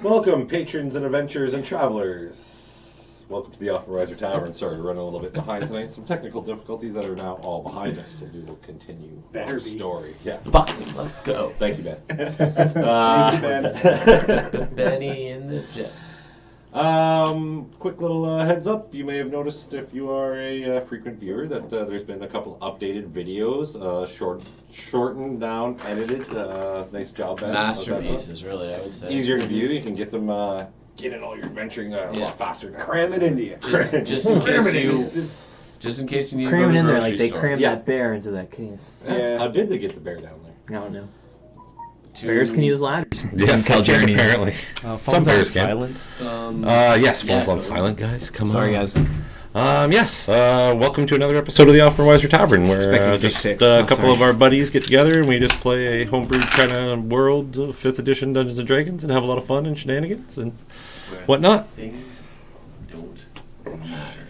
Welcome, patrons and adventurers and travelers. Welcome to the Othmerweizen Tavern. Sorry, we're running a little bit behind tonight. Some technical difficulties that are now all behind us, so we will continue our story. Yeah. Fucking let's go. Thank you, Ben. Thank you, Ben. Benny and the Jets. Quick little heads up. You may have noticed, if you are a frequent viewer, that there's been a couple updated videos, shortened down, edited. Nice job, Ben. Masterpieces, really, I would say. Easier to view. You can get them. Get in all your adventuring a lot faster now. Cram it into you. Just in case you need to cram go to it in the there grocery like they store. crammed that bear into that cave. Yeah. How did they get the bear down there? I don't know. Bears can use ladders. Yes, they can, apparently. Some bears can. Silent. Yes, phone's on silent, guys. Come on. Sorry, guys. Yes, welcome to another episode of the Othmerweizen Tavern, where just a couple of our buddies get together and we just play a homebrew kind of world of 5th edition Dungeons & Dragons and have a lot of fun and shenanigans and whatnot. Things don't matter.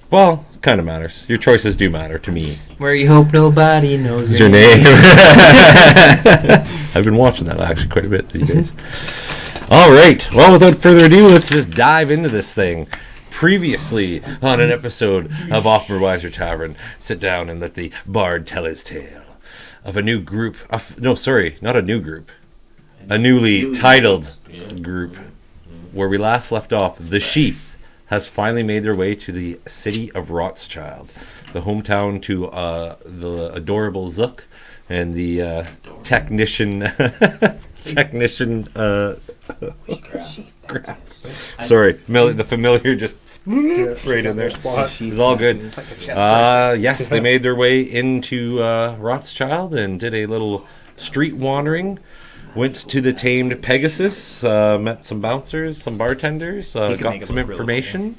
Well, kind of matters. Your choices do matter to me. Where you hope nobody knows Your name. I've been watching that actually quite a bit these days. All right. Well, without further ado, let's just dive into this thing. Previously on an episode of Othmerweizen Tavern, sit down and let the bard tell his tale of a new group. Not a new group. A newly titled group. Where we last left off, the Sheath has finally made their way to the city of Rothschild, the hometown to the adorable Zukk and the technician Graff. Sorry, the familiar just right in there. It's all good. Yes, they made their way into Rothschild and did a little street wandering. Went to the tamed Pegasus, met some bouncers, some bartenders, got some information.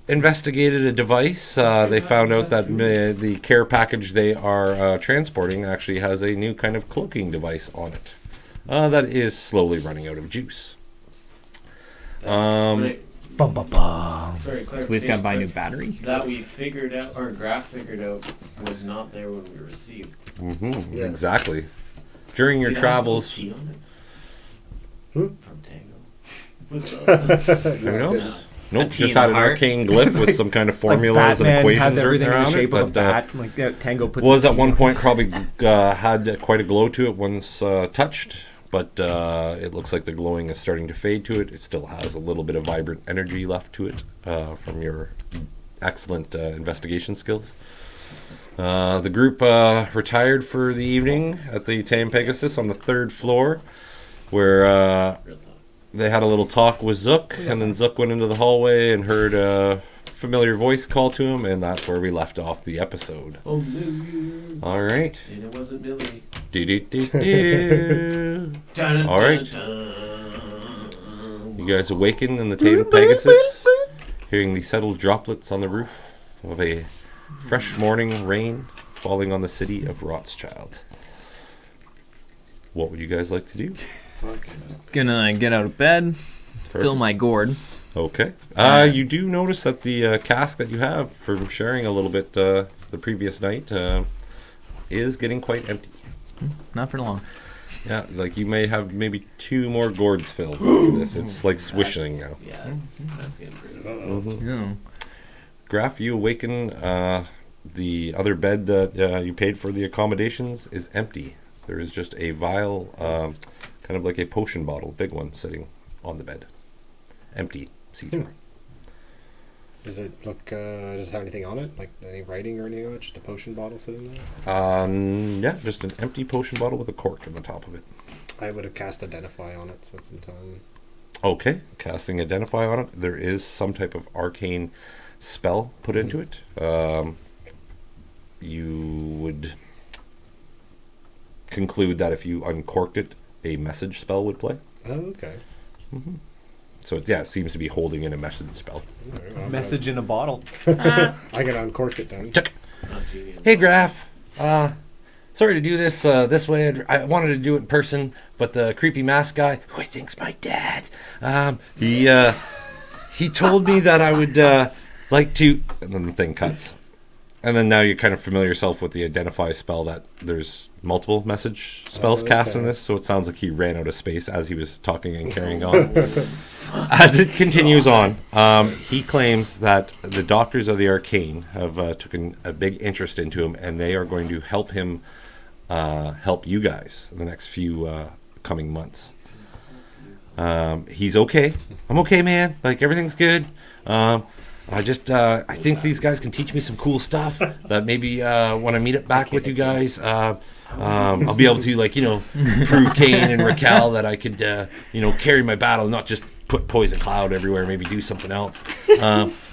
Investigated a device. They found out that the care package they are transporting actually has a new kind of cloaking device on it that is slowly running out of juice. Sorry, So we just gotta buy a new battery? That we figured out, or Graff figured out, was not there when we received. Mm-hmm, yeah. Exactly. During your travels. From Tango. Who knows? Nope, just had an arcane glyph with some kind of formulas and equations has everything around in the shape it. of a bat. Tango puts Was at one point probably had quite a glow to it once touched. But it looks like the glowing is starting to fade to it. It still has a little bit of vibrant energy left to it from your excellent investigation skills. The group retired for the evening at the Tame Pegasus on the 3rd floor, where they had a little talk with Zukk, and then Zukk went into the hallway and heard a familiar voice call to him, and that's where we left off the episode. Oh, all right. And it wasn't Billy. All right. You guys awaken in the tamed Pegasus, hearing the settled droplets on the roof of a fresh morning rain falling on the city of Rothschild. What would you guys like to do? Gonna get out of bed, fill my gourd. Okay. You do notice that the cask that you have from sharing a little bit the previous night is getting quite empty. Not for long. Yeah, like you may have maybe 2 more gourds filled. It's like swishing now. Yeah, that's getting pretty Yeah. Graff, you awaken. The other bed that you paid for the accommodations is empty. There is just a vial, kind of like a potion bottle, big one, sitting on the bed. Empty. See-through. Does it look, does it have anything on it? Like any writing or anything on it? Just a potion bottle sitting there? Yeah, just an empty potion bottle with a cork on the top of it. I would have cast Identify on it, spent some time. Okay, casting Identify on it. There is some type of arcane spell put into it. You would conclude that if you uncorked it, a message spell would play. Oh, okay. Mm-hmm. So it seems to be holding in a message spell. Message in a bottle. I can uncork it then. Hey, Graff. Sorry to do this this way. I wanted to do it in person, but the creepy mask guy, who I think's my dad, he told me that I would like to. And then the thing cuts. And then now you kind of familiar yourself with the identify spell that there's multiple message spells cast in this, so it sounds like he ran out of space as he was talking and carrying on. As it continues on, he claims that the Doctors of the Arcane have taken a big interest into him, and they are going to help him help you guys in the next few coming months. He's okay. I'm okay, man. Like, everything's good. I think these guys can teach me some cool stuff that maybe when I meet up back with you guys, I'll be able to, prove Kaine and Rakell that I could, carry my battle, not just put poison cloud everywhere, maybe do something else.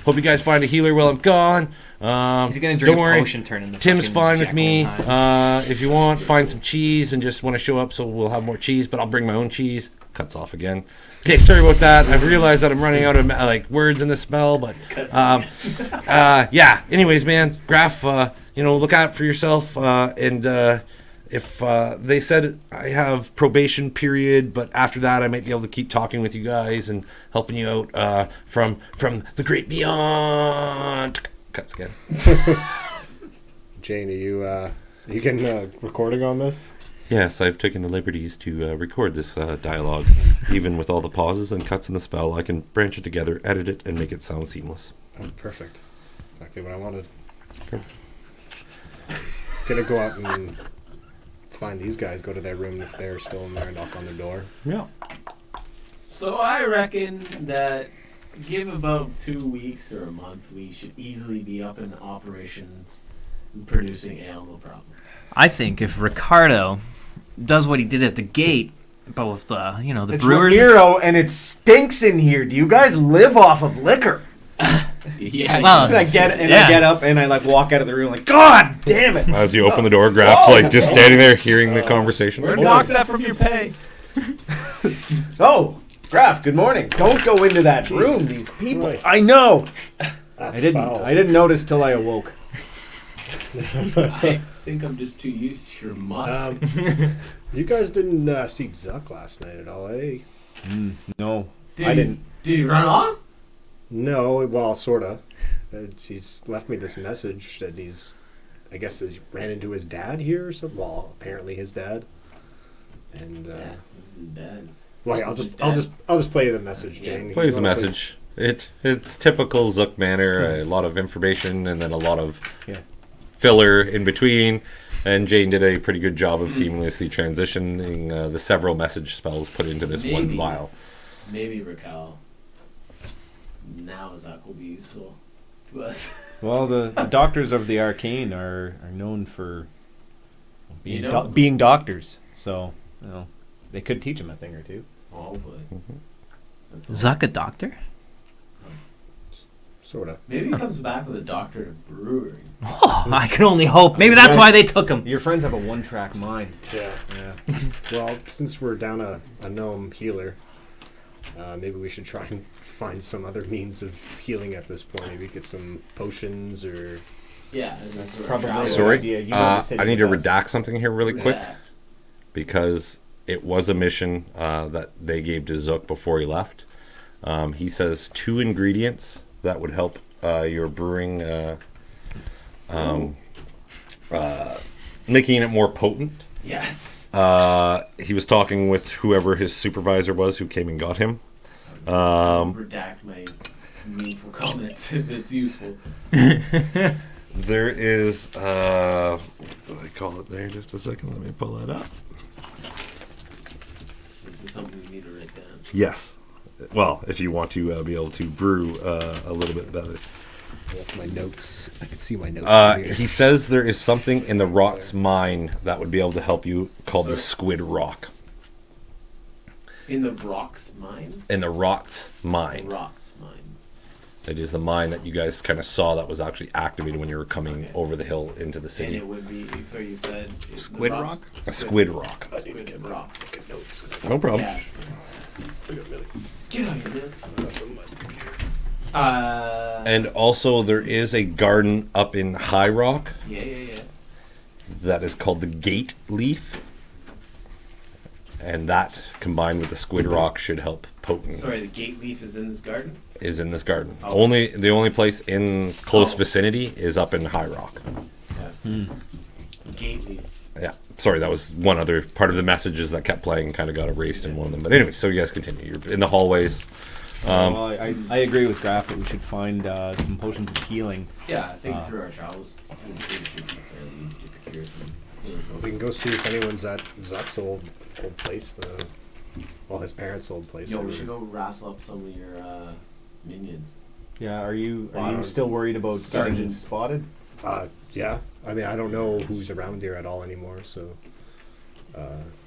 Hope you guys find a healer while I'm gone. He's gonna drink a potion turn in the Tim's fine with Jekyll me. and Hyde. If you want, find some cheese and just want to show up so we'll have more cheese, but I'll bring my own cheese. Cuts off again. Okay, sorry about that. I've realized that I'm running out of words in the spell, but yeah. Anyways, man, Graff, look out for yourself. And if they said I have probation period, but after that I might be able to keep talking with you guys and helping you out from the great beyond. Cuts again. Jane, are you getting a recording on this? Yes, I've taken the liberties to record this dialogue. Even with all the pauses and cuts in the spell, I can branch it together, edit it, and make it sound seamless. Oh, perfect. Exactly what I wanted. Okay. Gonna go out and find these guys, go to their room if they're still in there, and knock on their door. Yeah. So I reckon that give about 2 weeks or a month, we should easily be up in operations producing ale, no problem. I think if Ricardo does what he did at the gate, but with the It's brewers. Ramiro, and it stinks in here. Do you guys live off of liquor? Yeah, Well, And I get Yeah. I get up and I walk out of the room like, God damn it! As you open the door, Graff, just standing there hearing the conversation. Knock that from your pay. Oh, Graff, good morning. Don't go into that room. These people. Christ. I know. That's I didn't. foul. I didn't notice till I awoke. I think I'm just too used to your musk. You guys didn't see Zukk last night at all, eh? No, Did I he- didn't. Did he run off? No, well, sorta. He's left me this message that I guess he ran into his dad here or something. Well, apparently his dad. And Yeah, this is dead. well, This is I'll dead. just play you the message, Jane. Plays You the wanna message. It's typical Zukk manner, a lot of information and then a lot of filler in between. And Jane did a pretty good job of seamlessly transitioning the several message spells put into this one Maybe. vial. Maybe Rakell. Now Zukk will be useful to us. Well, the Doctors of the Arcane are known for being, You know- being doctors, so they could teach him a thing or two. Hopefully. That's all. Zukk a doctor? Sorta. Maybe he comes back with a doctorate of brewery. Oh, I can only hope. Maybe that's why they took him. Your friends have a one-track mind. Yeah. Yeah. Well, since we're down a gnome healer, maybe we should try and find some other means of healing at this point. Maybe get some potions or. Yeah, and that's where Probably. travel- Sorry, Yeah, you know the city I need to the best. redact something here really quick Yeah. because it was a mission that they gave to Zukk before he left. He says 2 ingredients that would help your brewing, making it more potent. Yes. He was talking with whoever his supervisor was who came and got him. Redact my meaningful comments if it's useful. There is, what do I call it there? Just a second, let me pull that up. This is something we need to write down. Yes. Well, if you want to be able to brew a little bit better. With my notes, I can see my notes. from here. He says there is something in the Rot's mine that would be able to help you called the Squid Rock. In the Brock's mine? In the Rot's mine. Rock's mine. It is the mine that you guys kind of saw that was actually activated when you were coming over the hill into the And city. it would be, so you said... the Squid Rock's- Rock? A Squid Rock. Squid Rock. No problem. Yeah. Get out of here, man. And also there is a garden up in High Rock Yeah. that is called the Gate Leaf. And that, combined with the squid rock, should help potent. Sorry, the gate leaf is in this garden? Is in this garden. Oh. The only place in close Oh. vicinity is up in High Rock. Yeah. Gate leaf. Yeah. Sorry, that was one other part of the messages that kept playing, kind of got erased in one of them. But anyway, so you guys continue. You're in the hallways. Well, I agree with Graff that we should find some potions of healing. Yeah, I think through our travels, it should be fairly easy to procure some. We can go see if anyone's at Zuck's old place. His parents' old place. Yo, we should go wrestle up some of your minions. Yeah, are you Bottom. still worried about getting Sergeant. spotted? Yeah. I mean, I don't know who's around here at all anymore, so.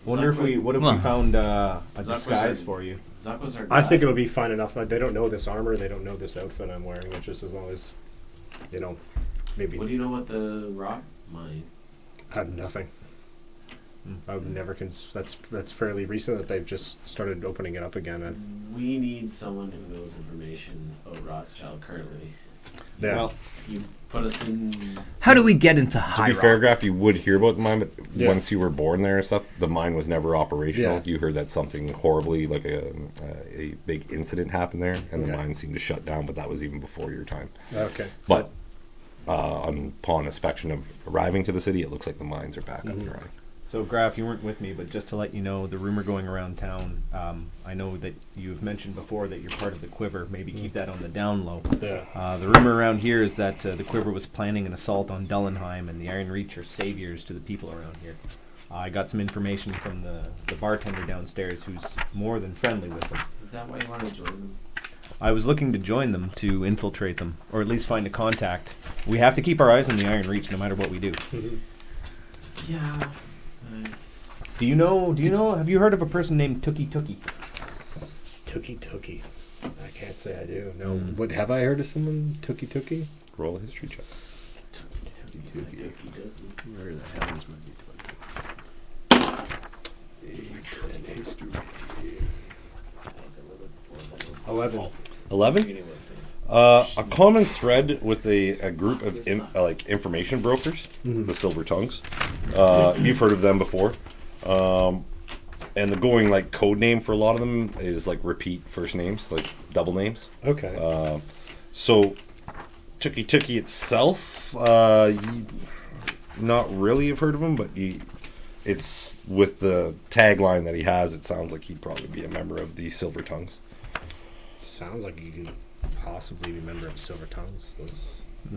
What if we Well, found a Zukk was disguise our- for you? Zukk was our I think guy. it'll be fine enough. They don't know this armor. They don't know this outfit I'm wearing. But just as long as, maybe. What do you know about the rock mine? I have nothing. I would never. That's fairly recent that they've just started opening it up again. We need someone who knows information about Rothschild currently. Yeah. Well, You put us in. How do we get into To High be Rock? fair, Graff, you would hear about the mine, but Yeah. once you were born there and stuff, the mine was never operational. Yeah. You heard that something horribly, like a big incident happened there, and the Okay. mine seemed to shut down, but that was even before your time. Okay. But upon inspection of arriving to the city, it looks like the mines are back up and running. so Graff, you weren't with me, but just to let you know, the rumor going around town, I know that you've mentioned before that you're part of the Quiver. Maybe keep that on the down low. Yeah. The rumor around here is that the Quiver was planning an assault on Dullenheim, and the Iron Reach are saviors to the people around here. I got some information from the bartender downstairs, who's more than friendly with them. Is that why you want to join them? I was looking to join them to infiltrate them, or at least find a contact. We have to keep our eyes on the Iron Reach no matter what we do. Yeah. Nice. Do you know, have you heard of a person named Tookie Tookie? Tookie. I can't say I do. No. What have I heard of someone? Tookie. Roll a history check. Where the hell is my history? 11. 11? A common thread with a group of information brokers, the Silver Tongues. You've heard of them before. And the going code name for a lot of them is repeat first names, double names. Okay. So Tookie itself, you not really have heard of him, but it's with the tagline that he has, it sounds like he'd probably be a member of the Silver Tongues. Sounds like you could possibly be a member of Silver Tongues.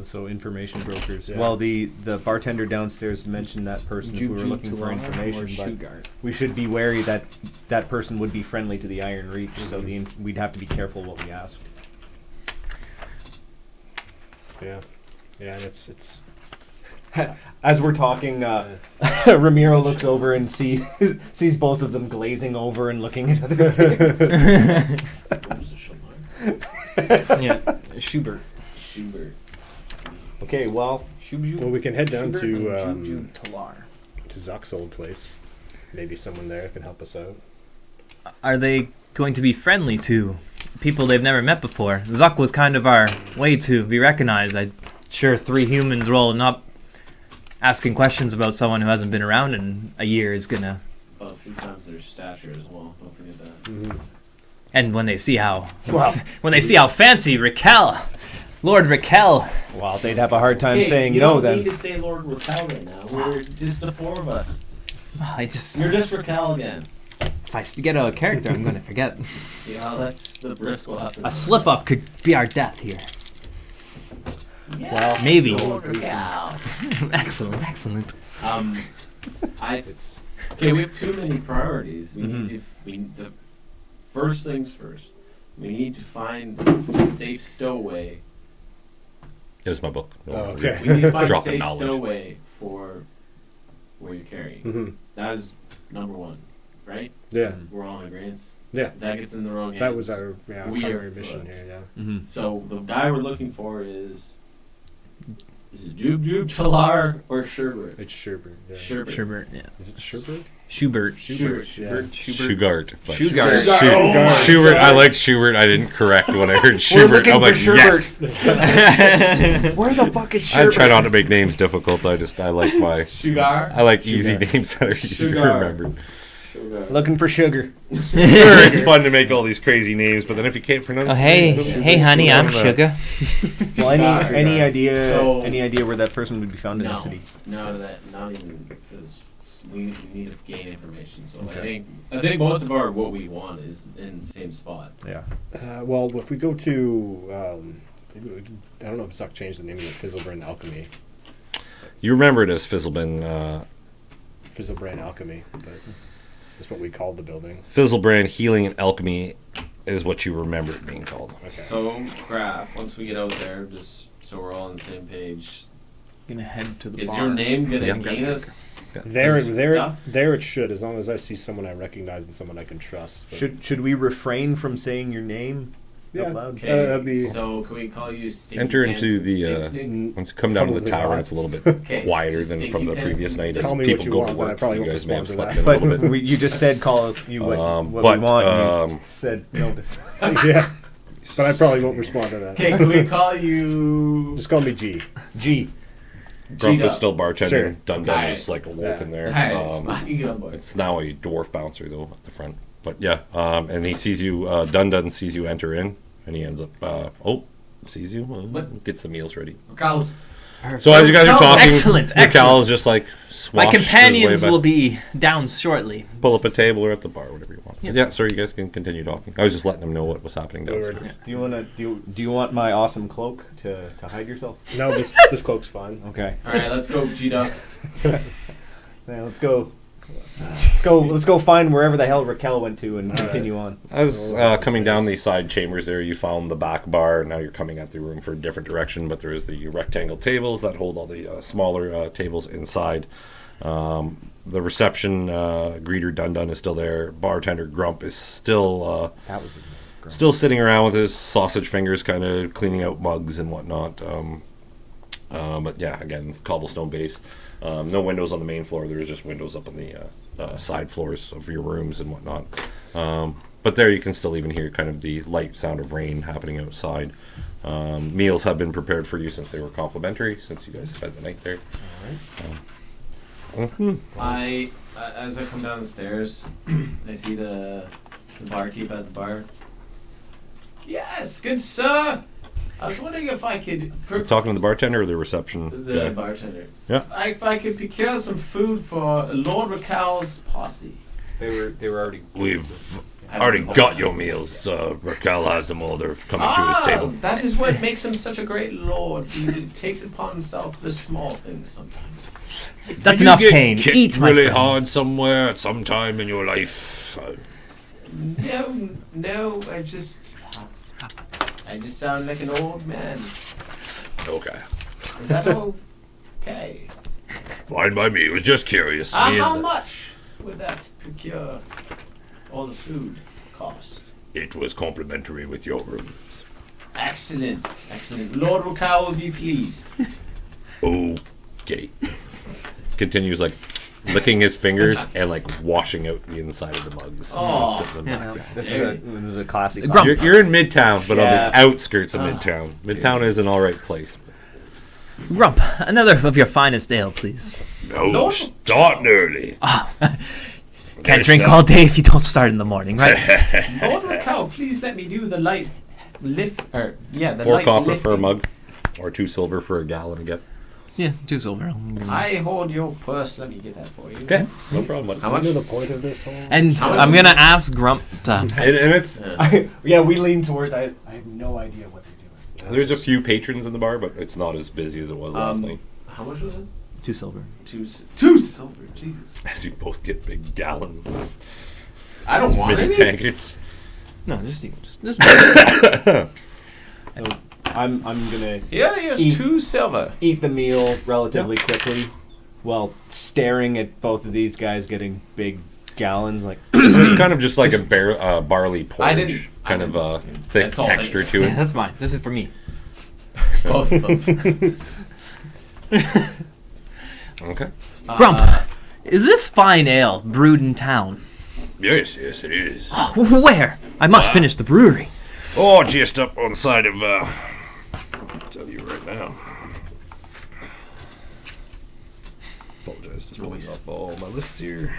So information brokers. Yeah. Well, the bartender downstairs mentioned that person if we were looking for information, but we should be wary that that person would be friendly to the Iron Reach, so we'd have to be careful what we ask. Yeah. Yeah, and it's As we're talking, Ramiro looks over and sees both of them glazing over and looking at other things. Yeah, Schubert. Okay, well, we can head down to Talar. Zuck's old place. Maybe someone there can help us out. Are they going to be friendly to people they've never met before? Zukk was kind of our way to be recognized. I'm sure 3 humans rolling up, asking questions about someone who hasn't been around in a year is gonna. About 3 times their stature as well. Don't forget that. Mm-hmm. And when they see how fancy Rakell, Lord Rakell. well, they'd have a hard time saying you no don't then. need to say Lord Rakell right now. We're just the 4 of us. I just You're just Rakell again. if I get out of character, I'm gonna forget. Yeah, that's the risk we'll have to A slip up could be our death here. Yeah, Well, maybe. Lord Rakell. Excellent. Okay, we have too many priorities. We need the first things first. We need to find a safe stowaway. Here's my book. Oh, okay. We need to find a Drop of safe knowledge. stowaway for where you're carrying. Mm-hmm. That is number 1, right? Yeah. We're all in agreement. Yeah. If that gets in the wrong hands. That was our we primary are mission fucked. here, yeah. So the guy we're looking for is it Jub Talar or Sherbert? It's Sherbert. Yeah. Sherbert. Schubert, yeah. Is it Sherbert? Schubert. Yeah. Shugart. but- Shugart. Schubert. I like Schubert. I didn't correct when I heard Schubert. I'm like, yes. Where the fuck is I try not to make names difficult. I like Sugar. easy names that are easy to Sugar. remember. Looking for sugar. Sure, it's fun to make all these crazy names, but then if you can't pronounce Oh, hey, it, hey, honey, I'm Sugar. Well, any idea? So- any idea where that person would be found in No, the city? no, that not even because we need to gain information. So Okay. I think most of what we want is in the same spot. Yeah. Well, if we go to, I don't know if Zukk changed the name of it, Fizzlebrand Alchemy. You remember it as Fizzlebrand, Fizzlebrand Alchemy, but that's what we called the building. Fizzlebrand Healing and Alchemy is what you remember it being called. Okay. So, Graff, once we get out there, just so we're all on the same page, Gonna head to the is bar. your name gonna Yeah. gain us? There Stuff? it should, as long as I see someone I recognize and someone I can trust. But Should we refrain from saying your name Yeah. out loud? Okay, that'd be- so can we call you Stinky Enter Pants into and the, Stink Stink? Once you come down to the Probably tavern, not. it's a little bit Okay, quieter just than stinky from the pants previous and night. As Call me people what you go want, to but I work, probably you won't guys may have respond to slept that. in a But little bit. you just said call you what, what but, we want. And you um, said notice. yeah, but I probably won't respond to that. Okay, can we call you? Just call me G. G. Grump G-Dub. is still bartending. Sure. Dun Alright. is like awoke in there. Alright, I can get on board. It's now a dwarf bouncer though at the front. But yeah, and he sees you. Dun sees you enter in, and he ends up. Sees you. What? Gets the meals ready. Carl's So as you guys are talking, Excellent, Rakell is just like My swashed his way companions back. will be down shortly. Pull up a table or at the bar, whatever you want. Yeah. Yeah, sorry, you guys can continue talking. I was just letting them know what was happening downstairs. Do you wanna do you want my awesome cloak to hide yourself? No, this cloak's fine. Okay. All right, let's go, G-Duck. Yeah, let's go. Let's go find wherever the hell Rakell went to and continue on. As coming down the side chambers there, you found the back bar. Now you're coming at the room for a different direction, but there is the rectangle tables that hold all the smaller tables inside. The reception greeter Dunn is still there. Bartender Grump is still That was still sitting around with his sausage fingers, kind of cleaning out mugs and whatnot. But yeah, again, it's cobblestone base. No windows on the main floor. There's just windows up on the side floors of your rooms and whatnot. But there you can still even hear kind of the light sound of rain happening outside. Meals have been prepared for you since they were complimentary, since you guys spent the night there. As I come down the stairs, I see the barkeep at the bar. Yes, good sir. I was wondering if I could. Talking to the bartender or the reception The guy? bartender. Yeah. If I could procure some food for Lord Rakell's posse. They were already. We've already got your meals. Rakell has them all. They're coming to his table. That is what makes him such a great lord. He takes upon himself the small things sometimes. That's Did enough, you get Kaine. kicked Eat, my really friend. hard somewhere at some time in your life. No, I just sound like an old man. Okay. Is that okay? Fine by me. It was just curious. Me How and- much would that procure all the food cost? It was complimentary with your rooms. Excellent. Lord Rakell will be pleased. Okay. Continues like licking his fingers and like washing out the inside of the mugs. Oh. And sitting them back. This is a classic. Grump. You're in Midtown, but on Yeah. the outskirts of Midtown. Midtown is an alright place. Grump, another of your finest ale, please. No, No. starting early. Can't drink all day if you don't start in the morning, right? Lord Rakell, please let me do the light lift. The 4 light copper lifting. for a mug, or 2 silver for a gallon again. Yeah, 2 silver. I hold your purse. Let me get that for you. Okay, no problem. Buddy. How much? Do you know the point of this whole? And How much I'm is gonna it? ask Grump to... And it's Yeah, we lean towards. I have no idea what they're doing. there's a few patrons in the bar, but it's not as busy as it was last night. How much was it? 2 silver. Two silver. Jesus. As you both get big gallon I don't want mini any. tankards. No, just I'm gonna Yeah, here's Eat. 2 silver. eat the meal relatively quickly, while staring at both of these guys getting big gallons. Like So it's kind of just like a barley porridge, didn't- I kind of didn't- thick that's all it texture is. to Yeah, it. that's mine. This is for me. Both. Okay. Grump, is this fine ale brewed in town? Yes, it is. Where? I must finish the brewery. Oh, just up on the side of. I'll tell you right now. Apologize, just pulling up all my lists here.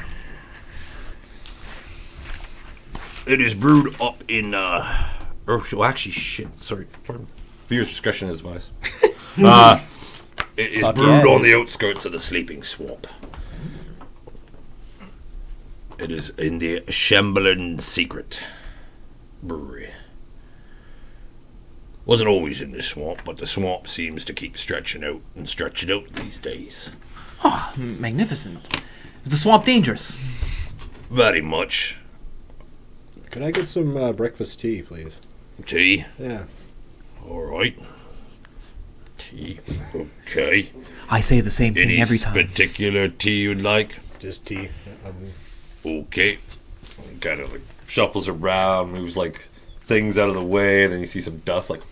It is brewed up in, actually, shit, sorry. Viewer's discretion is advised. It is brewed on the outskirts of the Sleeping Swamp. It is in the Shambling Secret Brewery. Wasn't always in this swamp, but the swamp seems to keep stretching out these days. Oh, magnificent. Is the swamp dangerous? Very much. Could I get some breakfast tea, please? Tea? Yeah. All right. Tea. Okay. I say the same thing Any every time. particular tea you'd like? Just tea. Okay. Kind of like shuffles around, moves like things out of the way, and then you see some dust like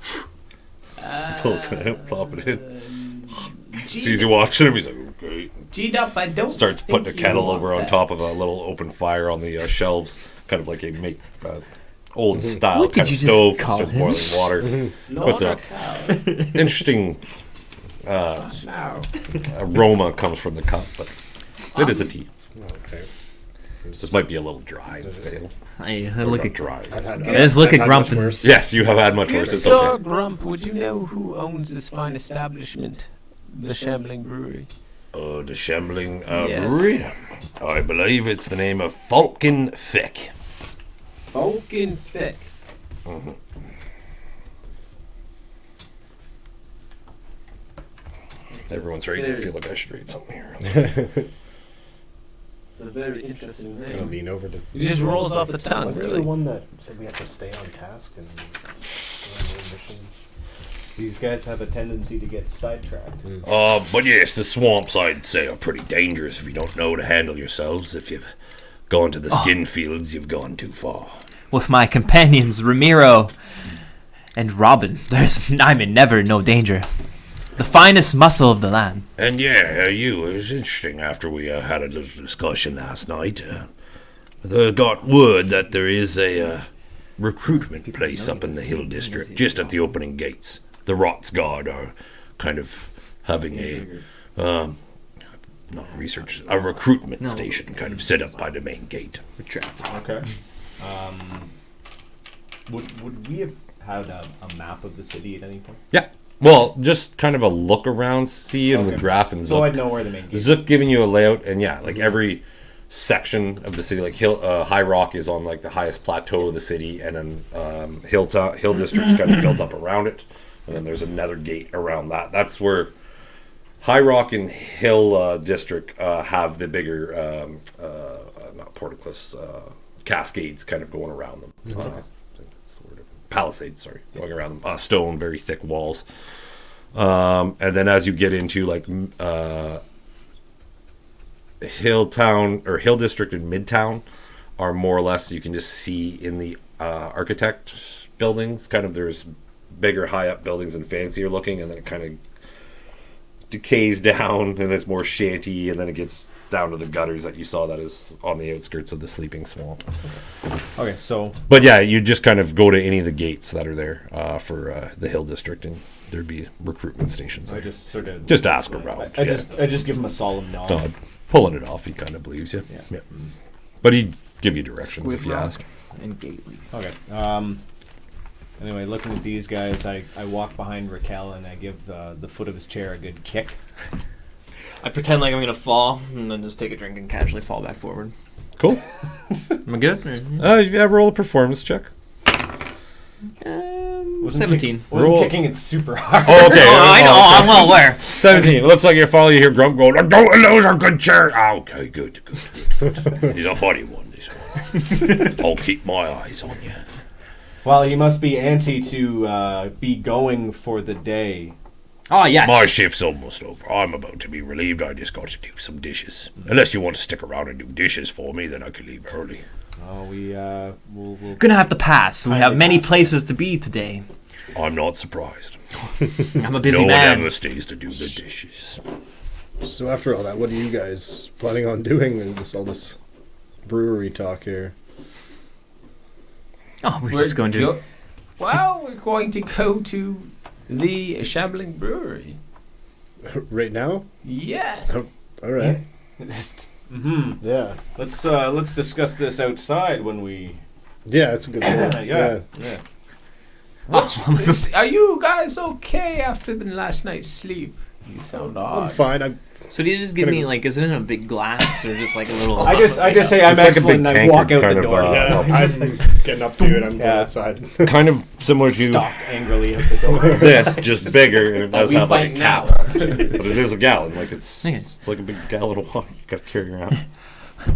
pulls it out, plop it in. Sees you watching him, he's like, okay. G'd up, I don't Starts think putting a you kettle want over on that. top of a little open fire on the shelves, kind of like a old style What did kind you of just stove. call Starts him? boiling water. Puts a Rakell. interesting Now. aroma comes from the cup, but it is a tea. Okay. This might be a little dry and stale. I Or look not at dry. Let's look at Grump. Yes, you have had much worse. Good It's Sir okay. Grump, would you know who owns this fine establishment, the Shambling Brewery? The Shambling Yes. Brewery. I believe it's the name of Falcon Fick. Falcon Fick. Everyone's reading. I feel like I should read something here. It's a very interesting Gonna name. lean over to. It just rolls off the tongue, Wasn't he really. the one that said we had to stay on task and on the mission? These guys have a tendency to get sidetracked. But yes, the swamps, I'd say, are pretty dangerous if you don't know how to handle yourselves. If you've gone to the skin fields, you've gone too far. with my companions Ramiro and Robin. I'm in never no danger. The finest muscle of the land. And yeah, it was interesting after we had a little discussion last night. I got word that there is a recruitment place up in the Hill District, just at the opening gates. The Rotsguard are kind of having a recruitment station kind of set up by the main gate. Okay. Would we have had a map of the city at any point? Yeah. Well, just kind of a look around, see, and with Graff and Zukk. So I'd know where the main gate is. Zukk giving you a layout, and yeah, like every section of the city, like High Rock is on like the highest plateau of the city, and then Hill District's kind of built up around it, and then there's another gate around that. That's where High Rock and Hill District have the bigger, not porticliss, cascades kind of going around them. I think that's the word. Palisades, sorry, going around them. Stone, very thick walls. And then as you get into like Hilltown or Hill District and Midtown are more or less you can just see in the architect buildings. Kind of there's bigger, high up buildings and fancier looking, and then it kind of decays down and it's more shanty, and then it gets down to the gutters that you saw that is on the outskirts of the Sleeping Swamp. Okay, so But yeah, you just kind of go to any of the gates that are there for the Hill District, and there'd be recruitment stations. I just sort of Just ask around. I just give him a solemn nod. No, pulling it off, he kind of believes you. Yeah. But he'd give you directions if you ask. And Gately. Okay. Anyway, looking at these guys, I walk behind Rakell and I give the foot of his chair a good kick. I pretend like I'm gonna fall and then just take a drink and casually fall back forward. Cool. Am I good? You have roll a performance check. 17. Roll. Kicking it super hard. Oh, okay. I know. I'm well aware. 17. Looks like you follow, you hear Grump going, "Don't lose a good chair." Okay, good. He's a funny one, this one. I'll keep my eyes on you. Well, he must be antsy to be going for the day. Oh yes. My shift's almost over. I'm about to be relieved. I just got to do some dishes. Unless you want to stick around and do dishes for me, then I could leave early. Oh, we'll Gonna have to pass. We have Kindly many pass. places to be today. I'm not surprised. I'm a busy No one man. ever stays to do the dishes. So after all that, what are you guys planning on doing with all this brewery talk here? Oh, we're just going to. Well, we're going to go to the Shambling Brewery. Right now? Yes. Oh, all right. just. Mm-hmm. Yeah. Let's discuss this outside when we Yeah, that's a good point. Yeah. Are you guys okay after the last night's sleep? You sound odd. I'm fine. So do you just give me like, is it in a big glass or just like a little? I just say I'm It's like a excellent big and I walk tankard out kind the of, door. I'm getting up to it. I'm going Yeah. outside. Kind of similar to Stalk angrily out the door. this, just bigger, and it does We have like a fight cap. now. But it is a gallon. Like it's Okay. it's like a big gallon of water you got to carry around.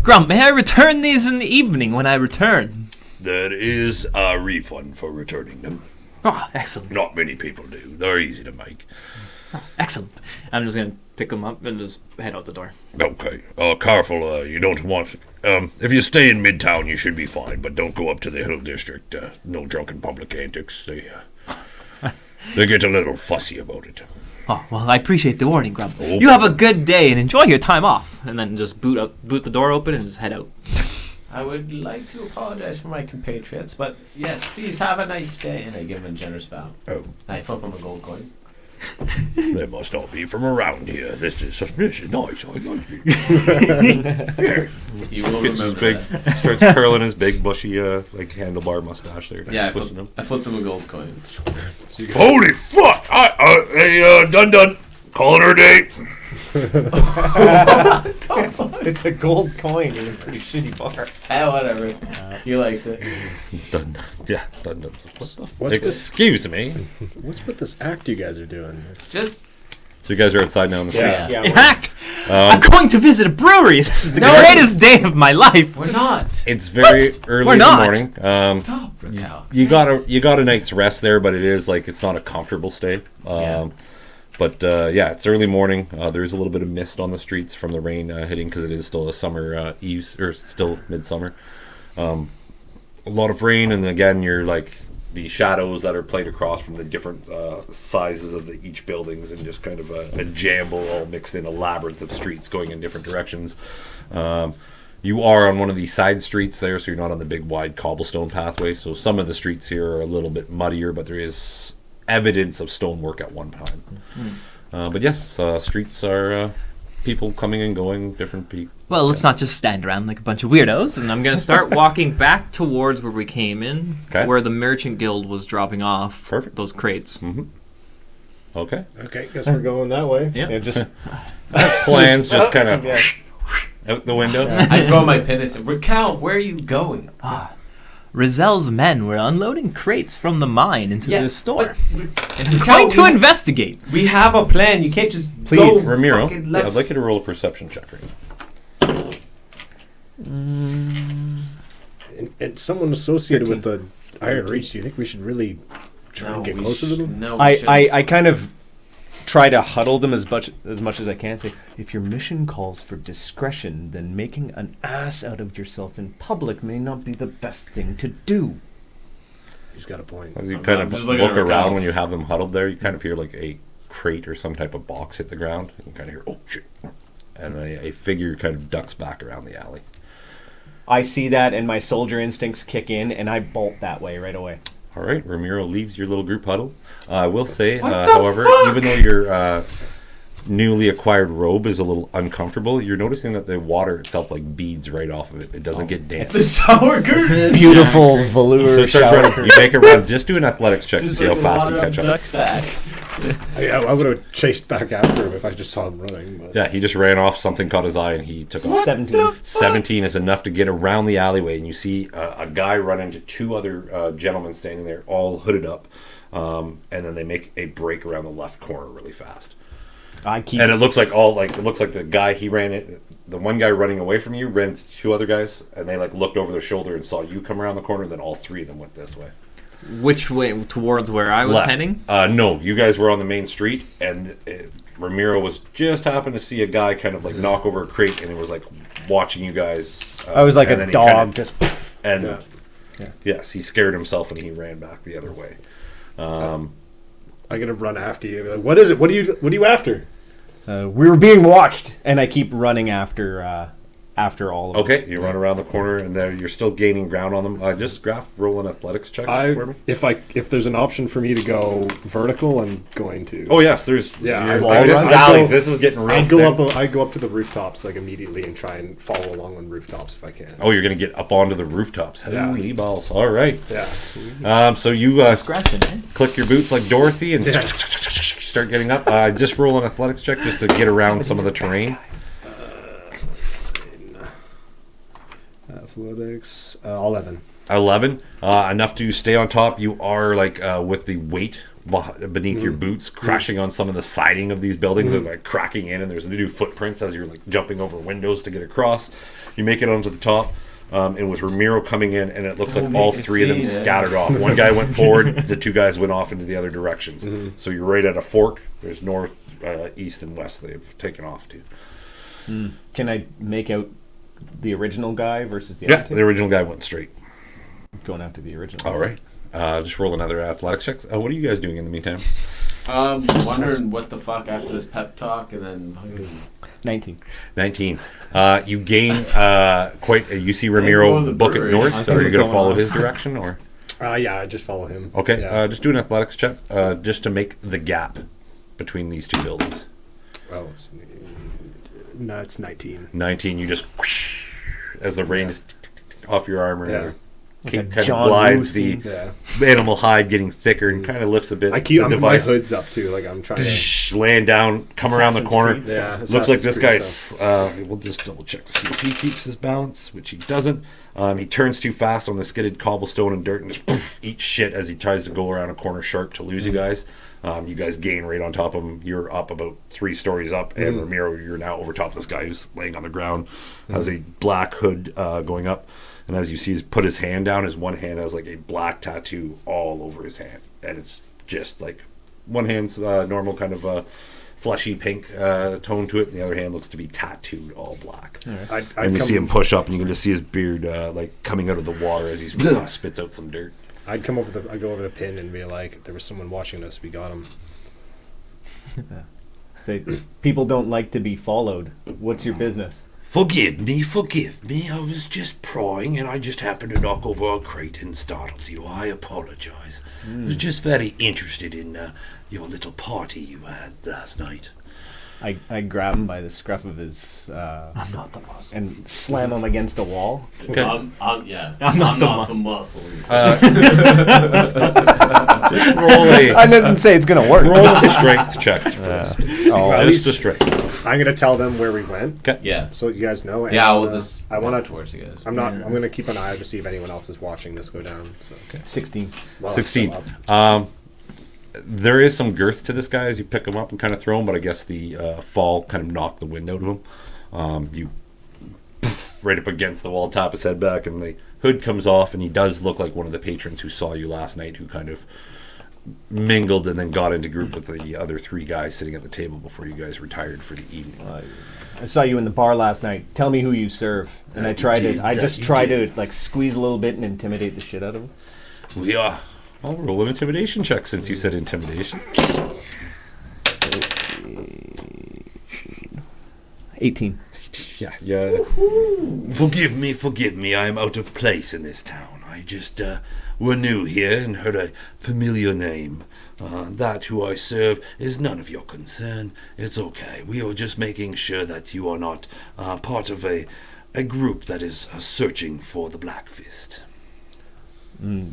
Grump, may I return these in the evening when I return? That is a refund for returning them. Oh, excellent. Not many people do. They're easy to make. Excellent. I'm just going to pick them up and just head out the door. Okay. Careful, you don't want... if you stay in Midtown, you should be fine, but don't go up to the Hill District. No drunken public antics. They get a little fussy about it. Oh, well, I appreciate the warning, Grump. Oh. You have a good day and enjoy your time off. And then just boot the door open and just head out. I would like to apologize for my compatriots, but yes, please have a nice day. And I give him a generous bow. Oh, I flip him a gold coin. they must all be from around here. This is nice. I like it. Here. You will Gets his remember big, that. starts curling his big, bushy, like handlebar mustache there. Yeah, Twisting him. I flipped him a gold coin. Holy fuck! Hey, Dunn, calling her a day. It's a gold coin in a pretty shitty bar. Whatever. He likes it. Dun. Yeah, Dun. What the What's Excuse me. What's with this act you guys are doing? It's Just So you guys are outside now in the street? Yeah. In fact, I'm going to visit a brewery. This is the No. greatest day of my life. we're not. It's very early We're in the not. morning. Stop, Rakell. You got a night's rest there, but it is like it's not a comfortable stay. Yeah. But yeah, it's early morning. There's a little bit of mist on the streets from the rain hitting because it is still a summer eves or still midsummer. A lot of rain, and then again, you're like the shadows that are played across from the different sizes of each buildings, and just kind of a jamble all mixed in a labyrinth of streets going in different directions. You are on one of these side streets there, so you're not on the big wide cobblestone pathway. So some of the streets here are a little bit muddier, but there is evidence of stonework at one time. But yes, streets are people coming and going, different people. Well, let's not just stand around like a bunch of weirdos. And I'm going to start walking back towards where we came in, Okay. where the merchant guild was dropping off Perfect. those crates. Okay. okay. Guess we're going that way. Yeah, just Plans just kind of yeah. out the window. I throw my pin and say, Rakell, where are you going? Rizel's men were unloading crates from the mine into the store. but And I'm going to investigate. We have a plan. You can't just Please, go Ramiro, fucking yeah, left. I'd like you to roll a perception check right now. And someone associated with the Iron Reach, do you think we should really try and get closer to them? No, we I shouldn't. kind of try to huddle them as much as I can. Say, if your mission calls for discretion, then making an ass out of yourself in public may not be the best thing to do. He's got a point. As you I'm- kind I'm of just look looking at around Rakell. when you have them huddled there, you kind of hear like a crate or some type of box hit the ground. And you kind of hear, oh shit. And then a figure kind of ducks back around the alley. I see that, and my soldier instincts kick in, and I bolt that way right away. All right, Ramiro leaves your little group huddle. I will say, What the however, fuck? even though your newly acquired robe is a little uncomfortable, you're noticing that the water itself like beads right off of it. It doesn't get damp. the shower curtain. Beautiful So velour it starts shower. running. You make it run. Just do an athletics check to Just see how like fast you water catch up. ducks back. I would have chased back after him if I just saw him running. But. Yeah, he just ran off. Something caught his eye, and he took off. 17. 17 is enough to get around the alleyway, and you see a guy run into two other gentlemen standing there, all hooded up, and then they make a break around the left corner really fast. I keep. And it looks like the guy he ran it. The one guy running away from you ran to two other guys, and they like looked over their shoulder and saw you come around the corner. Then all three of them went this way. Which way? Towards where I was Left. heading? No, you guys were on the main street, and Ramiro was just happened to see a guy kind of like knock over a crate, and it was like watching you guys. I was like and a then he dog, kinda- just. and Yeah. yes, he scared himself and he ran back the other way. I gotta run after you. Like, what is it? What are you after? We were being watched, and I keep running after after all of them. Okay, you run around the corner, and then you're still gaining ground on them. Just Graff, roll an athletics check for me. If there's an option for me to go vertical, I'm going to. Oh yes, there's. Yeah, This is alleys. This is getting real. I go up to the rooftops like immediately and try and follow along on rooftops if I can. Oh, you're gonna get up onto the rooftops. Yeah. Holy balls! All right. Yeah. So you Scratching, eh? click your boots like Dorothy and start getting up. Just roll an athletics check just to get around some of the terrain. Athletics 11. 11, enough to stay on top. You are like with the weight beneath your boots crashing on some of the siding of these buildings and like cracking in, and there's new footprints as you're like jumping over windows to get across. You make it onto the top, and with Ramiro coming in, and it looks like all three of them scattered off. One guy went forward, the two guys went off into the other directions. So you're right at a fork. There's north, east, and west they've taken off to. Can I make out the original guy versus the other two? The original guy went straight. Going after the original. All right. Just roll another athletics check. What are you guys doing in the meantime? Wondering what the fuck after this pep talk, and then 19. 19. You gain quite. You see Ramiro book it north. Are you going to follow his direction, or? Yeah, I just follow him. Okay. Yeah. Just do an athletics check, just to make the gap between these two buildings. Oh, no, it's 19. 19. You just as the rain is off your armor. Yeah. Kind John of glides the Yeah. animal hide getting thicker and kind of lifts a bit. My hood's up too. Like I'm trying to laying down, come around the corner. Creed Yeah, Looks like this Assassin's guy's. We'll just double check to see if he keeps his balance, which he doesn't. He turns too fast on the skidded cobblestone and dirt and just poof, eats shit as he tries to go around a corner sharp to lose you guys. You guys gain right on top of him. You're up about 3 stories up, and Ramiro, you're now over top of this guy who's laying on the ground, has a black hood going up. And as you see, he's put his hand down. His one hand has like a black tattoo all over his hand, and it's just like one hand's normal kind of fleshy pink tone to it, and the other hand looks to be tattooed all black. I'd And you come- see him push up, and you can just see his beard like coming out of the water as he spits out some dirt. I'd go over the pin and be like, if there was someone watching us, we got him. Say, people don't like to be followed. What's your business? Forgive me. I was just prying, and I just happened to knock over a crate and startled you. I apologize. I was just very interested in your little party you had last night. I grab him by the scruff of his I'm not the muscle. and slam him against a wall. Okay. I'm I'm not the muscle. Roll I didn't say it's gonna work. a strength check first. Just a strength. I'm gonna tell them where we went, Yeah. so you guys know. And, Yeah, we'll just I want walk to. towards you guys. I'm not. I'm gonna keep an eye out to see if anyone else is watching this go down. So 16. while I'm 16. still up. There is some girth to this guy as you pick him up and kind of throw him, but I guess the fall kind of knocked the wind out of him. You right up against the wall, tap his head back, and the hood comes off, and he does look like one of the patrons who saw you last night, who kind of mingled and then got into group with the other 3 guys sitting at the table before you guys retired for the evening. I saw you in the bar last night. Tell me who you serve. And I tried to. I just tried to like squeeze a little bit and intimidate the shit out of him. We are. I'll roll an intimidation check since you said intimidation. 18. Yeah. Forgive me. I am out of place in this town. I just were new here and heard a familiar name. That who I serve is none of your concern. It's okay. We are just making sure that you are not part of a group that is searching for the Black Fist.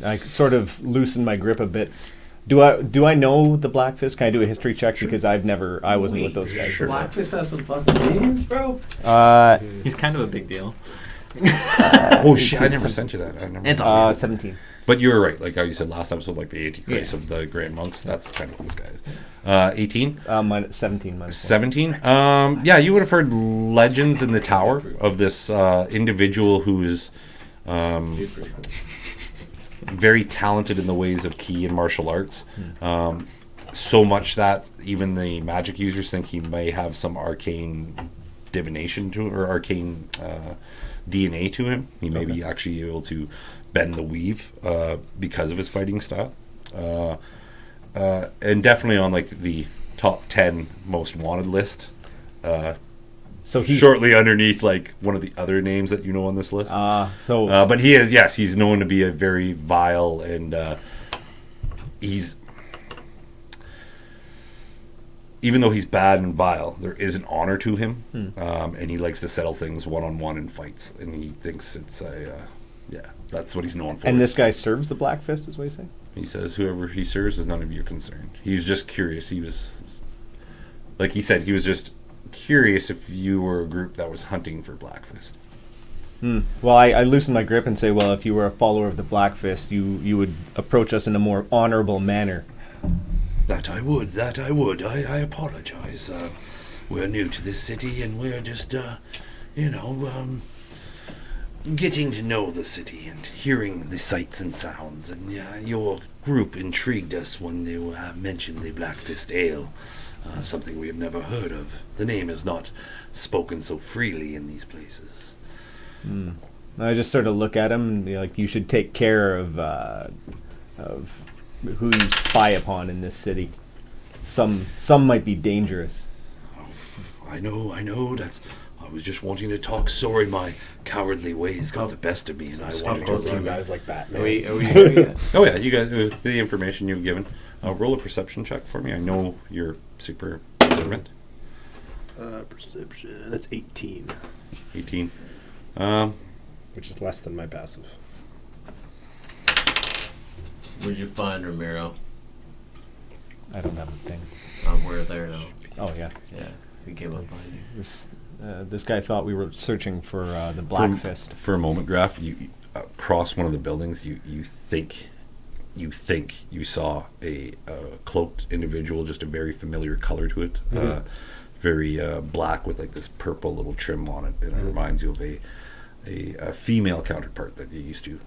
I sort of loosened my grip a bit. Do I know the Black Fist? Can I do a history check? Sure. Because I wasn't with those guys. Blackfist has some fucking names, bro. He's kind of a big deal. Oh shit! I never sent you that. It's all 17. But you were right, like how you said last episode, like the Antichrist of the Grand Monks. That's kind of what this guy is. 18? 17. Minus 17? Yeah, you would have heard legends in the tower of this individual who's very talented in the ways of ki and martial arts. So much that even the magic users think he may have some arcane divination to or arcane DNA to him. He may be actually able to bend the weave because of his fighting style. And definitely on like the top 10 most wanted list. So he shortly underneath like one of the other names that you know on this list. But he is, yes, he's known to be a very vile and he's, even though he's bad and vile, there is an honor to him, and he likes to settle things one-on-one in fights, and he thinks it's that's what he's known for. And this guy serves the Black Fist, is what you say? He says whoever he serves is none of your concern. He's just curious. He was, like he said, he was just curious if you were a group that was hunting for Black Fist. Well, I loosen my grip and say, well, if you were a follower of the Black Fist, you would approach us in a more honorable manner. That I would. I apologize. We're new to this city, and we're just, getting to know the city and hearing the sights and sounds. And your group intrigued us when they mentioned the Black Fist Ale, something we have never heard of. The name is not spoken so freely in these places. I just sort of look at him and be like, you should take care of who you spy upon in this city. Some might be dangerous. I know. I was just wanting to talk. Sorry, my cowardly ways got the best of me, and I wanted to You run. guys like Batman. Are we here yet? Oh yeah, you guys. With the information you've given, roll a perception check for me. I know you're super observant. Perception. That's 18. 18. Which is less than my passive. Where'd you find Ramiro? I don't have a thing. We're there now. Oh, yeah. Yeah, we came up behind you. This guy thought we were searching for the Black Fist. For a moment, Graff, you across one of the buildings, you think you saw a cloaked individual, just a very familiar color to it, very black with like this purple little trim on it, and it reminds you of a female counterpart that you used to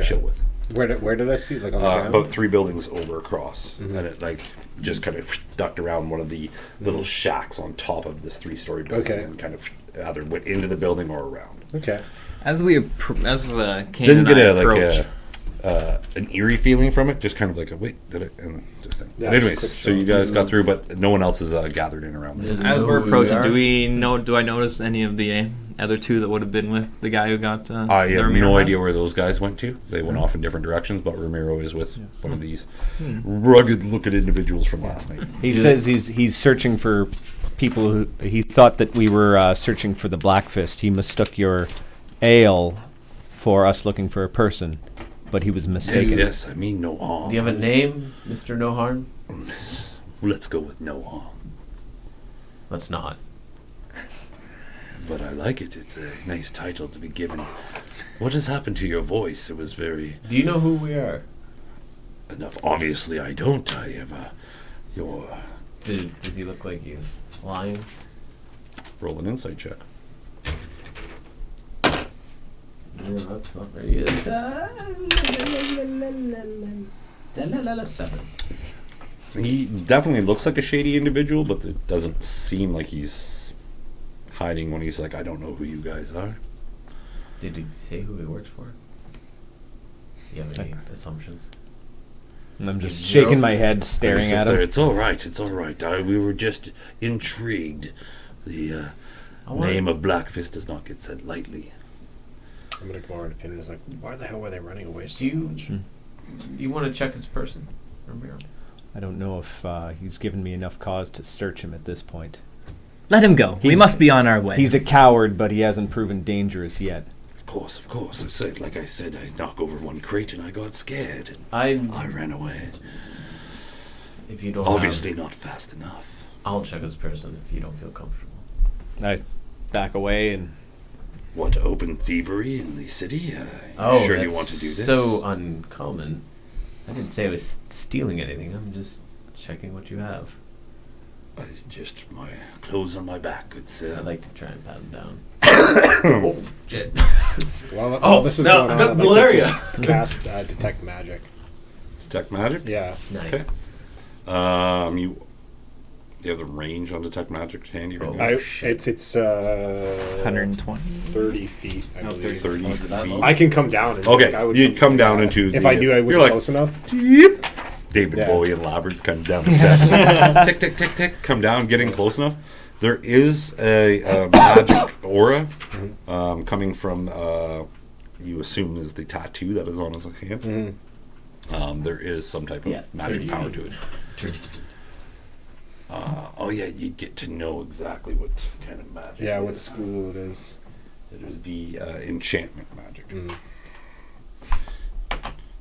chill with. Where did I see it? Like on the ground? About 3 buildings over across, and it like just kind of ducked around one of the little shacks on top of this 3-story building, and kind of either went into the building or around. Okay. As Kaine Didn't and get I approach, an eerie feeling from it, just kind of like a wait, did it? And just thing. Yeah, But anyways, just a quick so you show. guys got through, but no one else is gathered in around this. as we're Who we approaching, are? do I notice any of the other two that would have been with the guy who got? I the have Ramiro no house? idea where those guys went to. They went off in different directions, but Ramiro is with one of these rugged-looking individuals from last night. He says he's searching for people who... He thought that we were searching for the Black Fist. He mistook your ale for us looking for a person, but he was mistaken. Yes, I mean no harm. Do you have a name, Mr. No Harm? Let's go with no harm. Let's not. But I like it. It's a nice title to be given. What has happened to your voice? It was very Do you know who we are? enough. Obviously, I don't. I have your Does he look like he's lying? roll an insight check. No, that's not very good. 7. He definitely looks like a shady individual, but it doesn't seem like he's hiding when he's like, I don't know who you guys are. Did he say who he works for? You have any assumptions? And I'm just Zero. shaking my head, staring at him. It's all right. It's all right. We were just intrigued. The name of Blackfist does not get said lightly. I'm going to go over to Pin and is like, why the hell were they running away so Do you much? you want to check his person, Ramiro? I don't know if he's given me enough cause to search him at this point. Let him go. We He's- must be on our way. He's a coward, but he hasn't proven dangerous yet. Of course. Like I said, I knocked over one crate and I got scared. And I ran away. If you don't, Obviously not fast enough. I'll check his person if you don't feel comfortable. I back away and What, open thievery in the city? Sure you that's want to do this? so uncommon. I didn't say I was stealing anything. I'm just checking what you have. Just my clothes on my back, good sir. I'd like to try and pat him down. Oh, shit. Well, this is no, going I on. got I'd like to malaria. just cast Detect Magic. Detect magic? Yeah. Nice. Okay. You have the range on detect magic handy right now? shit. It's 120. 30 feet, I believe. 30 Was it that low? feet. I can come down. And Okay, I would you'd come down into if the, I knew I was you're like, close enough. David Yeah. Bowie and Labyrinth kind of down the steps. Tick, tick, tick, tick. Come down, getting close enough. There is a magic aura coming from, you assume is the tattoo that is on his hand. There is some type of magic power to it. Oh yeah, you get to know exactly what kind of magic. Yeah, it what is. school it is. It would be enchantment magic.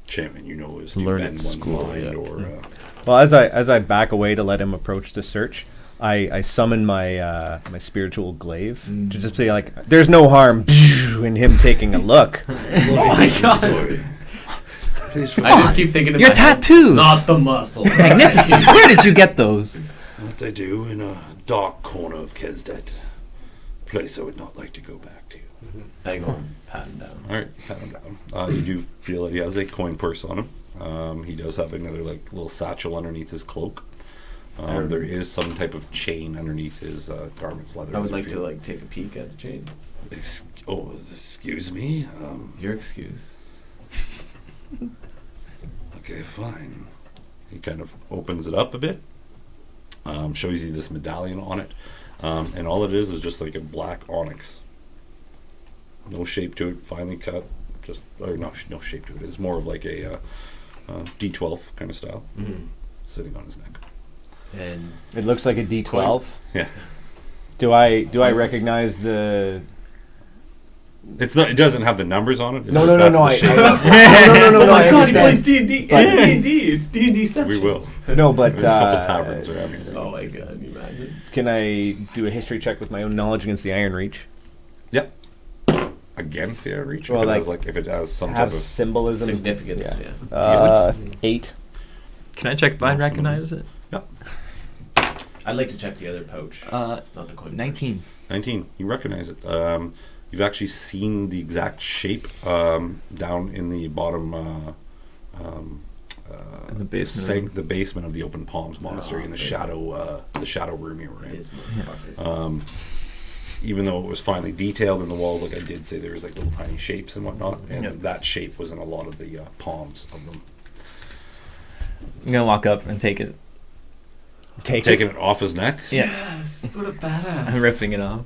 Enchantment, is to Learn bend at one's school, mind yeah. or. Well, as I back away to let him approach the search, I summon my my spiritual glaive to just be like, "There's no harm," in him taking a look. Oh my god! I just keep thinking of Your my head, tattoos! not the muscle. Magnificent. Where did you get those? What they do in a dark corner of Kesdet, place I would not like to go back to. I go and pat him down. All right, pat him down. You do feel that he has a coin purse on him. He does have another little satchel underneath his cloak. There is some type of chain underneath his garments, leather. I would like to take a peek at the chain. Excuse me. Your excuse. Okay, fine. He kind of opens it up a bit. Shows you this medallion on it, and all it is just like a black onyx. No shape to it, finely cut. No shape to it. It's more of like a D12 kind of style, sitting on his neck. And It looks like a D12. Yeah, Do I recognize the? it's not. It doesn't have the numbers on it. It's No, just no, no, that's no. the shape. oh my I god, he understand. plays D&D and D&D. It's D&D We will. No, but There's a couple taverns around here. Oh my god, can you imagine? can I do a history check with my own knowledge against the Iron Reach? Yep. Against the outreach, Well, if it has some type Have of symbolism. Significance, yeah. 8. Can I check if I recognize it? I'd like to check the other pouch. Not the coin. 19. 19. You recognize it. You've actually seen the exact shape down in the bottom In the basement. the basement of the Open Palms Monastery in the shadow room you were in. His motherfucker. Even though it was finely detailed in the walls, like I did say, there was little tiny shapes and whatnot, and that shape was in a lot of the palms of them. I'm gonna walk up and take it. Taking it off his neck, Yeah. Yes, what a badass. I'm ripping it off.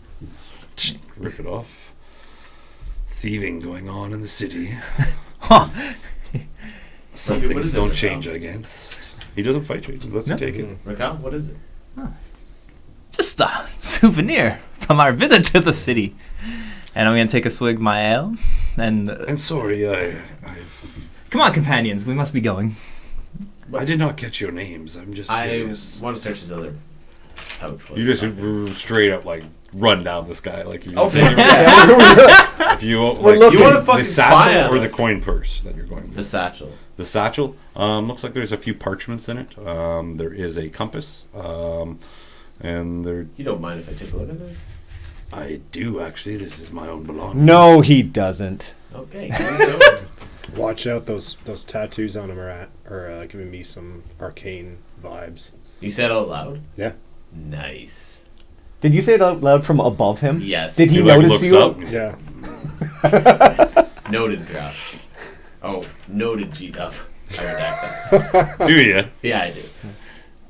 rip it off. Thieving going on in the city. Huh. Some What things is it, don't Rakell? change against. He doesn't fight you. He lets you take it. Rakell, what is it? Just a souvenir from our visit to the city. And I'm gonna take a swig of my ale. And And sorry, I've come on, companions, we must be going. I did not catch your names. I'm just I curious. want to search his other pouch. You just straight up run down this guy like you. Oh, fuck yeah. If you You wanna fucking the spy satchel on or the us. coin purse that you're going with. The satchel. The satchel looks like there's a few parchments in it. There is a compass, and there. You don't mind if I take a look at this? I do actually. This is my own belonging. No, he doesn't. Okay. Watch out, those tattoos on him are giving me some arcane vibes. You said out loud? Yeah. Nice. Did you say it out loud from above him? Yes. Did he like, notice looks you? up. Yeah. Noted, Graff. Oh, noted G-Dub. I redact that. Do you? Yeah, I do.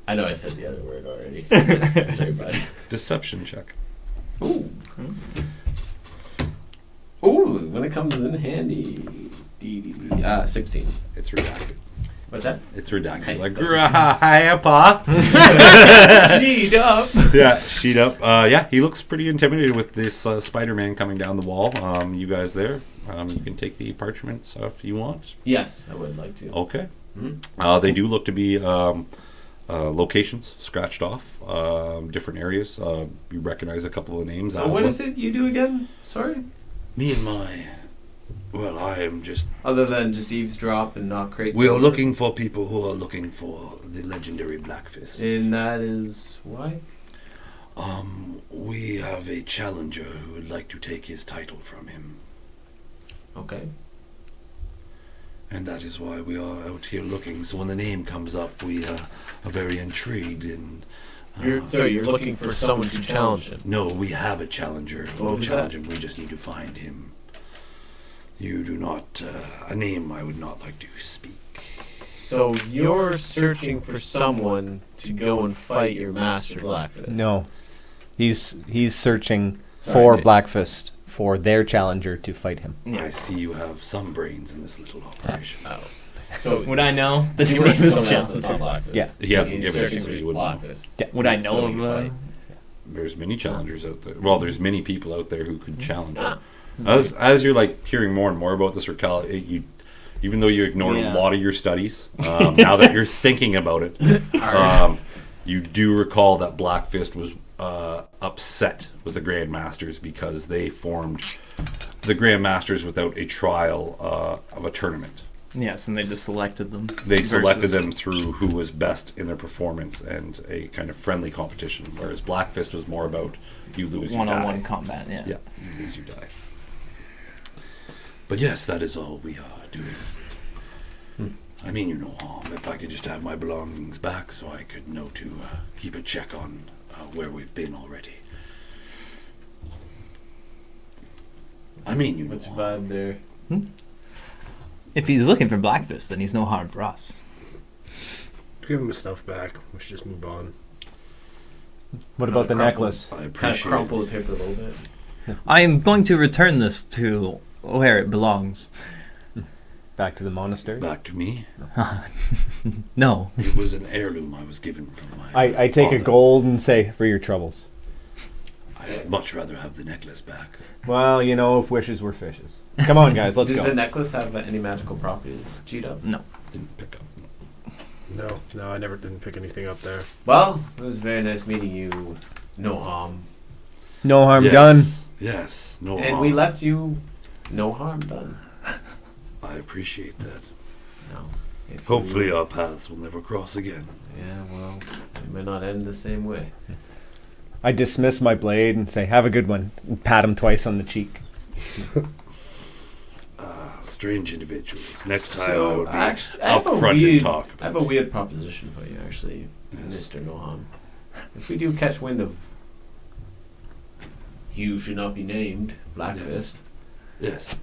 I know I said the other word already. Sorry, bud. Deception check. Ooh. Ooh, when it comes in handy. 16. It's redacted. What's that? It's redacted. Nice. Like, Grandpa. G-Dub. Yeah, sheet up. Yeah, he looks pretty intimidated with this Spider-Man coming down the wall. You guys there? You can take the parchments if you want. Yes, I would like to. Okay. Mhm. They do look to be locations scratched off, different areas. You recognize a couple of names. So what is it you do again? Sorry? Me and my... Well, I am just... Other than just eavesdrop and not create... We are looking for people who are looking for the legendary Black Fist. And that is why? We have a challenger who would like to take his title from him. Okay. And that is why we are out here looking. So when the name comes up, we are very intrigued. And So you're looking for someone to challenge him? no, we have a challenger who What will was challenge that? him. We just need to find him. You do not... a name I would not like to speak. So you're searching for someone to go and fight your master Blackfist? No. He's searching Sorry, for mate. Blackfist for their challenger to fight him. I see you have some brains in this little operation. Oh. So Would I know the you name work of for the someone else that's challenger? not Blackfist. Yeah. He hasn't He's given it, searching so for you wouldn't know. Blackfist. Would I know So of you fight. There's many challengers out there. Well, there's many people out there who could challenge him. As you're like hearing more and more about this, Rakell, even though you ignored a Yeah. lot of your studies, now that you're thinking about it, you do recall that Blackfist was upset with the Grandmasters because they formed the Grandmasters without a trial of a tournament. Yes, and they just selected them. They selected versus- them through who was best in their performance and a kind of friendly competition, whereas Blackfist was more about you lose, you one-on-one die. combat. Yeah. Yeah, you lose, you die. But yes, that is all we are doing. I mean, you no harm. If I could just have my belongings back so I could know to keep a check on where we've been already. I mean, you know What's your harm. vibe there? If he's looking for Blackfist, then he's no harm for us. Give him his stuff back. We should just move on. What about the necklace? I Kind of appreciate crumple the paper a little bit. I am going to return this to where it belongs. Back to the monastery? Back to me. No. It was an heirloom I was given from my I take a father. gold and say, for your troubles. I'd much rather have the necklace back. Well, you know, if wishes were fishes. Come on, guys, let's Does the go. necklace have any magical properties? Cheetah? No. Didn't pick up. No, I never didn't pick anything up there. Well, it was very nice meeting you, no harm. No harm Yes, done. Yes, no And harm. we left you no harm done. I appreciate that. No. If Hopefully you- our paths will never cross again. Yeah, well, it may not end the same way. I dismiss my blade and say, have a good one. And pat him twice on the cheek. Strange individuals. Next time I So, would be actually, I have a upfront and weird- talk I have a weird proposition for you, actually, Yes. Mr. Noham. If we do catch wind of you should not be named Blackfist, Yes,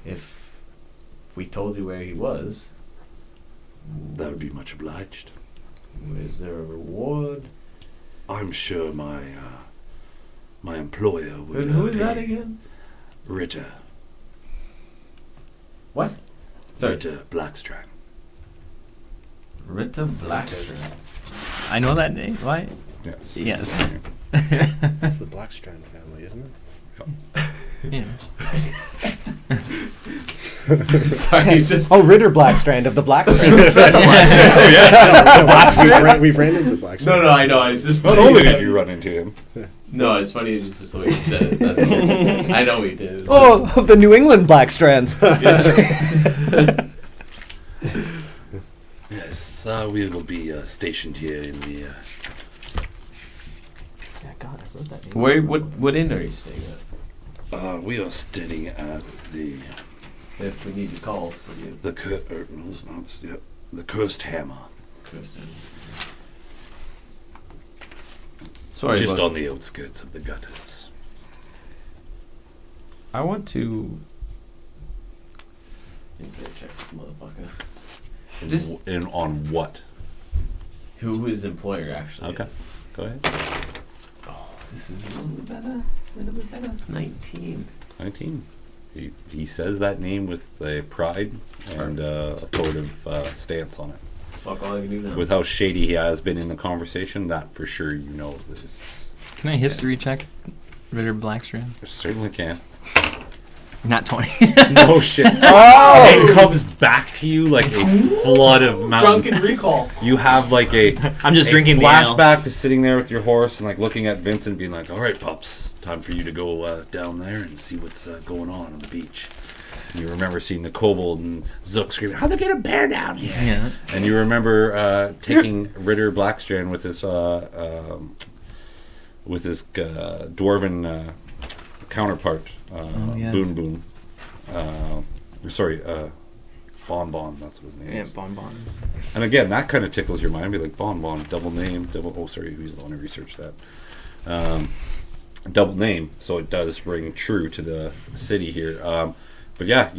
if we told you where he was, that would be much obliged. is there a reward? I'm sure my employer would. And who is pay that again? Ritter. What? Sorry, Ritter Blackstrand. Rita Blackstrand. I know that name. Why? Yes. Yes. That's the Blackstrand family, isn't it? Yeah. Sorry, it's just. Oh, Ritter Blackstrand of the Blackstrand. We've ran into Blackstrand. No, I know. It's just Not funny. only did you run into him, No, it's funny. It's just the way you said it. That's all. I know we did. It's Oh, of the New England Blackstrands. yes, we will be stationed here in the. Yeah, God, I wrote that name. Where? What inn are you staying at? We are staying at the If we need to call for you, the Cursed Hammer, Kristen. Sorry, just but on the outskirts of the gutters. I want to insight check this motherfucker. Just On what? who his employer actually Okay. is. Go ahead. Oh, this is a little bit better. 19. 19. He says that name with a pride and a authoritative stance on it. Fuck all I can do now. With how shady he has been in the conversation, that for sure you know this. Can I history check Ritter Blackstrand? Certainly can. Not 20. No shit. Oh! It comes back to you like a flood of mountains. Drunken recall. You have like a I'm just a drinking the ale. flashback to sitting there with your horse and like looking at Vincent being like, all right, pups, time for you to go down there and see what's going on the beach. And you remember seeing the kobold and Zukk screaming, how'd they get a bear down here? Yeah. And you remember taking Ritter Blackstrand with his dwarven counterpart, yes. Boon Boon. Bon Bon, that's what his name Yeah, is. Bon Bon. And again, that kind of tickles your mind. Be like, Bon Bon, double name, who's the one who researched that? Double name, so it does ring true to the city here. But yeah,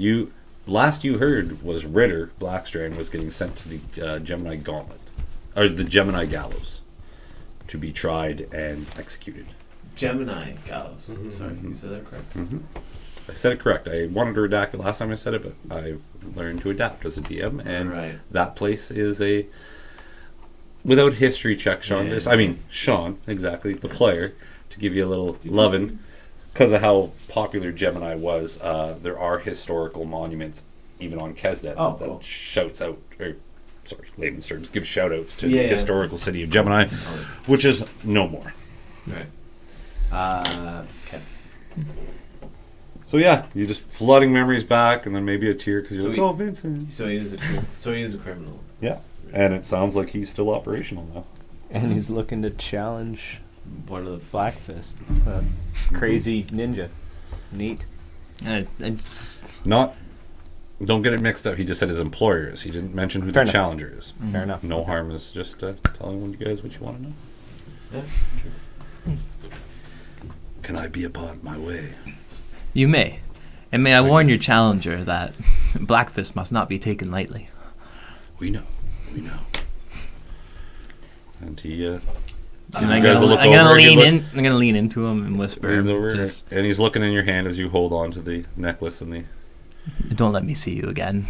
last you heard was Ritter Blackstrand was getting sent to the Gemini Gauntlet, or the Gemini Gallows, to be tried and executed. Gemini cows. Sorry, you said that correct. I said it correct. I wanted to redact it last time I said it, but I've learned to adapt as a DM, and that place is a without history check. Sean, Sean, exactly the player, to give you a little lovin'. Because of how popular Gemini was, there are historical monuments even on Kesdet that shouts out, or sorry, layman's terms, give shout outs to the historical city of Gemini, which is no more. Right. Okay. So yeah, you're just flooding memories back, and then maybe a tear because you're like, "Oh, Vincent." So he is a criminal. Yeah, and it sounds like he's still operational now. And he's looking to challenge One of the Black Fist, crazy ninja. Neat. Don't get it mixed up. He just said his employer is. He didn't mention who the challenger is. Fair enough. No harm is just telling you guys what you want to know. Yeah, true. Can I be upon my way? You may. And may I warn your challenger that Blackfist must not be taken lightly. We know. And he, and I'm gonna lean into him and whisper. And he's looking in your hand as you hold on to the necklace and the... Don't let me see you again.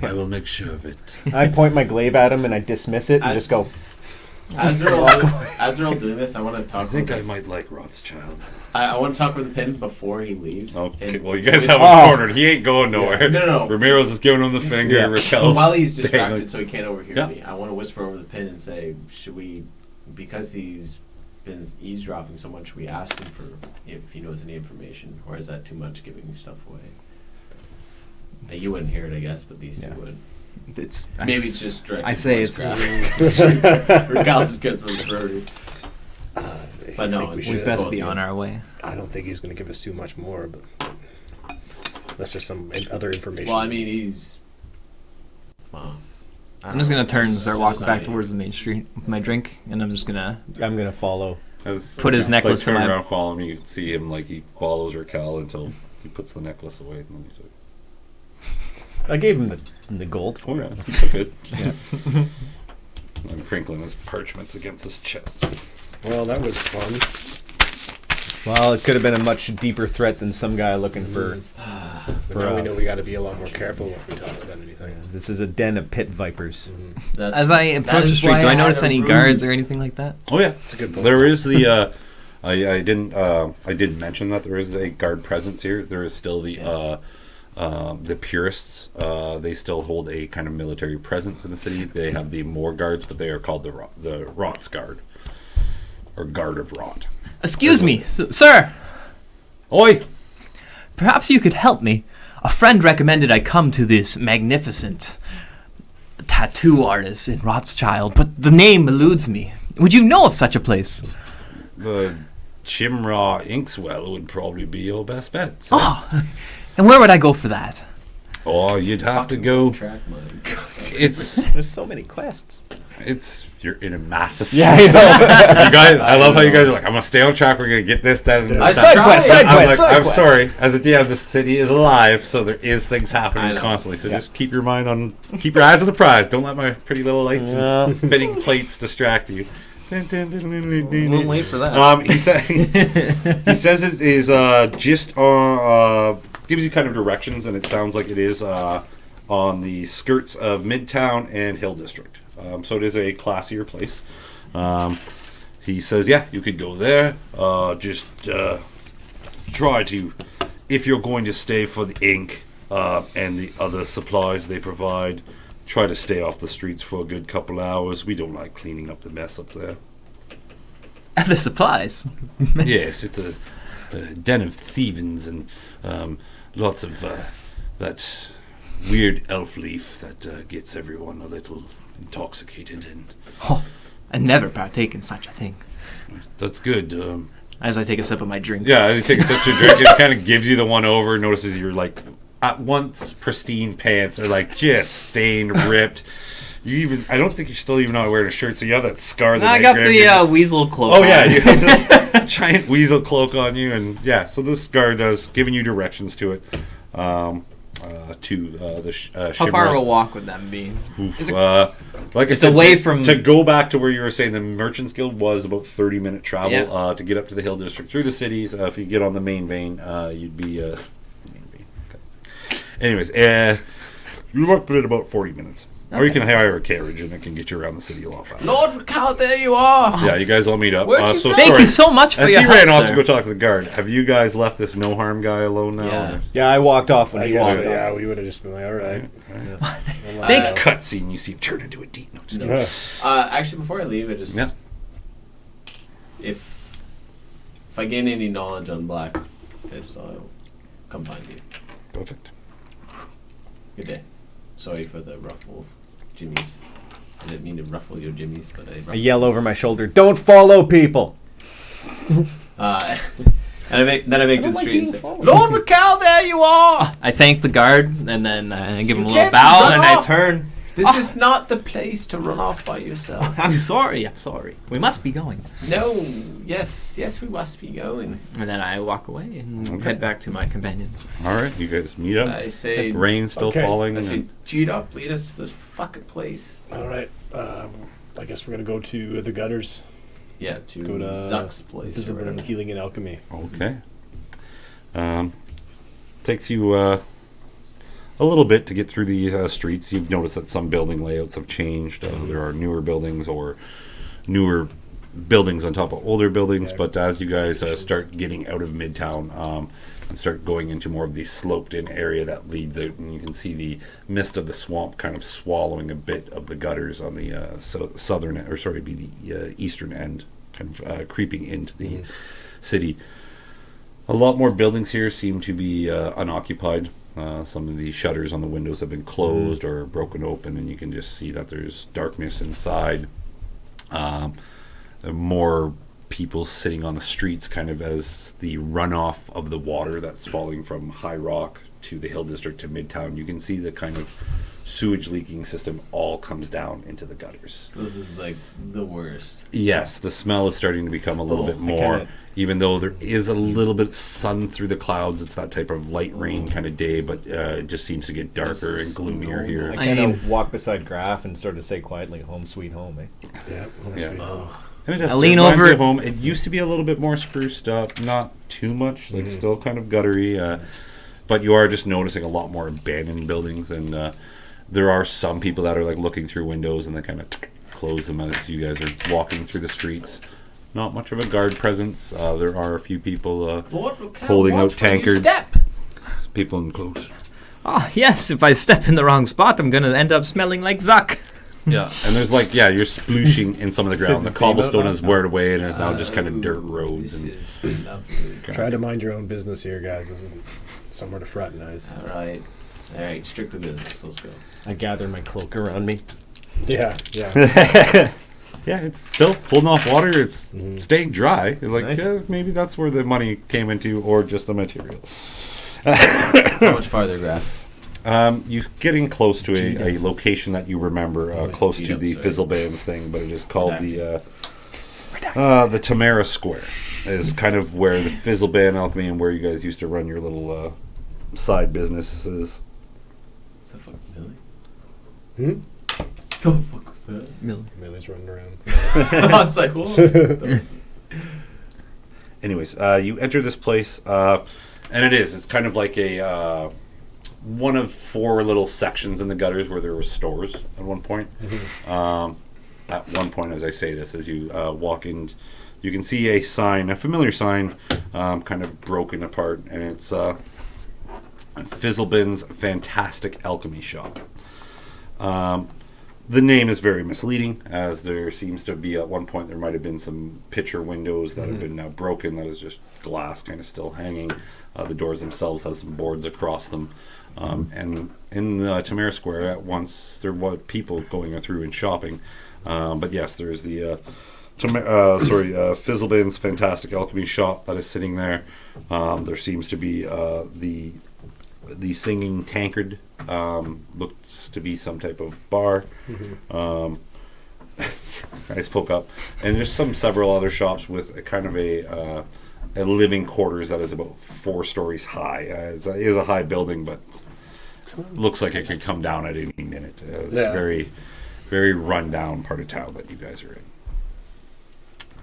I will make sure of it. I point my glaive at him and I dismiss it and just go... As they're all doing this, I want to talk. I think I might like Rothschild. I want to talk with the pin before he leaves. Okay, well, you guys have him cornered. He ain't going nowhere. Yeah. No. Ramiro's just giving him the finger. Yeah. Rakell's while he's distracted, so he can't overhear me. I want to whisper over the pin and say, "Should we, because he's been eavesdropping so much, should we ask him for if he knows any information, or is that too much giving stuff away?" You wouldn't hear it, I guess, but these two would. It's just direct. I say it's Rakell's is good for the priority. But no, we best be on our way. I don't think he's going to give us too much more, but unless there's some other information. Well, I mean, he's. Well, I'm just gonna turn and start walking back towards the main street with my drink, and I'm gonna follow. Put his necklace in my. Around, follow him. You can see him like he follows Rakell until he puts the necklace away. And then he's like, I gave him the gold for it. He's so good. Yeah. I'm crinkling his parchments against his chest. Well, that was fun. Well, it could have been a much deeper threat than some guy looking for. But now we know we got to be a lot more careful if we talk about anything. This is a den of pit vipers. As I approach the street, do I notice any guards or anything like that? Oh yeah, it's a good point. There is the. I didn't mention that there is a guard presence here. There is still the purists. They still hold a kind of military presence in the city. They have the more guards, but they are called the Rot's Guard, or Guard of Rot. Excuse me, sir. Oi! Perhaps you could help me. A friend recommended I come to this magnificent tattoo artist in Rothschild, but the name eludes me. Would you know of such a place? The Chimra Inkswell would probably be your best bet. So. Oh, and where would I go for that? Oh, you'd have to go. There's so many quests. You're in a massive. Yeah, you guys. I love how you guys are like, I'm gonna stay on track. We're gonna get this done. Side quest. I'm sorry. As a DM, the city is alive, so there is things happening constantly. So just keep your eyes on the prize. Don't let my pretty little lights and spinning plates distract you. We'll wait for that. He says it is just on. Gives you kind of directions, and it sounds like it is on the skirts of Midtown and Hill District. So it is a classier place. He says, yeah, you could go there. Just try to, if you're going to stay for the ink and the other supplies they provide, try to stay off the streets for a good couple hours. We don't like cleaning up the mess up there. Other supplies? Yes, it's a den of thievings and lots of that weird elf leaf that gets everyone a little intoxicated. And I never partake in such a thing. That's good. As I take a sip of my drink. Yeah, as you take a sip of your drink, it kind of gives you the one over. Notices you're like at once pristine pants are like just stained, ripped. I don't think you're still even not wearing a shirt, so you have that scar. I got the weasel cloak. Oh yeah, you have this giant weasel cloak on you, and yeah. So this guard does giving you directions to it. How far of a walk would that be? Like I It's said, away to- from- to go back to where you were saying the Merchants Guild was about 30-minute travel Yeah. to get up to the Hill District through the cities. If you get on the main vein, you'd be main vein. Okay. Anyways, you might put it about 40 minutes, or you can hire a carriage and it can get you around the city a lot faster. Lord Rakell, there you are. Yeah, you guys all meet up. Where'd you So go? Thank sorry. you so much for As your he help, ran off sir. to go talk to the guard, have you guys left this no harm guy alone now? Yeah. Yeah, I walked off when I he guess, walked off. yeah, we would have just been like, all right. Thank- Cutscene, you see him turn into a deep. No, just kidding. Actually, before I leave, I just Yeah. if I gain any knowledge on Black Fist, I'll come find you. Perfect. Good day. Sorry for the ruffles, jimmies. I didn't mean to ruffle your jimmies, but I I ruffled. yell over my shoulder, "Don't follow people!" And I make to the like street and being say, followed. "Lord Rakell, there you are." I thank the guard, and then I give him a You little can't bow, run and I off. turn. This is not the place to run off by yourself. I'm sorry. We must be going. No, yes, we must be going. And then I walk away and Okay. head back to my companions. All right, you guys meet up. I say, Rain's still Okay. falling. I say, and- G'd up, lead us to this fucking place. All right. I guess we're going to go to the gutters. Yeah, to Go to Zuck's place. or Visible whatever. Healing and Alchemy. Okay. Takes you a little bit to get through the streets. You've noticed that some building layouts have changed. There are newer buildings or newer buildings on top of older buildings. Yeah, But as you guys additions. start getting out of Midtown and start going into more of the sloped-in area that leads out, and you can see the mist of the swamp kind of swallowing a bit of the gutters on the southern, or sorry, be the eastern end, kind of creeping into the city. A lot more buildings here seem to be unoccupied. Some of the shutters on the windows have been closed or broken open, and you can just see that there's darkness inside. There are more people sitting on the streets, kind of as the runoff of the water that's falling from High Rock to the Hill District to Midtown. You can see the kind of sewage leaking system all comes down into the gutters. So this is like the worst. Yes, the smell is starting to become a little bit more. kinda- Even though there is a little bit of sun through the clouds, it's that type of light rain kind of day, but it just seems to get darker This and is gloomier normal. here. I I kind mean- of walk beside Graff and sort of say quietly, "Home sweet home." Eh? Yeah. Yeah. Sweet. And it just I lean reminds me over- of home. It used to be a little bit more spruced up, not too much, like still kind of guttery, but you are just noticing a lot more abandoned buildings, and there are some people that are like looking through windows and they kind of close them as you guys are walking through the streets. Not much of a guard presence. There are a few people Lord Rakell, Holding watch out where you tankards. step. people in close. Oh, yes, if I step in the wrong spot, I'm going to end up smelling like Zukk. Yeah, and there's like you're splooshing in some of the ground. The Said the same cobblestone about is weared away and is now just kind of dirt Ooh, roads. This And is lovely. Try to mind your own business here, guys. This isn't somewhere to fraternize. All right, strictly business. Let's go. I gather my cloak around me. Yeah, yeah. yeah, it's still holding off water. It's staying dry. Like Nice. yeah, maybe that's where the money came into, or just the materials. How much farther, Graff? You're getting close to a location that you remember, close to G-Dubs, the sorry. Fizzle Bands thing, but it is called the Tamara Square. Is kind of where the Fizzle Band Alchemy and where you guys used to run your little side businesses. What's the fuck, Millie? Hmm? The fuck was that? Millie's running around. I was like, whoa. Anyways, you enter this place, and it's kind of like a one of 4 little sections in the gutters where there were stores at one point. At one point, as I say this, as you walk in, you can see a sign, a familiar sign, kind of broken apart, and it's Fizzlebin's Fantastic Alchemy Shop. The name is very misleading, as there seems to be at one point there might have been some picture windows that have been now broken. That is just glass kind of still hanging. The doors themselves have some boards across them. And in the Tamara Square, at once there were people going through and shopping. But yes, there is the Fizzlebin's Fantastic Alchemy Shop that is sitting there. There seems to be the singing tankard. Looks to be some type of bar. I spoke up, and there's several other shops with a kind of a living quarters that is about 4 stories high. It is a high building, but looks like it could come down at any minute. It's Yeah. very, very rundown part of town that you guys are in.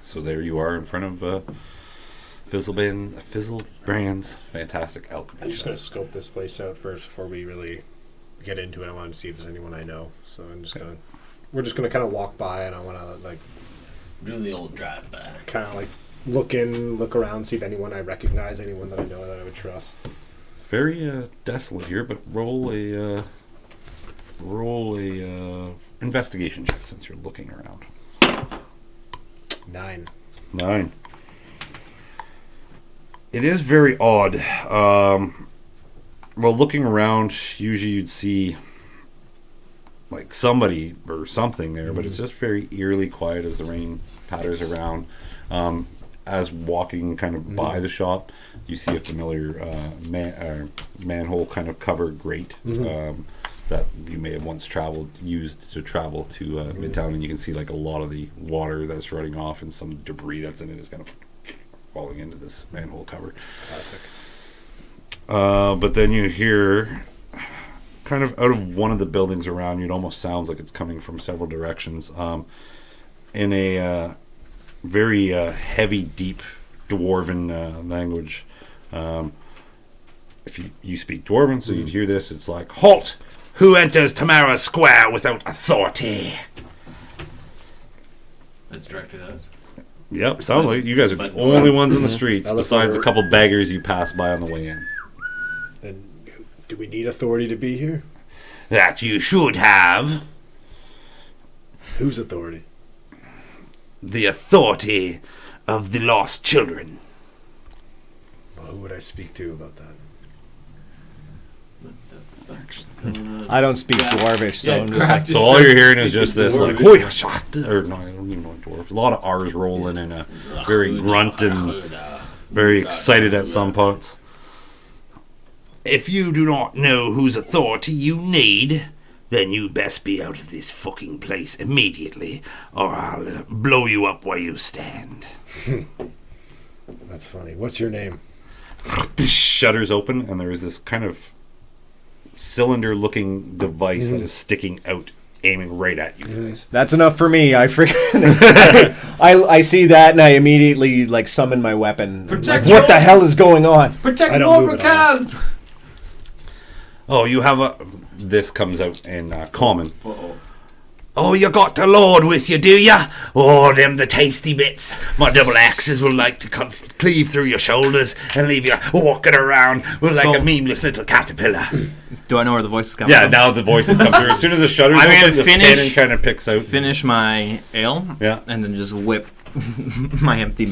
So there you are in front of Fizzlebrand's fantastic alchemy. I'm just going to scope this place out first before we really get into it. I want to see if there's anyone I know. So we're just going to kind of walk by, and I want to like Do the old drive by. kind of like look around, see if anyone I recognize, anyone that I know that I would trust. Very desolate here, but roll a investigation check since you're looking around. 9. 9. It is very odd. Well, looking around, usually you'd see like somebody or something there, but it's just very eerily quiet as the rain patters around. As walking kind of by the shop, you see a familiar manhole kind of covered grate that you may have once used to travel to Midtown, and you can see like a lot of the water that's running off and some debris that's in it is kind of falling into this manhole cover. Classic. But then you hear kind of out of one of the buildings around you, it almost sounds like it's coming from several directions, in a very heavy, deep Dwarven language. If you speak Dwarven, so you'd hear this, it's like, "Halt! Who enters Tamara Square without authority?" That's directed at us. Yep, sounds like you guys are the only ones in the streets, besides a couple beggars you pass by on the way in. And do we need authority to be here? That you should have. Whose authority? The authority of the lost children. Well, who would I speak to about that? What the fuck's going on? I don't speak Dwarvish, so I'm just like, So all you're hearing is just this, like, "Hoy, shot!" Or no, I don't even know what dwarf. A lot of R's rolling in a very grunt and very excited at some parts. If you do not know whose authority you need, then you best be out of this fucking place immediately, or I'll blow you up where you stand. That's funny. What's your name? Shutters open, and there is this kind of cylinder-looking device that is sticking out, aiming right at you guys. that's enough for me. I freaking I see that and I immediately like summon my weapon. Protect Like, what the your- hell is going on? Protect I don't Lord move at all. Rakell! Oh, you have a... This comes out in common. Uh-oh. Oh, you got the Lord with you, do ya? Oh, them the tasty bits. My double axes will like to cleave through your shoulders and leave you walking around with like So- a meaningless little caterpillar. Do I know where the voice is coming Yeah, from? now the voices come through. As soon as the shutters I'm open, gonna this finish- cannon kind of picks out. Finish my ale, Yeah. and then just whip my empty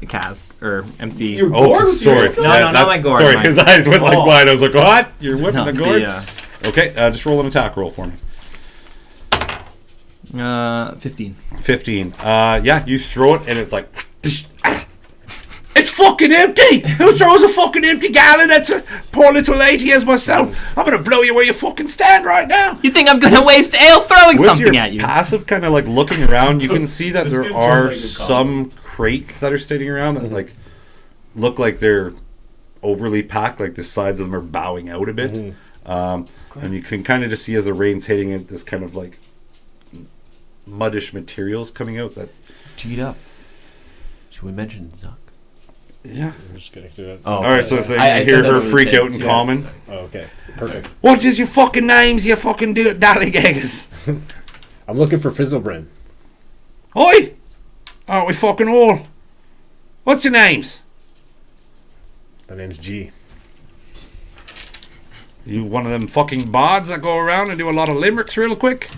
cask or empty. You're Oh, bored with sorry. your- No, not my gourd, Sorry, my- his eyes went like Oh. wide. I was like, what? You're whipping No, the gourd? Okay, just roll an attack roll for me. 15. 15. Yeah, you throw it and it's like... It's fucking empty! Who throws a fucking empty gallon at a poor little lady as myself? I'm gonna blow you where you fucking stand right now! You think I'm gonna waste ale throwing With something your at you? passive kind of like looking around, you can see that Just there give are John like a some crates that are standing around that like look like they're overly packed, like the sides of them are bowing out a bit. And you can kind of just see as the rain's hitting it, this kind of like muddish materials coming out that... Cheat up. Should we mention Zukk? Yeah. I'm just getting through it. Oh, Alright, so you I hear said that her over the freak thing, out in too. common. Oh, okay. Perfect. What is your fucking names, you fucking dallygaggers? I'm looking for Fizzlebrand. Oi! Aren't we fucking all? What's your names? My name's G. You one of them fucking bards that go around and do a lot of limericks real quick?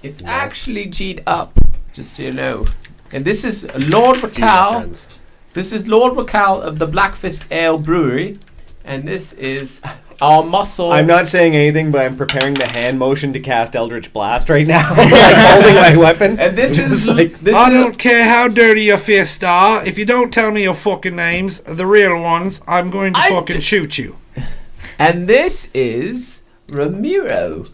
It's actually G'd up, just so you know. And this is Lord G, my Rakell. friends. This is Lord Rakell of the Blackfist Ale Brewery. And this is our muscle. I'm not saying anything, but I'm preparing the hand motion to cast Eldritch Blast right now, like holding my weapon. And this is like this I is don't care how dirty your fists are. If you don't tell me your fucking names, the real ones, I'm going to fucking shoot you. And this is Ramiro.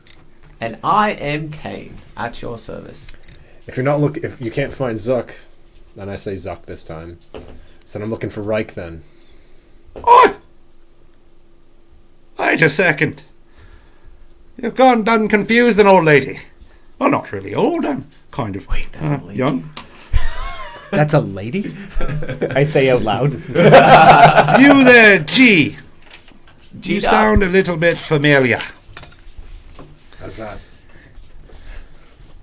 And I am Kaine at your service. If you can't find Zukk, then I say Zukk this time. So I'm looking for Reich then. Oi! Wait a second. You've gone done confused an old lady. Well, not really old. I'm kind of young. That's a lady? I say out loud. You there, G. You G-Dog. sound a little bit familiar. How's that?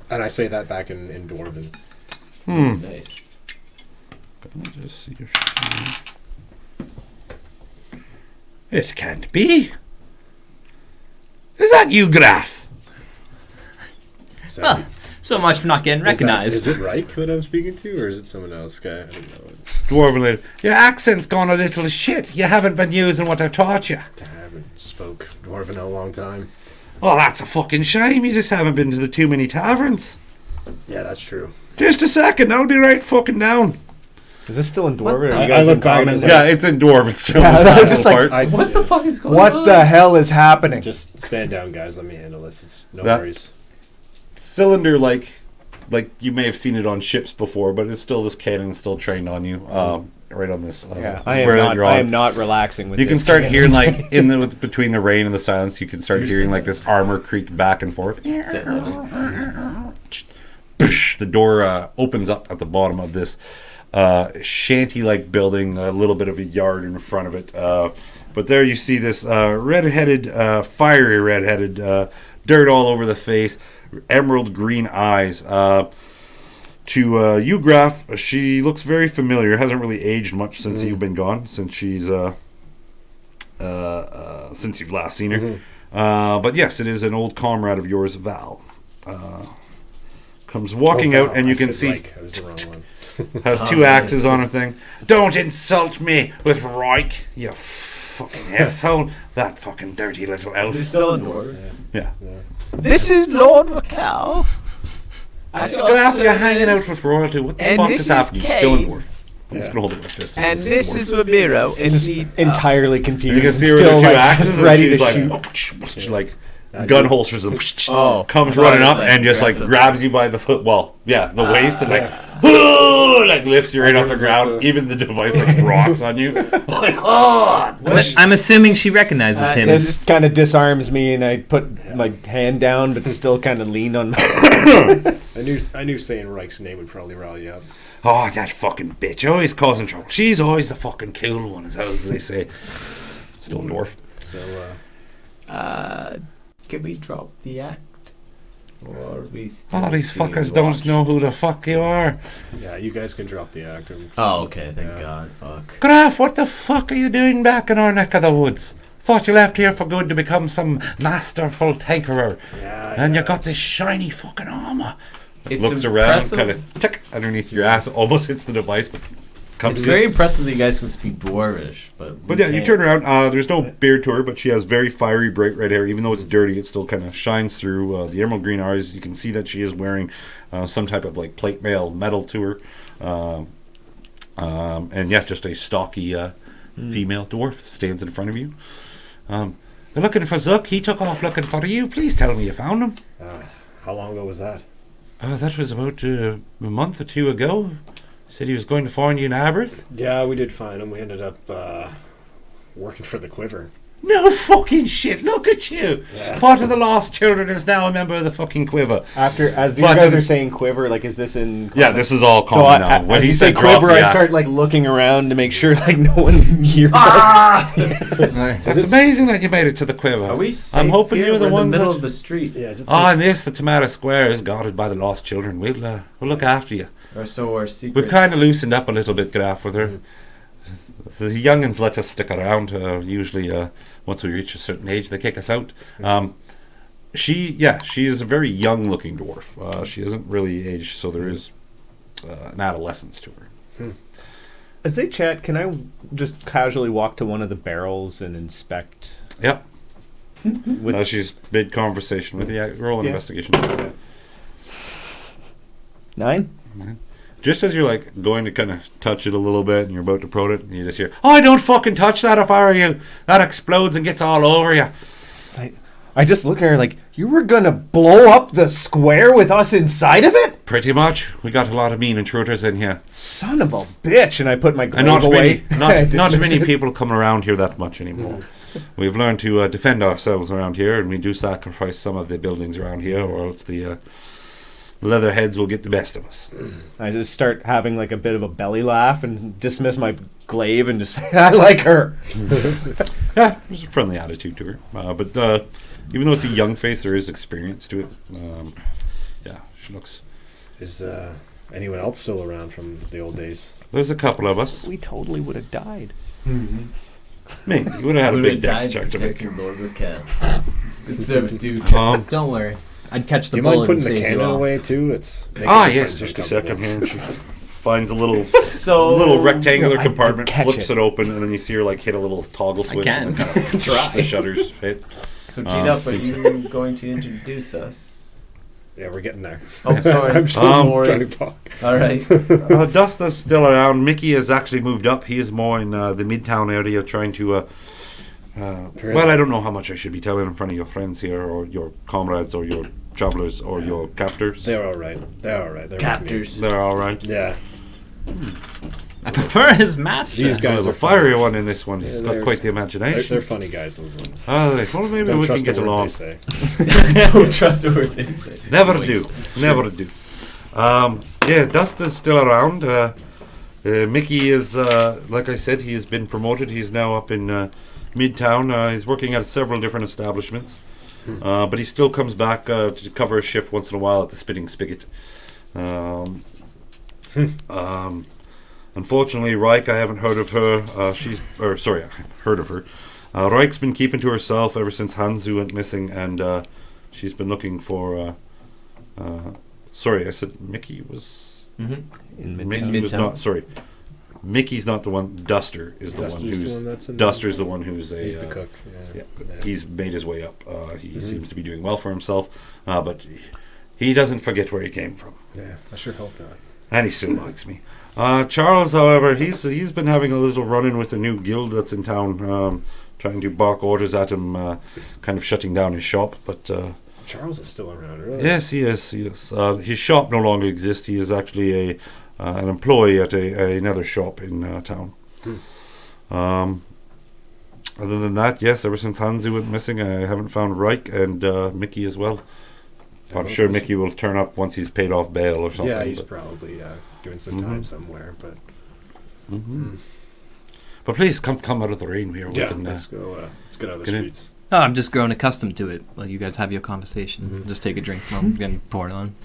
And I say that back in Dwarven. Nice. Let me just see your It can't be. Is that you, Graff? Is that- Well, so much for not getting recognized. Is it Reich that I'm speaking to, or is it someone else? Guy? I don't know. Dwarven lady. Your accent's gone a little shit. You haven't been using what I've taught you. I haven't spoke Dwarven in a long time. Well, that's a fucking shame. You just haven't been to the too many taverns. Yeah, that's true. Just a second. I'll be right fucking down. Is this still in Dwarven? the- Are you I guys look in common? common. Yeah, it's in Dwarven still. Yeah, It's I was that just little like, part. What the fuck is going What on? the hell is happening? Just stand down, guys. Let me handle this. It's no That- worries. Cylinder, like you may have seen it on ships before, but it's still this cannon still trained on you, right on this Yeah, square that you're on. I am not relaxing with You can this. start hearing like between the rain and the silence, you can start hearing like this armor creak back and forth. The door opens up at the bottom of this shanty-like building, a little bit of a yard in front of it. But there you see this red-headed, fiery red-headed, dirt all over the face, emerald green eyes. To you, Graff, she looks very familiar. Hasn't really aged much since you've been gone, since she's since you've last seen her. But yes, it is an old comrade of yours, Val. Comes walking out, and you can see Reich. I was the wrong one. has two axes on her thing. Don't insult me with Reich, you fucking asshole. That fucking dirty little elf. Is this still in order? Yeah. This is Lord Rakell. Graff, you're hanging out with royalty. What the And fuck this is is happening? Still in Kaine. dwarf. I'm just gonna hold it like this. And this is Ramiro. Just entirely confused. You can see her and with the still, two like, axes, ready and to she's shoot. she like gun holsters them. Oh, Comes I thought running it was, up like, and just like aggressive. grabs you by the foot. Well, yeah, the waist and like lifts you right off the ground. Even the device like rocks on you. Like But I'm assuming she recognizes him. This kind of disarms me, and I put my hand down, but still kind of lean on my. I knew saying Reich's name would probably rally you up. oh, that fucking bitch always causing trouble. She's always the fucking cool one, as they say. Still dwarf. So, Can we drop the act? Or are we still Oh, these keeping fuckers watch? don't know who the fuck you are. yeah, you guys can drop the act. Oh, okay. Thank Yeah. God. Fuck. Graff, what the fuck are you doing back in our neck of the woods? Thought you left here for good to become some masterful tinkerer. Yeah, And yeah, you got this it's- shiny fucking armor. It's Looks impressive. around, kind of tick underneath your ass, almost hits the device, but comes It's to you. very impressive that you guys can speak Dwarvish, but But yeah, you turn around. There's no beard to her, but she has very fiery, bright red hair. Even though it's dirty, it still kind of shines through. The emerald green eyes. You can see that she is wearing some type of like plate mail metal to her. And yeah, just a stocky female dwarf stands in front of you. They're looking for Zukk. He took off looking for you. Please tell me you found him. How long ago was that? That was about a month or two ago. Said he was going to find you in Aberth. Yeah, we did find him. We ended up working for the Quiver. No fucking shit. Look at you. Yeah. Part of the lost children is now a member of the fucking Quiver. After, as you But, guys are saying quiver, like, is this in? Yeah, this is all So common now. When as he you say said drop quiver, the I act- start like looking around to make sure like no one hears It's amazing that you made it to the Quiver. Are we safe I'm hoping here? you're the We're in ones the middle that... of the street. Yeah, is it and this, the Tomato Square, is guarded by the lost children. We'll look after you. Or so our secrets. We've kind of loosened up a little bit, Graff, with her. The youngins let us stick around. Usually, once we reach a certain age, they kick us out. She is a very young-looking dwarf. She isn't really aged, so there is an adolescence to her. As they chat, can I just casually walk to one of the barrels and inspect? Yep. With She's mid-conversation with you. Yeah, roll an Yeah. investigation. 9? Just as you're like going to kind of touch it a little bit and you're about to prod it, and you just hear, "Oh, don't fucking touch that if I were you. That explodes and gets all over you." I just look at her like, you were gonna blow up the square with us inside of it? Pretty much. We got a lot of mean intruders in here. Son of a bitch! And I put my And glaive away. not Dismiss many it. people come around here that much anymore. We've learned to defend ourselves around here, and we do sacrifice some of the buildings around here, or else the leatherheads will get the best of us. I just start having like a bit of a belly laugh and dismiss my glaive and just say, I like her. Yeah, there's a friendly attitude to her. But even though it's a young face, there is experience to it. Yeah, she looks... Is anyone else still around from the old days? There's a couple of us. We totally would have died. Maybe. You would have had a big dex check to make. protecting Lord Rakell. Good servitude. Don't worry. I'd catch the Do you bullet mind putting and the save you cannon all. away too? It's Yes, just a second here. She finds a little So little rectangular I'd compartment, catch flips it. it open, and then you see her like hit a little toggle switch. can. And then kind of the shutters hit. So G-Up, are you going to introduce us? Yeah, we're getting there. Oh, sorry. I'm still trying to talk. All right. Dust is still around. Mickey has actually moved up. He is more in the Midtown area trying to... well, I don't know how much I should be telling in front of your friends here, or your comrades, or your travelers, or your captors. They're all right. They're all right. They're Captors. They're all right. Yeah. I prefer his master. These guys There's a are fiery funny. one in this one. He's got they're- quite the They're imagination. funny guys. Those ones. Well, maybe Don't we can trust get the word along. they say. Don't trust a word they say. Never Voice. do. Never do. Yeah, Dust is still around. Mickey is, like I said, he has been promoted. He's now up in Midtown. He's working at several different establishments. But he still comes back to cover a shift once in a while at the Spitting Spigot. Unfortunately, Reich, I haven't heard of her. I've heard of her. Reich's been keeping to herself ever since Hanzu went missing, and she's been looking for... sorry, I said Mickey was... In Mickey was not... Sorry. Mickey's not the one. Duster is the one Duster's who's... the one that's in Duster's the one who's a... He's the cook. Yeah, Yeah. he's made his way up. He seems to be doing well for himself, but he doesn't forget where he came from, Yeah, I sure hope not. and he still likes me. Charles, however, he's been having a little run-in with a new guild that's in town, trying to bark orders at him, kind of shutting down his shop. But Charles is still around, really? yes, he is. His shop no longer exists. He is actually an employee at another shop in town. Other than that, yes, ever since Hansi went missing, I haven't found Reich and Mickey as well. I'm sure Mickey will turn up once he's paid off bail or something. Yeah, he's but, probably doing some time somewhere. But but please come out of the rain here. We yeah, can, let's go. Let's get out of the get in. streets. Oh, I'm just growing accustomed to it. While you guys have your conversation, just take a drink while I'm getting poured on.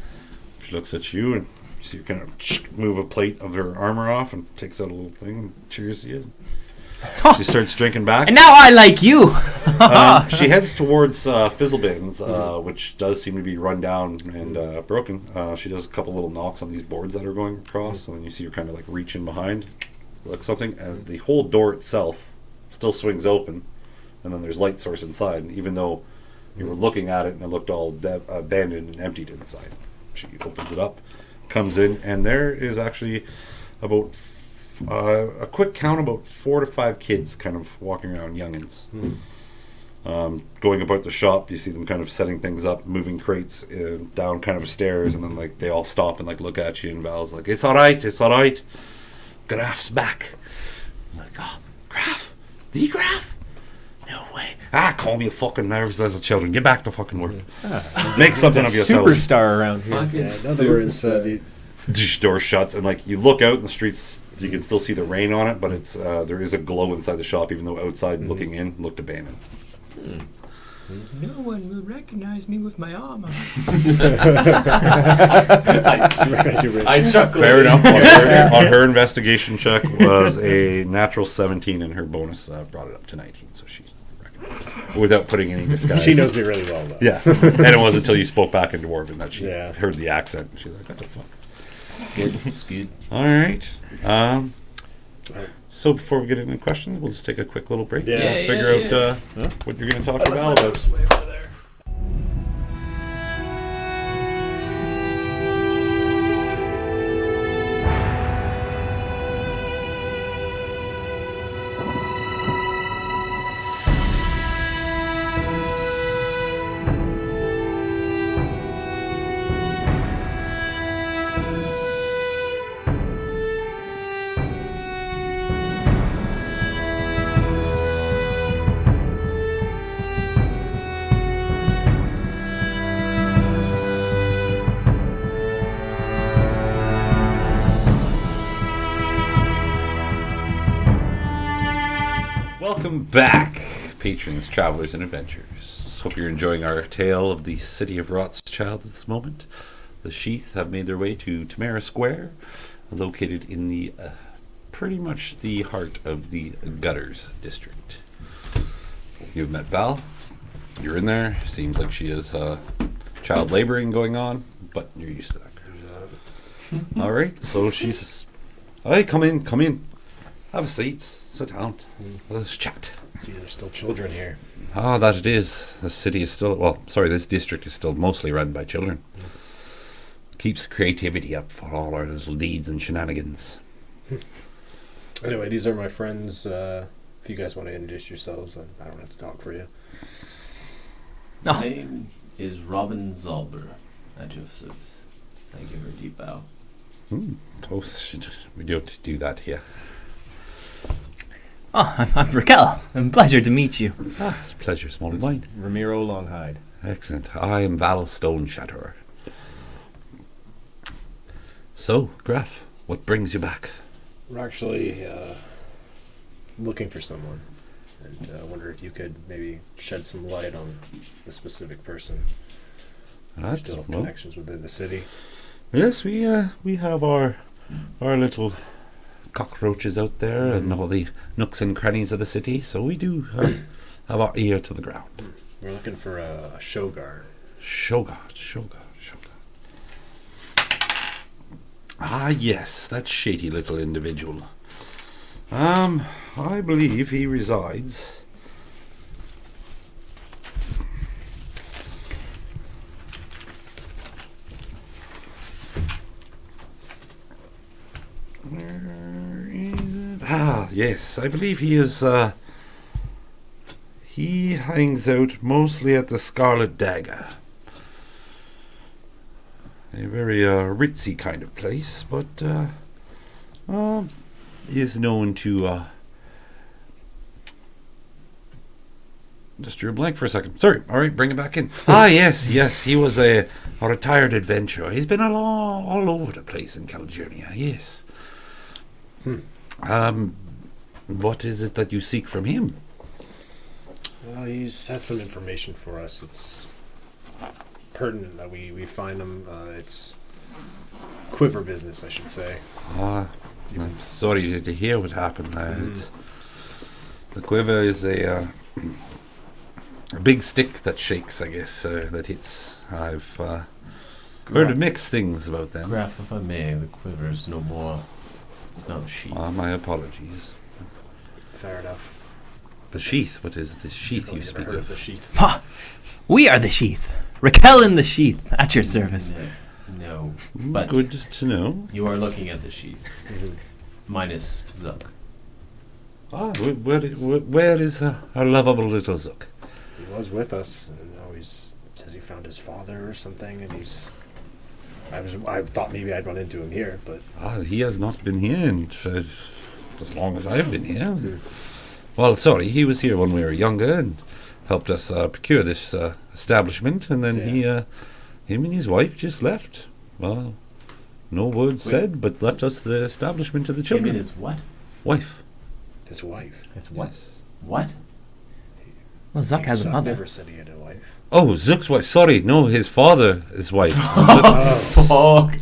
She looks at you and you see her kind of move a plate of her armor off and takes out a little thing and cheers to you. She starts drinking back. And now I like you. She heads towards Fizzlebins, which does seem to be run down and broken. She does a couple little knocks on these boards that are going across, and then you see her kind of like reach in behind, like something, and the whole door itself still swings open, and then there's light source inside. And even though you were looking at it and it looked all abandoned and emptied inside, she opens it up, comes in, and there is actually about a quick count, about 4 to 5 kids kind of walking around, youngins. Going about the shop, you see them kind of setting things up, moving crates down kind of stairs, and then like they all stop and like look at you, and Val's like, it's all right, Graff's back. I'm like, oh, Graff? The Graff? No way. Call me a fucking nervous little children. Get back to fucking work. Make something of yourselves. Superstar around here. Fucking Yeah, in other words, the Door shuts, and like you look out in the streets, you can still see the rain on it, but it's there is a glow inside the shop, even though outside looking in looked abandoned. No one will recognize me with my armor. I chuckled. Fair enough. On her investigation check was a natural 17, and her bonus brought it up to 19, so she's recognized without putting any disguise. she knows me really well, though. Yeah, and it wasn't until you spoke back in Dwarven that she Yeah. heard the accent. She's like, what the fuck? It's good. It's good. All right. So before we get into questions, we'll just take a quick little break. Yeah. and figure out what you're going to talk to Val about. Welcome back, patrons, travelers, and adventurers. Hope you're enjoying our tale of the city of Rothschild at this moment. The Sheath have made their way to Tamara Square, located in the pretty much the heart of the Gutters district. You've met Val. You're in there. Seems like she has child laboring going on, but you're used to that. All right. So she's, hey, come in. Have a seat. Sit down. Let's chat. See, there's still children here. Ah, that it is. The city is still, this district is still mostly run by children. Keeps creativity up for all our little deeds and shenanigans. Anyway, these are my friends. If you guys want to introduce yourselves, I don't have to talk for you. My name is Robin Zalber, at your service. I give her a deep bow. We don't do that here. Oh, I'm Rakell. Pleasure to meet you. It's a pleasure, small mine. Ramiro Longhide. Excellent. I am Val Stone Shatterer. So, Graff, what brings you back? We're actually looking for someone, and I wonder if you could maybe shed some light on the specific person. Still connections within the city. Yes, we have our little cockroaches out there and all the nooks and crannies of the city, so we do have our ear to the ground. We're looking for a Shogar. Shogar. Ah, yes, that shady little individual. I believe he resides. Where is it? Ah, yes, I believe he is, he hangs out mostly at the Scarlet Dagger. A very ritzy kind of place, but is known to just drew a blank for a second. Sorry. All right, bring it back in. Yes. He was a retired adventurer. He's been all over the place in Calgurnia. Yes. What is it that you seek from him? Well, he has some information for us. It's pertinent that we find him. It's quiver business, I should say. I'm sorry to hear what happened there. The quiver is a big stick that shakes, I guess, that hits. I've heard mixed things about them. Graff, if I may, the quiver is no more. It's not a sheath. My apologies. Fair enough. The sheath, what is the sheath you speak of? The sheath. Ha! We are the Sheath. Rakell in the Sheath, at your service. No. But good to know. you are looking at the sheath. Minus Zukk. Where is our lovable little Zukk? He was with us, and now he says he found his father or something, and I thought maybe I'd run into him here, but He has not been here as long as I've been here. Well, sorry, he was here when we were younger and helped us procure this establishment, and then him and his wife just left. Well, no words said, but left us the establishment to the Him children. and his what? Wife. his wife. His what? Yes. What? Well, Zuck has a Zuck mother. never said he had a wife. Oh, Zuck's wife. Sorry, no, his father is wife. Fuck.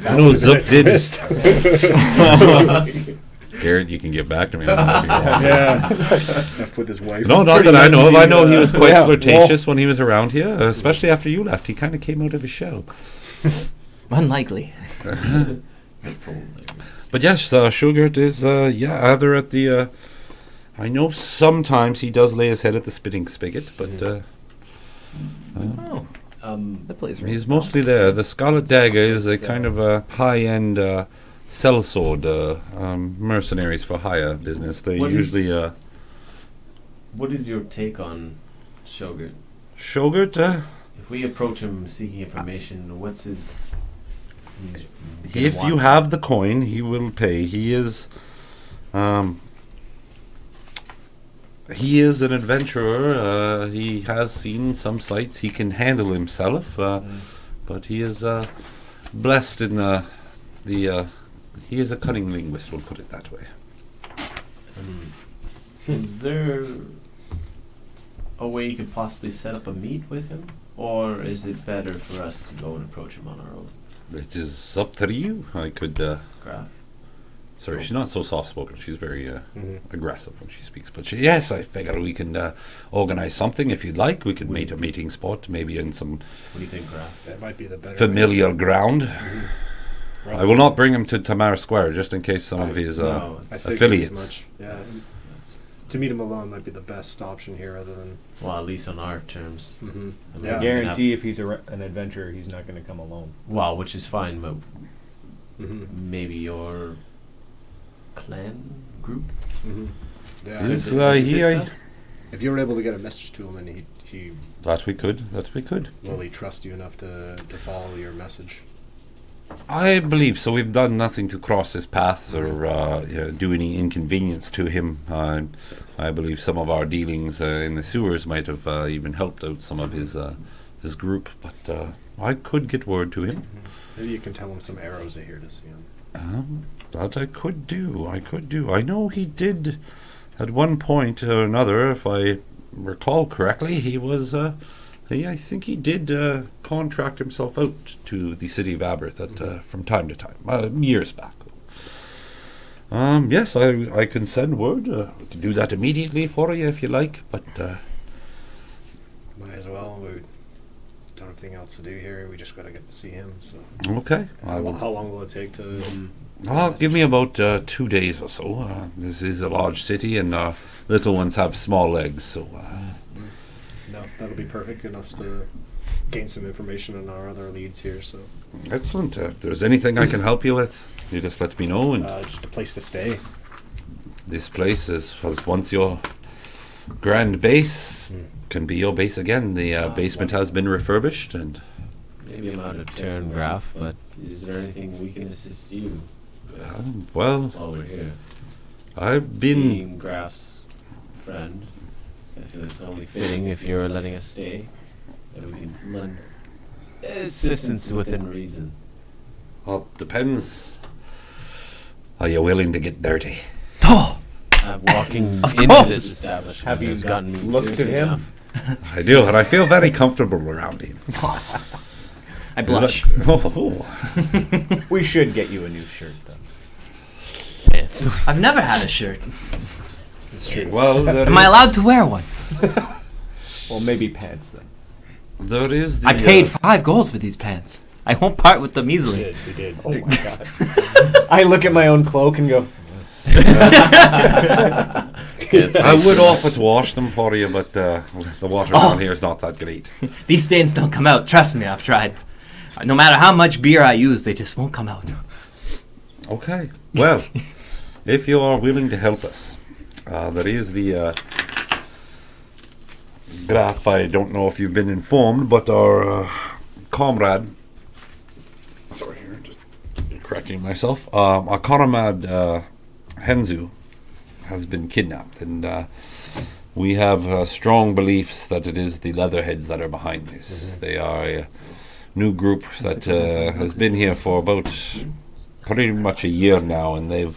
No, Zukk did. Garret, you can get back to me. I don't know if you want to. With his wife. No, not that I know of. I know he was quite flirtatious when he was around here, especially after you left. He kind of came out of his shell. Unlikely. That's hilarious. But yes, Shogurt is, either at the, I know sometimes he does lay his head at the spitting spigot, but That place he's mostly there. The Scarlet Dagger is a kind of a high-end sellsword mercenaries for hire business. They What is- usually... What is your take on Shogurt? Shogurt, If we approach him seeking information, what's his... if you have the coin, he will pay. He is an adventurer. He has seen some sights. He can handle himself, but he is blessed in he is a cunning linguist. We'll put it that way. Is there a way you could possibly set up a meet with him? Or is it better for us to go and approach him on our own? It is up to you. I could. Graff? Sorry, she's not so soft-spoken. She's very aggressive when she speaks. But yes, I figure we can organize something if you'd like. We could meet a meeting spot, maybe in some What do you think, Graff? That might be the better familiar ground. Right. I will not bring him to Tamar Square, just in case some of his No, I figured affiliates. as much. Yeah. To meet him alone might be the best option here, other than. Well, at least on our terms. Mm-hmm. I mean, Yeah. we can Guarantee if he's an adventurer, he's not going to come alone. Well, which is fine, but Mm-hmm. maybe your clan group? Mm-hmm. Yeah. Is, Could assist he- us? If you were able to get a message to him, and he That we could. will he trust you enough to follow your message? I believe so. We've done nothing to cross his path or do any inconvenience to him. I believe some of our dealings in the sewers might have even helped out some of his group. But I could get word to him. Maybe you can tell him some arrows are here to see him. That I could do. I know he did at one point or another, if I recall correctly, he was. I think he did contract himself out to the city of Aberth from time to time, years back. Yes, I can send word. We can do that immediately for you if you like. But Might as well. We don't have anything else to do here. We just got to get to see him. So. okay, How long will it take to? give me about 2 days or so. This is a large city, and little ones have small legs, so. No, that'll be perfect enough to gain some information on our other leads here. So. Excellent. If there's anything I can help you with, you just let me know. And Just a place to stay. this place was once your grand base. Can be your base again. The basement has been refurbished, and Maybe I'm out of turn, Graff, but is there anything we can assist you with well, while we're here? I've been. Being Graff's friend, I feel it's only fitting if you're letting us stay that we can lend assistance within reason. Well, it depends. Are you willing to get dirty? Oh, Walking Of into course. this establishment Have you has gotten me looked dirty at him? enough. I do, and I feel very comfortable around him. I blush. We should get you a new shirt, though. Yes. I've never had a shirt. It's true. Well, there Am I is- allowed to wear one? Well, maybe pants then. There is the. I paid 5 gold for these pants. I won't part with them We easily. did. We did. Oh my god. I look at my own cloak and go, I would offer to wash them for you, but the water down here is not that great. These stains don't come out. Trust me, I've tried. No matter how much beer I use, they just won't come out. Okay. Well, if you are willing to help us, there is the Graff. I don't know if you've been informed, but our comrade. Sorry, here, just correcting myself. Our comrade Henzu has been kidnapped, and we have strong beliefs that it is the Leatherheads that are behind this. They are a new group that has been here for about pretty much a year now, and they've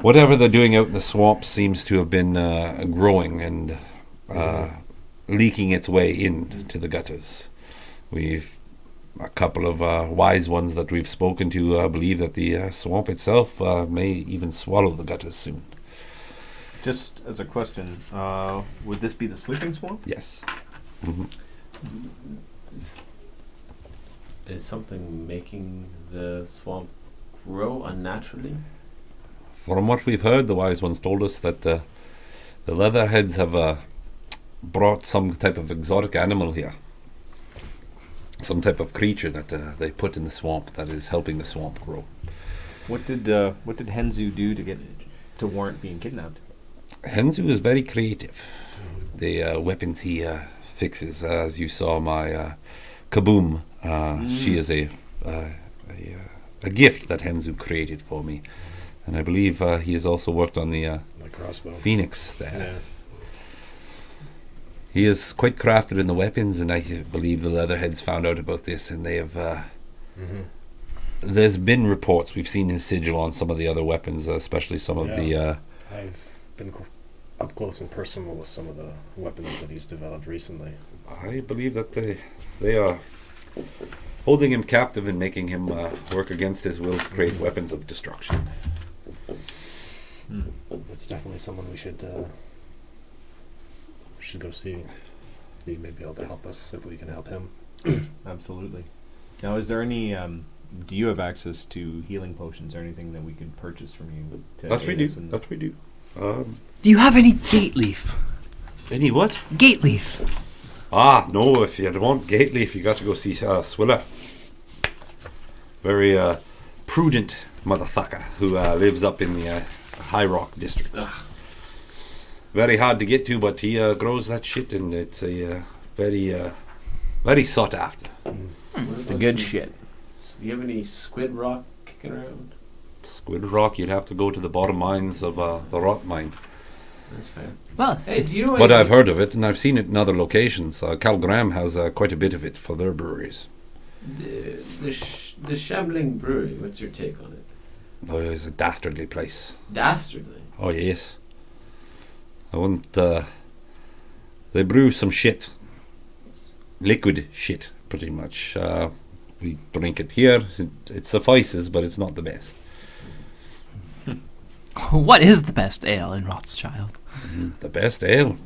whatever they're doing out in the swamp seems to have been growing and leaking its way into the gutters. We've a couple of wise ones that we've spoken to believe that the swamp itself may even swallow the gutters soon. just as a question, would this be the sleeping swamp? Yes. Is something making the swamp grow unnaturally? From what we've heard, the wise ones told us that the Leatherheads have brought some type of exotic animal here. Some type of creature that they put in the swamp that is helping the swamp grow. What did Henzu do to warrant being kidnapped? Henzu is very creative. The weapons he fixes, as you saw my Kaboom, she is a gift that Henzu created for me. And I believe he has also worked on the My crossbow. Phoenix there. Yeah. He is quite crafted in the weapons, and I believe the Leatherheads found out about this, and they have. There's been reports. We've seen his sigil on some of the other weapons, especially some of the. I've been up close and personal with some of the weapons that he's developed recently. I believe that they are holding him captive and making him work against his will to create weapons of destruction. That's definitely someone we should go see. He may be able to help us if we can help him. Absolutely. Now, is there any? Do you have access to healing potions or anything that we could purchase from you? That's we do. That's we do. Do you have any gate leaf? Any what? Gate leaf. No. If you want gate leaf, you got to go see Swiller. Very prudent motherfucker who lives up in the High Rock district. Very hard to get to, but he grows that shit, and it's a very sought after. It's the good shit. Do you have any squid rock kicking around? Squid Rock, you'd have to go to the bottom mines of the Rot Mine. That's fair. Well, Hey, do you know But I've heard of it, and I've seen it in other locations. Cal Graham has quite a bit of it for their breweries. the Shambling Brewery? What's your take on it? Oh, it's a dastardly place. Dastardly. Oh, yes. I wouldn't... they brew some shit. Liquid shit, pretty much. We drink it here. It suffices, but it's not the best. what is the best ale in Rothschild? The best ale?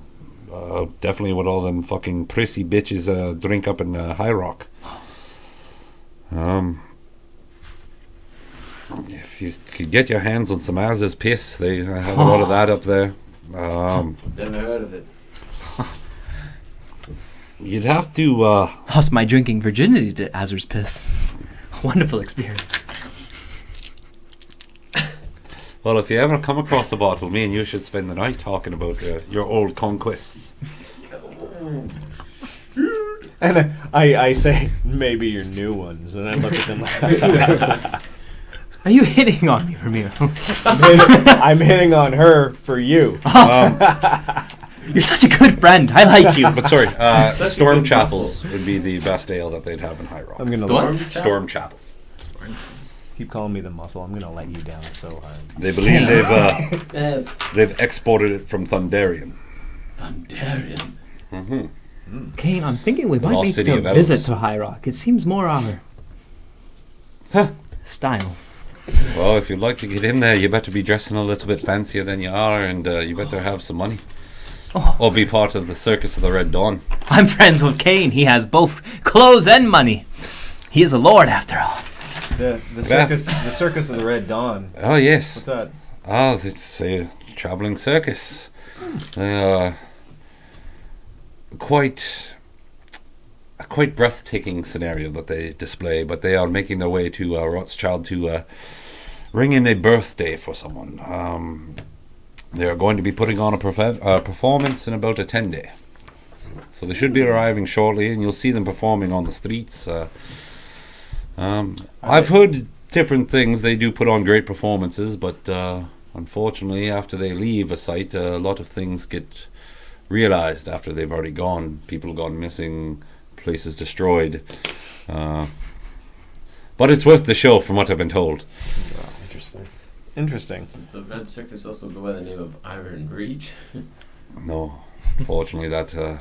Definitely what all them fucking prissy bitches drink up in High Rock. If you could get your hands on some Az's piss, they have a lot of that up there. Never heard of it. You'd have to... Lost my drinking virginity to Azur's piss. Wonderful experience. Well, if you ever come across a bottle, me and you should spend the night talking about your old conquests. And I say, maybe your new ones. And I look at them like, Are you hitting on me, Ramiro? I'm hitting on her for you. You're such a good friend. I like you. But sorry, Such a Storm good Chapels would be the best ale that they'd have in High Rock. I'm gonna Storm? Storm Chapel. keep calling me the muscle. I'm gonna let you down so hard. They believe they've exported it from Thunderian. Thunderian. Mm-hmm. Kaine, I'm thinking we might lost make city a of visit elves. to High Rock. It seems more our style. Well, if you'd like to get in there, you better be dressing a little bit fancier than you are, and you better have some money. Oh. Or be part of the Circus of the Red Dawn. I'm friends with Kaine. He has both clothes and money. He is a lord, after all. The circus of the Red Dawn. Oh, yes. What's that? Ah, it's a traveling circus. They are quite a breathtaking scenario that they display, but they are making their way to Rothschild to ring in a birthday for someone. They are going to be putting on a performance in about a 10-day. So they should be arriving shortly, and you'll see them performing on the streets. I've heard different things. They do put on great performances, but unfortunately, after they leave a site, a lot of things get realized after they've already gone. People have gone missing, places destroyed. But it's worth the show, from what I've been told. Interesting. Does the Red Circus also go by the name of Iron Reach? No, fortunately, that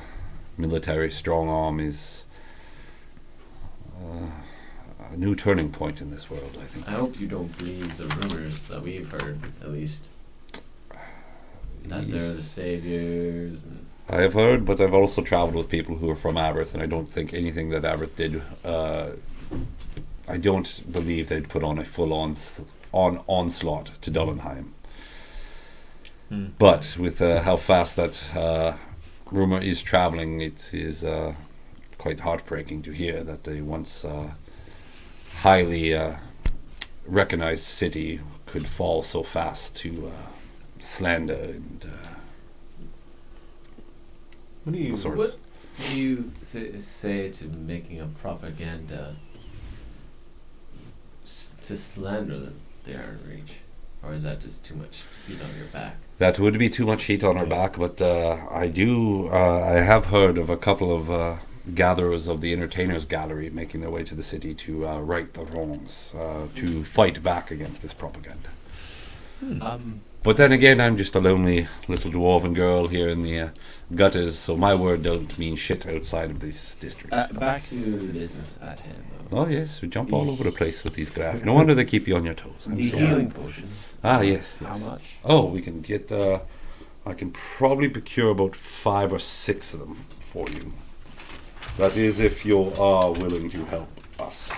military strong arm is a new turning point in this world, I think. I hope you don't believe the rumors that we've heard, at least. That they're the saviors. And I have heard, but I've also traveled with people who are from Aberth, and I don't think anything that Aberth did, I don't believe they'd put on a full-on onslaught to Dullenheim. But with how fast that rumor is traveling, it is quite heartbreaking to hear that a once highly recognized city could fall so fast to slander and What do you? sorts. what do you say to making a propaganda to slander the Iron Reach? Or is that just too much heat on your back? That would be too much heat on our back, but I have heard of a couple of gatherers of the Entertainers Gallery making their way to the city to right the wrongs, to fight back against this propaganda. But then again, I'm just a lonely little dwarven girl here in the gutters, so my word don't mean shit outside of this district. Back to the business at hand, though. Oh yes, we jump all over the place with these Graff. No wonder they keep you on your toes. I'm The sorry. healing potions. Yes. How much? Oh, we can get. I can probably procure about 5 or 6 of them for you. That is, if you are willing to help us.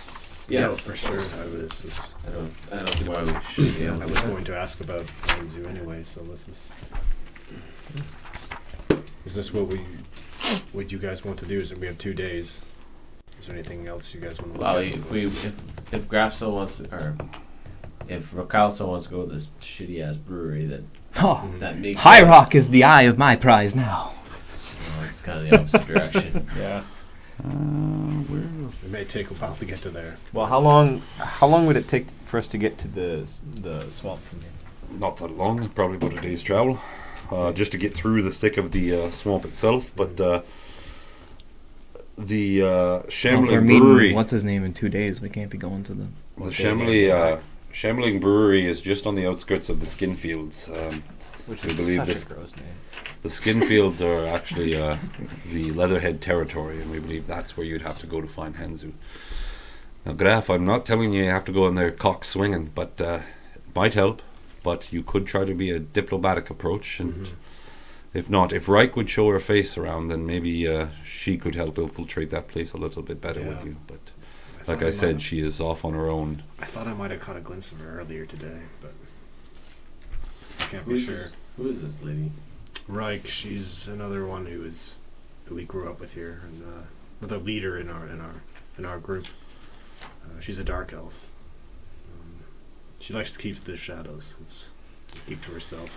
Yeah, Yes, for sure. I don't see why we should be able to was do that. going to ask about Zoo anyway, so this is. Is this what you guys want to do? Is that we have 2 days? Is there anything else you guys want to look Well, at? if Graff still wants to, or if Rakell still wants to go to this shitty ass brewery, Oh, that makes High sense. Rock is the eye of my prize now. Well, it's kind of the opposite direction. Yeah. It may take a while to get to there. Well, how long would it take for us to get to the swamp from here? Not that long, probably about a day's travel, just to get through the thick of the swamp itself. But the Well, if we're Shambling meeting, Brewery, what's his name, in 2 days, we can't be going to the... Shambling Brewery is just on the outskirts of the Skinfields. Which We is believe such this- a gross name. The Skinfields are actually the Leatherhead territory, and we believe that's where you'd have to go to find Henzu. Now, Graff, I'm not telling you have to go in there cock swinging, but it might help. But you could try to be a diplomatic approach, and if not, if Reich would show her face around, then maybe she could help infiltrate that place a little bit better with Yeah. you. But like I said, she is off on her own. I thought I might have caught a glimpse of her earlier today, but I can't Who be is sure. this? Who is this lady? Reich, she's another one who we grew up with here, and another leader in our group. She's a dark elf. She likes to keep to the shadows. Keep to herself.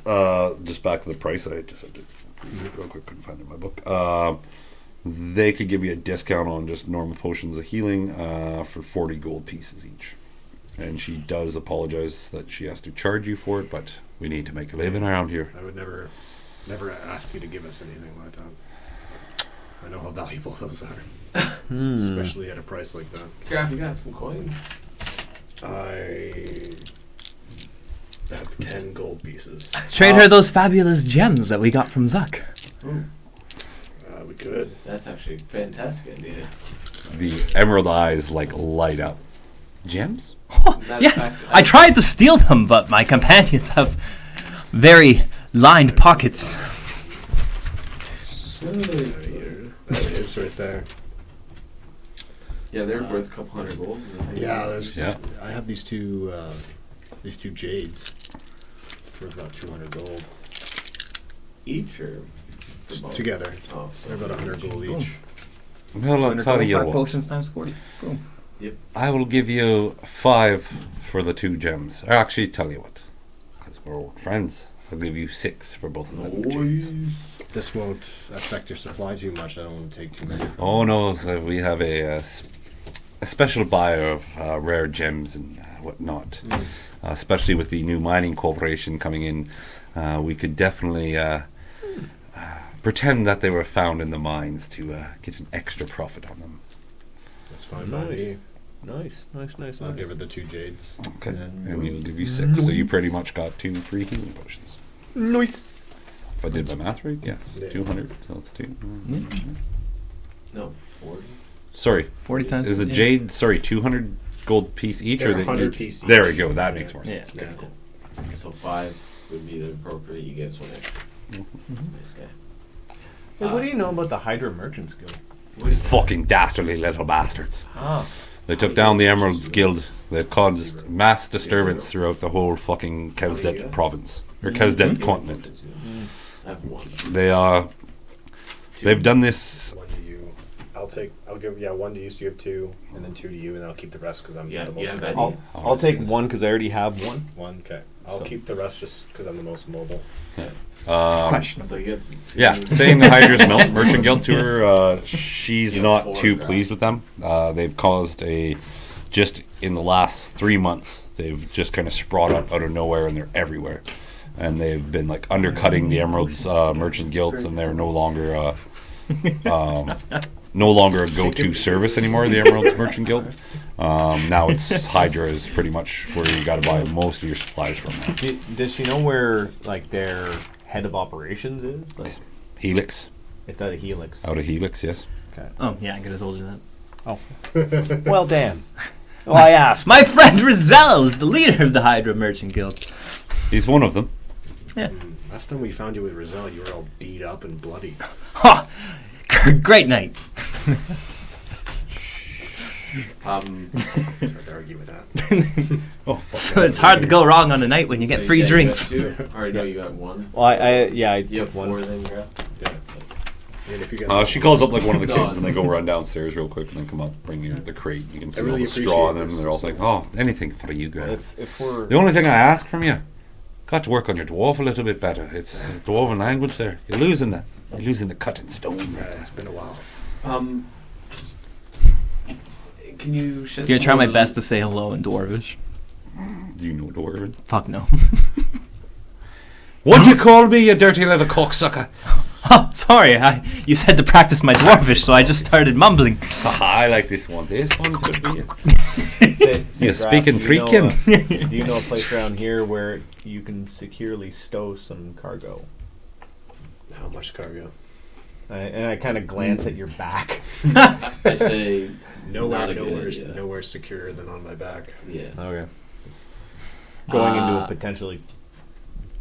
But Just back to the price, I just had to read it real quick, couldn't find it in my book. They could give you a discount on just normal potions of healing for 40 gold pieces each. And she does apologize that she has to charge you for it, but we need to make a living around here. I would never ask you to give us anything like that. I know how valuable those are, especially at a price like that. Graff, you got some coin? I have 10 gold pieces. Trade her those fabulous gems that we got from Zukk. We could. That's actually a fantastic idea. The emerald eyes light up. Gems? Matter Yes, of fact, I tried to steal them, but my companions have very lined pockets. That is right there. Yeah, they're worth a couple hundred gold. Yeah. I have these two jades. It's worth about 200 gold Each or for both? together. Oh, so They're about 100 gold each. Well, I'll tell you what. potions times 40. Boom. I will give you 5 for the 2 gems. Or actually, tell you what. Because we're old friends. I'll give you 6 for both of them. jades. This won't affect your supply too much. I don't want to take too many. Oh no, so we have a special buyer of rare gems and whatnot. Especially with the new mining corporation coming in, we could definitely pretend that they were found in the mines to get an extra profit on them. That's fine by me. Nice. I'll give her the 2 jades. Okay, and we'll give you 6. So you pretty much got 2 free healing potions. Nice. If I did my math right, yeah, Yeah. 200. So that's 2. No, 40. Sorry, 40 times. is the jade? Sorry, 200 gold piece each, They're or the 100 piece There we each. go. That makes more sense. Yeah, cool. So 5 would be the appropriate. You get us 1 extra. Nice guy. Hey, what do you know about the Hydra Merchants Guild? Fucking dastardly little bastards. Ah. They took down the Emeralds Guild. They've caused mass disturbance throughout the whole fucking Kesdet province or Kesdet continent. I have 1. They are. They've done this. 1 to you. I'll give 1 to you, so you have 2, and then 2 to you, and then I'll keep the rest because I'm Yeah, the you most have mobile. that. I'll take 1 because I already have 1. 1, okay. I'll So- keep the rest just because I'm the most mobile. Question. So you get Yeah, saying the Hydra's Merchant Guild to her, she's Yeah, not 4 too grand. pleased with them. They've caused just in the last 3 months, they've just kind of sprouted up out of nowhere, and they're everywhere. And they've been undercutting the Emeralds Merchant Guilds, and they're no longer a go-to service anymore. The Emeralds Merchant Guild, Now it's Hydra is pretty much where you got to buy most of your supplies from. Now. Does she know where like their head of operations is? Like, Helix. it's out of Helix. Out of Helix, yes. Okay. Oh, yeah, I could have told you that. Oh. Well, damn. Well, I asked. My friend Rizal is the leader of the Hydra Merchant Guild. He's one of them. Yeah. Last time we found you with Rizal, you were all beat up and bloody. Ha! Great night. Hard to argue with that. So it's hard to go wrong on a night when you get free drinks. You already know you got one. Well, I You have took one. 4 then, Graff? Yeah. And if you guys She calls up like one of the No, kids and they go run downstairs real quick and then come up, bring you the crate. You can see really all the straw in them. appreciate And they're all this. like, "Oh, anything for you, Graff." If we're The only thing I ask from you, got to work on your dwarf a little bit better. It's dwarven language there. You're losing the cut in stone. it's been a while. Can you shed I'm gonna some try my more best to say hello in Dwarvish. Do you know dwarven? Fuck no. What do you call me, you dirty little cocksucker? Oh, sorry. You said to practice my Dwarvish, so I just started mumbling. I like this one. This one could be it. You're Graff, speaking do you know, Threekin. do you know a place around here where you can securely stow some cargo? How much cargo? And I kind of glance at your back. I say not a good idea. Nowhere secure than on my back. Yes. Okay. Just going into Uh, a potentially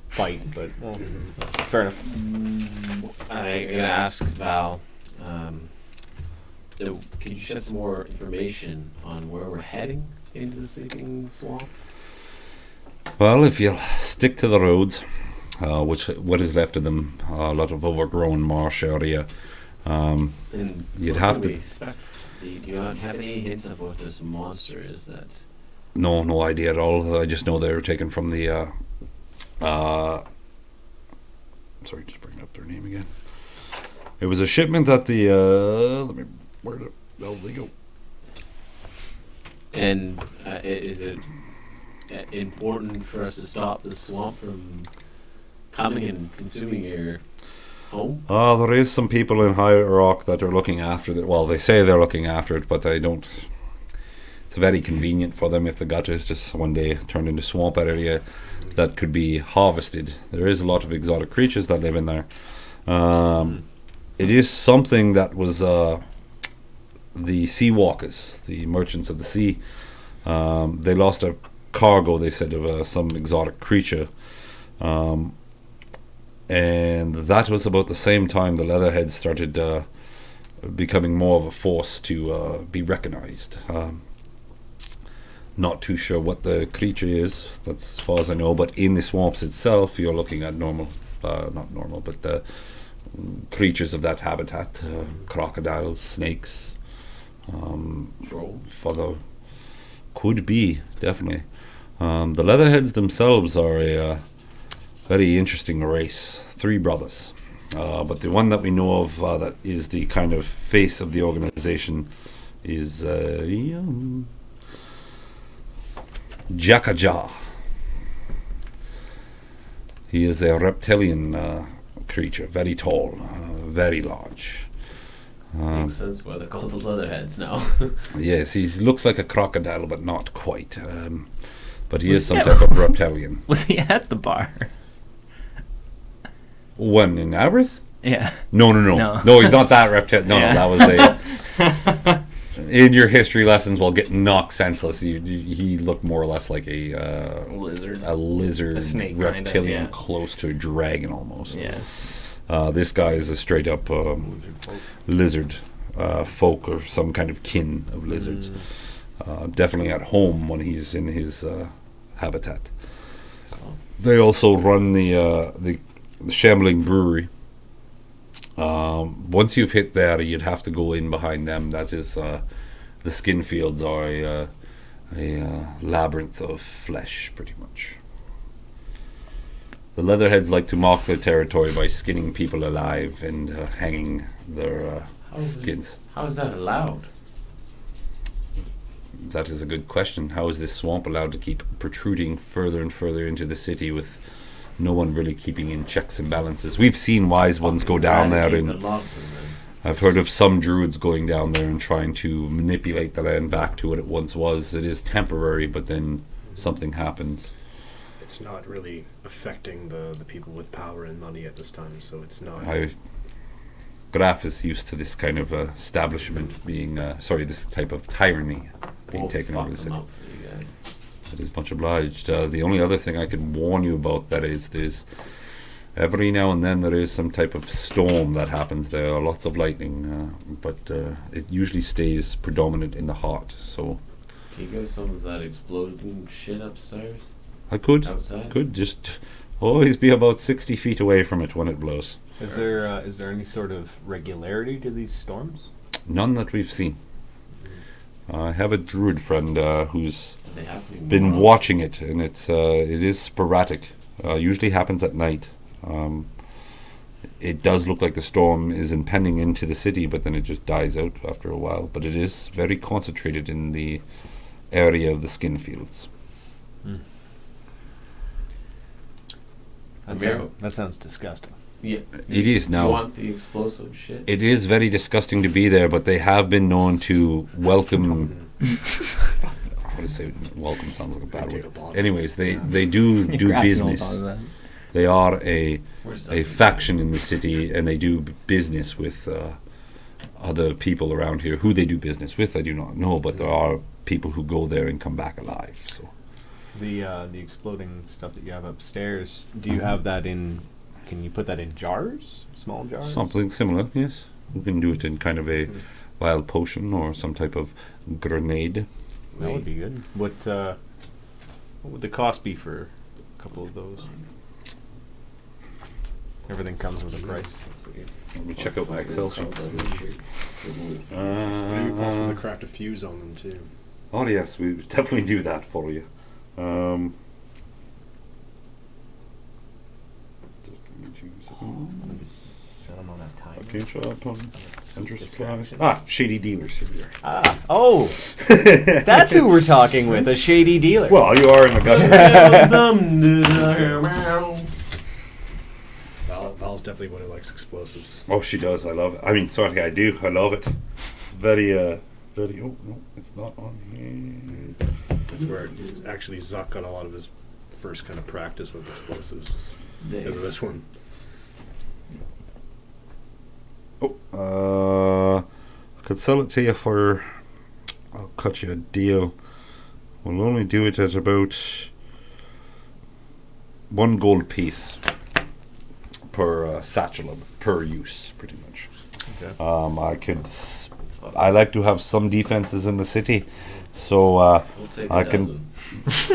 fight, but well, fair enough. I'm gonna ask Val. Can you shed some more information on where we're heading into the sleeping swamp? Well, if you'll stick to the roads, what is left of them, a lot of overgrown marsh area. And You'd what have can to- we expect? Do you not have any hint of what this monster is that? No idea at all. I just know they were taken from the. Sorry, just bring up their name again. It was a shipment that the. Where the hell did they go? And is it important for us to stop the swamp from coming and consuming your home? There is some people in High Rock that are looking after it. Well, they say they're looking after it, but I don't. It's very convenient for them if the gutter is just one day turned into swamp area that could be harvested. There is a lot of exotic creatures that live in there. It is something that was the sea walkers, the merchants of the sea. They lost a cargo, they said, of some exotic creature. And that was about the same time the Leatherheads started becoming more of a force to be recognized. Not too sure what the creature is, that's as far as I know, but in the swamps itself you're looking at creatures of that habitat, crocodiles, snakes, Troll. could be, definitely. The Leatherheads themselves are a very interesting race, 3 brothers. But the one that we know of that is the kind of face of the organization is Jakaja. He is a reptilian creature, very tall, very large. Makes sense why they're called the Leatherheads now. Yes, he looks like a crocodile, but not quite. But he is some type of reptilian. Was he at the bar? When in Aberth? Yeah. No. No, he's not that reptilian. No, Yeah. that was a. In your history lessons, while getting knocked senseless, he looked more or less like a Lizard. lizard, A snake, reptilian, kinda, yeah. close to a dragon almost. Yeah. This guy is a straight up lizard folk or some kind of kin of lizards. Definitely at home when he's in his habitat. They also run the Shambling Brewery. Once you've hit that, you'd have to go in behind them. That is, the skin fields are a labyrinth of flesh, pretty much. The Leatherheads like to mark their territory by skinning people alive and hanging their skins. How is that allowed? That is a good question. How is this swamp allowed to keep protruding further and further into the city with no one really keeping in checks and balances? We've seen wise ones go down there Eradicate and the love of them. I've heard of some druids going down there and trying to manipulate the land back to what it once was. It is temporary, but then something happens. It's not really affecting the people with power and money at this time, so it's not. Graff is used to this kind of establishment being, this type of tyranny being taken over the city. It is much obliged. The only other thing I can warn you about that is there's every now and then there is some type of storm that happens there, lots of lightning, but it usually stays predominant in the heart. So can you give some of that exploding shit upstairs? I could. Outside? Could just always be about 60 feet away from it when it blows. Is there any sort of regularity to these storms? None that we've seen. I have a druid friend who's been more watching it, and it is sporadic. Usually happens at night. It does look like the storm is impending into the city, but then it just dies out after a while. But it is very concentrated in the area of the skin fields. That sounds disgusting. Yeah. It is now. You want the explosive shit? It is very disgusting to be there, but they have been known to welcome. What to say? Welcome sounds like a bad word. Anyways, they do business. They are a faction in the city, and they do business with other people around here. Who they do business with, I do not know, but there are people who go there and come back alive. So the exploding stuff that you have upstairs, do you have that in? Can you put that in jars, small jars? Something similar, yes. We can do it in kind of a wild potion or some type of grenade. That would be good. What would the cost be for a couple of those? Everything comes with a price. Let me check out my Excel sheet. Maybe possible to craft a fuse on them too. Oh yes, we definitely do that for you. Just give me 2 seconds. Set them on that time. Okay, shut up on interest supplies. Shady dealers here we are. That's who we're talking with, a shady dealer. Well, you are in the gut. Val's definitely one who likes explosives. Oh, she does. I love it. I mean, sorry, I do. I love it. Very. Oh no, it's not on here. That's where it's actually Zukk got a lot of his first kind of practice with explosives because of this one. I could sell it to you for. I'll cut you a deal. We'll only do it at about 1 gold piece per satchel per use, pretty much. Okay. I like to have some defenses in the city, so I can.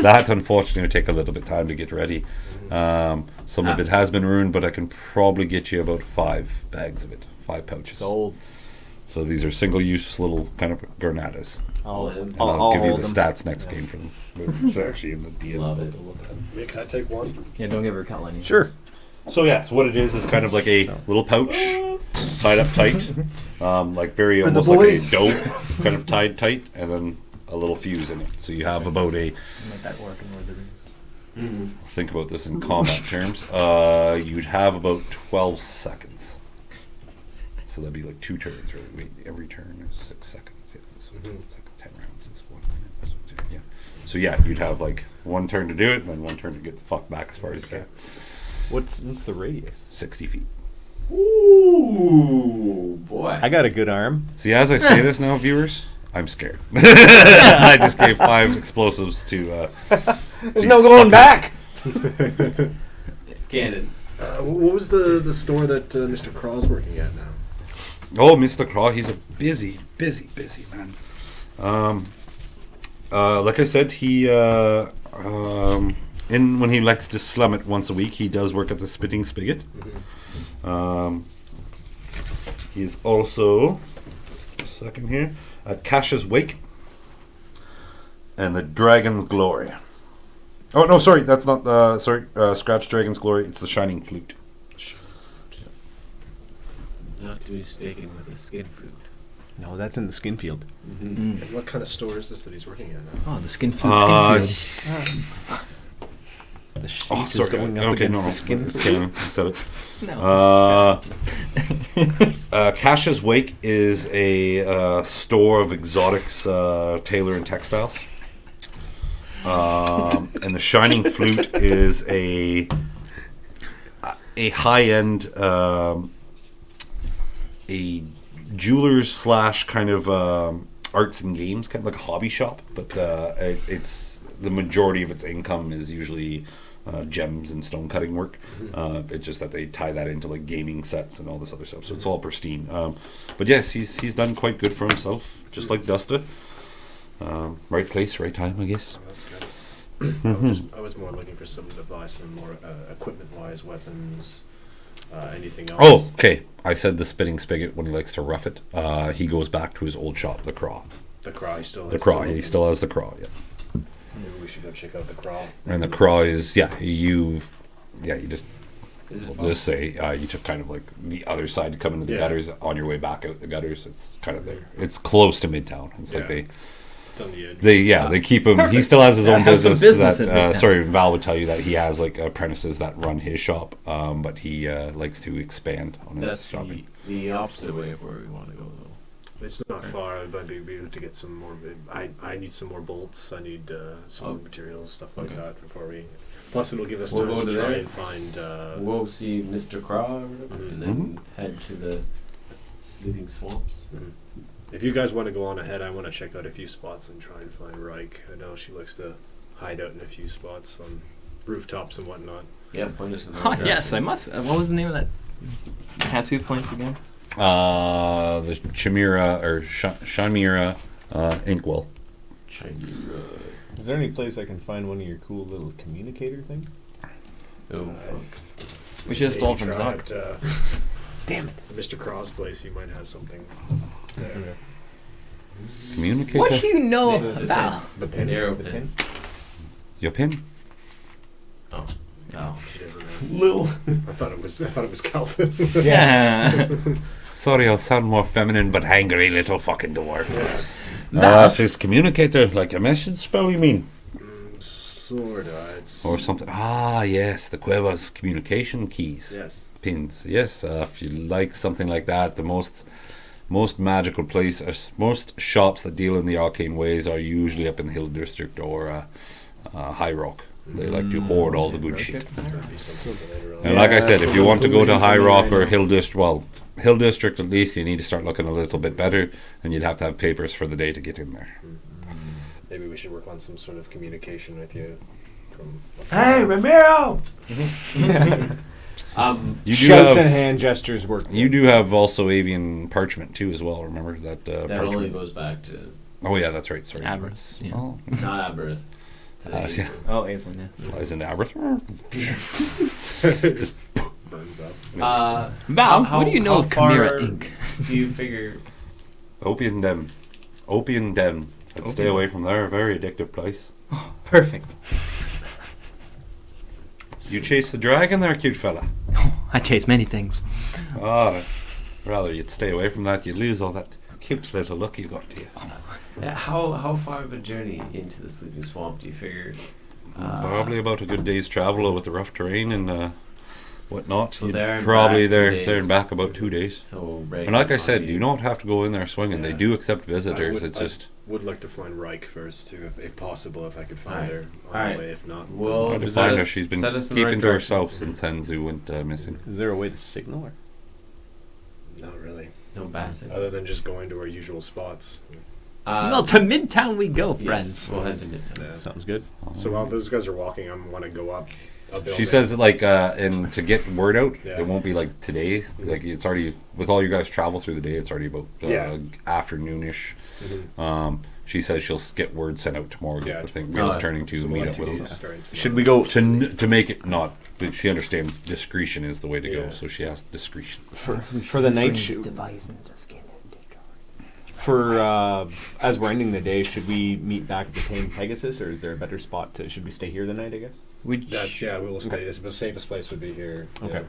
That unfortunately will take a little bit of time to get ready. Some of it has been ruined, but I can probably get you about 5 bags of it, 5 pouches. Sold. So these are single-use little kind of granadas. I'll give you the hold stats next game for them. It's actually in the deal. Love it. Yeah, can I take one? Yeah, don't give her Raquel any. Sure. So yeah, so what it is kind of like a little pouch tied up tight, like very almost like a dope kind of tied tight, and then a little fuse in it. So you have about a. Make that work in Lord of the Rings. Think about this in combat terms. You'd have about 12 seconds. So that'd be like 2 turns, right? Wait, every turn is 6 seconds. Yeah, so it's like 10 rounds is 1 minute. So, yeah. So yeah, you'd have like 1 turn to do it, and then 1 turn to get the fuck back as far as you can. What's the radius? 60 feet. Ooh, boy. I got a good arm. See, as I say this now, viewers, I'm scared. I just gave 5 explosives to. There's no going back. It's canon. What was the store that Mr. Craw's working at now? Oh, Mr. Craw, he's a busy man. Like I said, he when he likes to slum it once a week, he does work at the Spitting Spigot. He is also, just a second here, at Cash's Wake and the Dragon's Glory. Oh no, sorry, that's not Scratch Dragon's Glory. It's the Shining Flute. Not to be mistaken with the skin fruit. No, that's in the skin field. And what kind of store is this that he's working at now? Oh, the skin field. the sheet Oh, is sorry. going up Okay, against no, the skin. it's Kaine. I said it. No. Cash's Wake is a store of exotics, tailor and textiles. And the Shining Flute is a high-end, a jeweler's slash kind of arts and games, kind of like a hobby shop. But it's the majority of its income is usually gems and stone cutting work. It's just that they tie that into like gaming sets and all this other stuff. So it's all pristine. But yes, he's done quite good for himself, just like Dusta. Right place, right time, I guess. Oh, that's good. I was more looking for someone to buy some more equipment-wise weapons, anything else. Oh, okay. I said the spinning spigot when he likes to rough it. He goes back to his old shop, the Craw. The Craw, he still has The Craw, some- he still has the Craw, yeah. Maybe we should go check out the Craw. And the Craw is, you just Is it we'll just say you took kind of like the other side to come into the Yeah. gutters on your way back out the gutters. It's kind of there. It's close to Midtown. It's like Yeah. It's on the edge. they keep him. He still has his own Have some business. business That in Midtown. sorry, Val would tell you that he has like apprentices that run his shop, but he likes to expand on his That's shopping. the opposite way of where we want to go, though. It's not far. I'd be able to get some more. I need some more bolts. I need some more materials, stuff like Okay. that before we. Plus, it'll give us We'll time go to to try there. and find. We'll see Mr. Craw or whatever, and then head to the sleeping swamps. If you guys want to go on ahead, I want to check out a few spots and try and find Reich. I know she likes to hide out in a few spots on rooftops and whatnot. Yeah, point us in the Oh, right yes, direction. I must. What was the name of that tattoo place again? The Chimera or Shamira Inkwell. Is there any place I can find one of your cool little communicator things? Oh, fuck. We should have stole Maybe from try Zukk. at, Damn it. Mr. Craw's place. You might have something. There. Communicator. What do you know The about? The An pin. arrow The pin. pin? Your pin? Oh. Oh. She doesn't know. I thought it was Calvin. Yeah. Sorry, I'll sound more feminine, but hangry little fucking dwarf. Yeah. She's communicator, like a message spell, you mean? Sorta. It's Or something. Ah, yes, the Cueva's communication keys. yes. Pins. Yes, if you like something like that, the most magical place, most shops that deal in the arcane ways are usually up in the Hill District or High Rock. They like to hoard all the good shit. That'd be something later on. And like I said, if you want to go to High Rock or right Hill District, well, Hill District at least, you need to start looking a little bit better, and you'd have to have papers for the day to get in there. Maybe we should work on some sort of communication with you. From Hey, Ramiro! You do Shouts and have, hand gestures work. you do have also avian parchment too, as well. Remember that That parchment? only goes back to Oh yeah, that's right. Sorry, Aberth, That's- yeah. oh, not at birth. To yeah. Giesen. Oh, Aislinn, yeah. Flies into Aberth. burns up. Val, How- what do you know how of Chimera far Inc.? Do you figure? Opium Den. I'd stay away from there. A very addictive place. Perfect. You chase the dragon there, cute fella. I chase many things. Oh, rather you'd stay away from that. You'd lose all that cute little look you got to you. How far of a journey into the sleeping swamp do you figure? Probably about a good day's travel with the rough terrain and whatnot. So You'd there and probably back 2 there days. and back about 2 days. So right. And like I said, on you don't have to go in there swinging. They Yeah. do accept visitors. I It's just would like to find Reich first too, if possible, if I could find Alright. her on Alright. the way. If not, Well, hard to set find her. us- She's been set us in the keeping right to direction. herself since Senzu went missing. Is there a way to signal her? not really. No bats. Other than just going to our usual spots. Well, to Midtown we go, yes, friends. We'll head to Midtown. Yeah. Sounds good. So while those guys are walking, I want to go up. a building. She says like and to get word out, Yeah. it won't be like today. Like it's already with all you guys travel through the day. It's already about Yeah. afternoonish. Mhm. She says she'll get word sent out tomorrow. Yeah. I think Mira's Oh, turning to So meet one, up 2 with days us. starting tomorrow. Should we go To make it not. But she understands discretion is the way to go, Yeah. so she asks discretion. for the night? As we're ending the day, should we meet back at the Tame Pegasus, or is there a better spot to? Should we stay here the night? I guess. That's we'll stay. The safest place would be here. Okay. Yeah.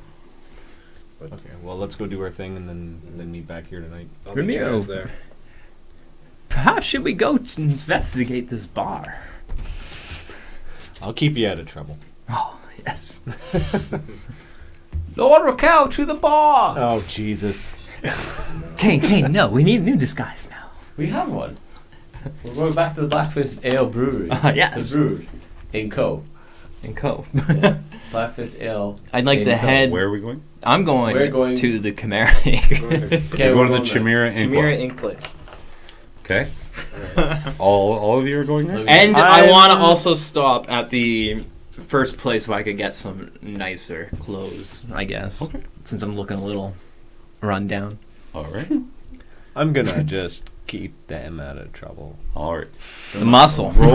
But Okay. Well, let's go do our thing and then meet back here tonight. I'll meet you Ramiro. guys there. Perhaps should we go to investigate this bar? I'll keep you out of trouble. Oh, Yes. Lord Rakell, to the bar! Oh, Jesus. Kaine, no, we need a new disguise now. We have one. We're going back to the Blackfist Ale Brewery. Yes. The brewery. In Co. And Co. Blackfist Ale. I'd like in to Co. head. Where are we going? I'm going, We're going- to the Chimera. Okay, We're we're going to the going Chimera Ink. Chimera Ink place. Okay. All of you are going there? Let me- And I I'm- want to also stop at the first place where I could get some nicer clothes, I guess. Okay. Since I'm looking a little run down. All right. I'm gonna just keep them out of trouble. All right. The muscle. Roll.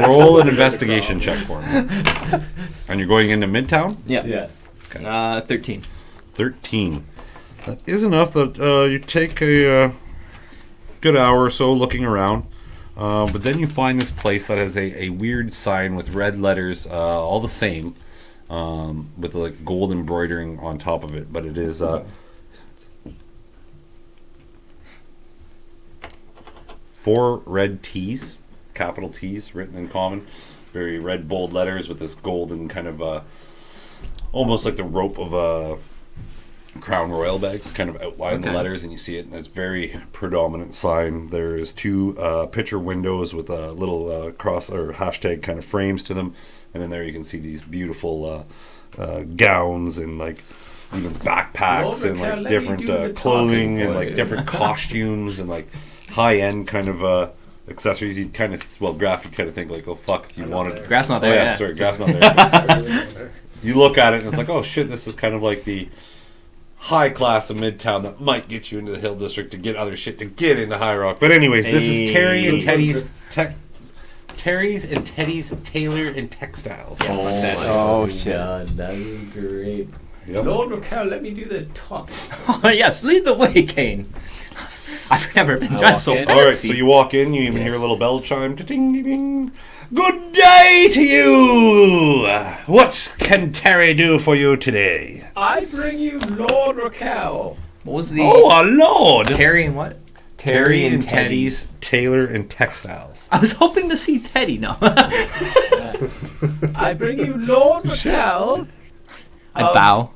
Roll an investigation check for me. And you're going into Midtown? Yeah. Yes. 13. 13. That is enough that you take a good hour or so looking around. But then you find this place that has a weird sign with red letters, all the same, with like gold embroidering on top of it. But it is 4 red T's, capital T's, written in common. Very red, bold letters with this golden kind of almost like the rope of Crown Royal bags kind of outline the letters, and you see it in this very predominant sign. There's 2 picture windows with a little cross or hashtag kind of frames to them, and in there you can see these beautiful gowns and like even backpacks and like different clothing and like different costumes and like high-end kind of accessories. You'd kind of, well, Graff, you'd kind of think like, oh fuck, if you wanted... Graph's not Oh there. yeah, sorry, Graff's not there. You look at it and it's like, oh shit, this is kind of like the high class of Midtown that might get you into the Hill District to get other shit to get into High Rock. But anyways, this is Terry and Teddy's Terry's and Teddy's Tailor and Textiles. Oh, shit. God, that is great. Yep. Lord Rakell, let me do the talk. Oh, yes, lead the way, Kaine. I've never been dressed so walk in. fancy. All right, so you walk in, you even hear a little bell chime. Ding, ding, ding. Good day to you. What can Terry do for you today? I bring you Lord Rakell. What was the... Oh, our lord! Terry and what? Terry and Teddy's Tailor and Textiles. I was hoping to see Teddy, no. I bring you Lord Rakell. I bow.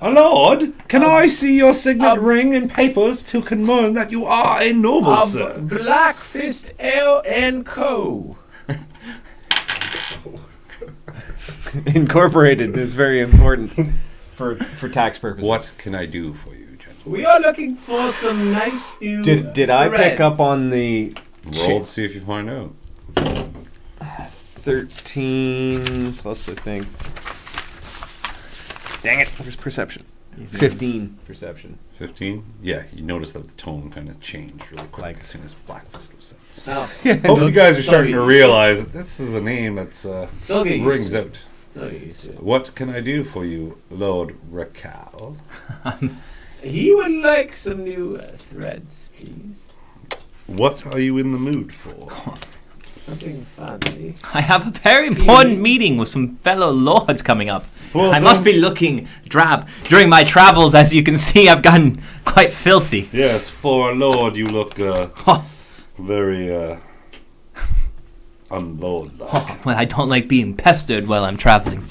A lord, can I see your signet ring and papers to confirm that you are a noble, sir? Of Blackfist Ale and Co. Incorporated. It's very important for tax purposes. What can I do for you, gentlemen? We are looking for some nice new Did I pick threads. up on the Roll to see if you find out. 13 plus, I think. Dang it. Where's perception? 15 perception. 15? Yeah, you notice that the tone kind of changed really quick Like- as soon as Blackfist was said. Now, Hope you guys are starting to realize that this is a name that's they'll get used rings to it. out. They'll get used to it. What can I do for you, Lord Rakell? He would like some new threads, please. What are you in the mood for? Something fancy. I have a very important meeting with some fellow lords coming up. Well, I must be looking drab. During my travels, as you can see, I've gotten quite filthy. Yes, for a lord, you look very unlord-like. Well, I don't like being pestered while I'm traveling.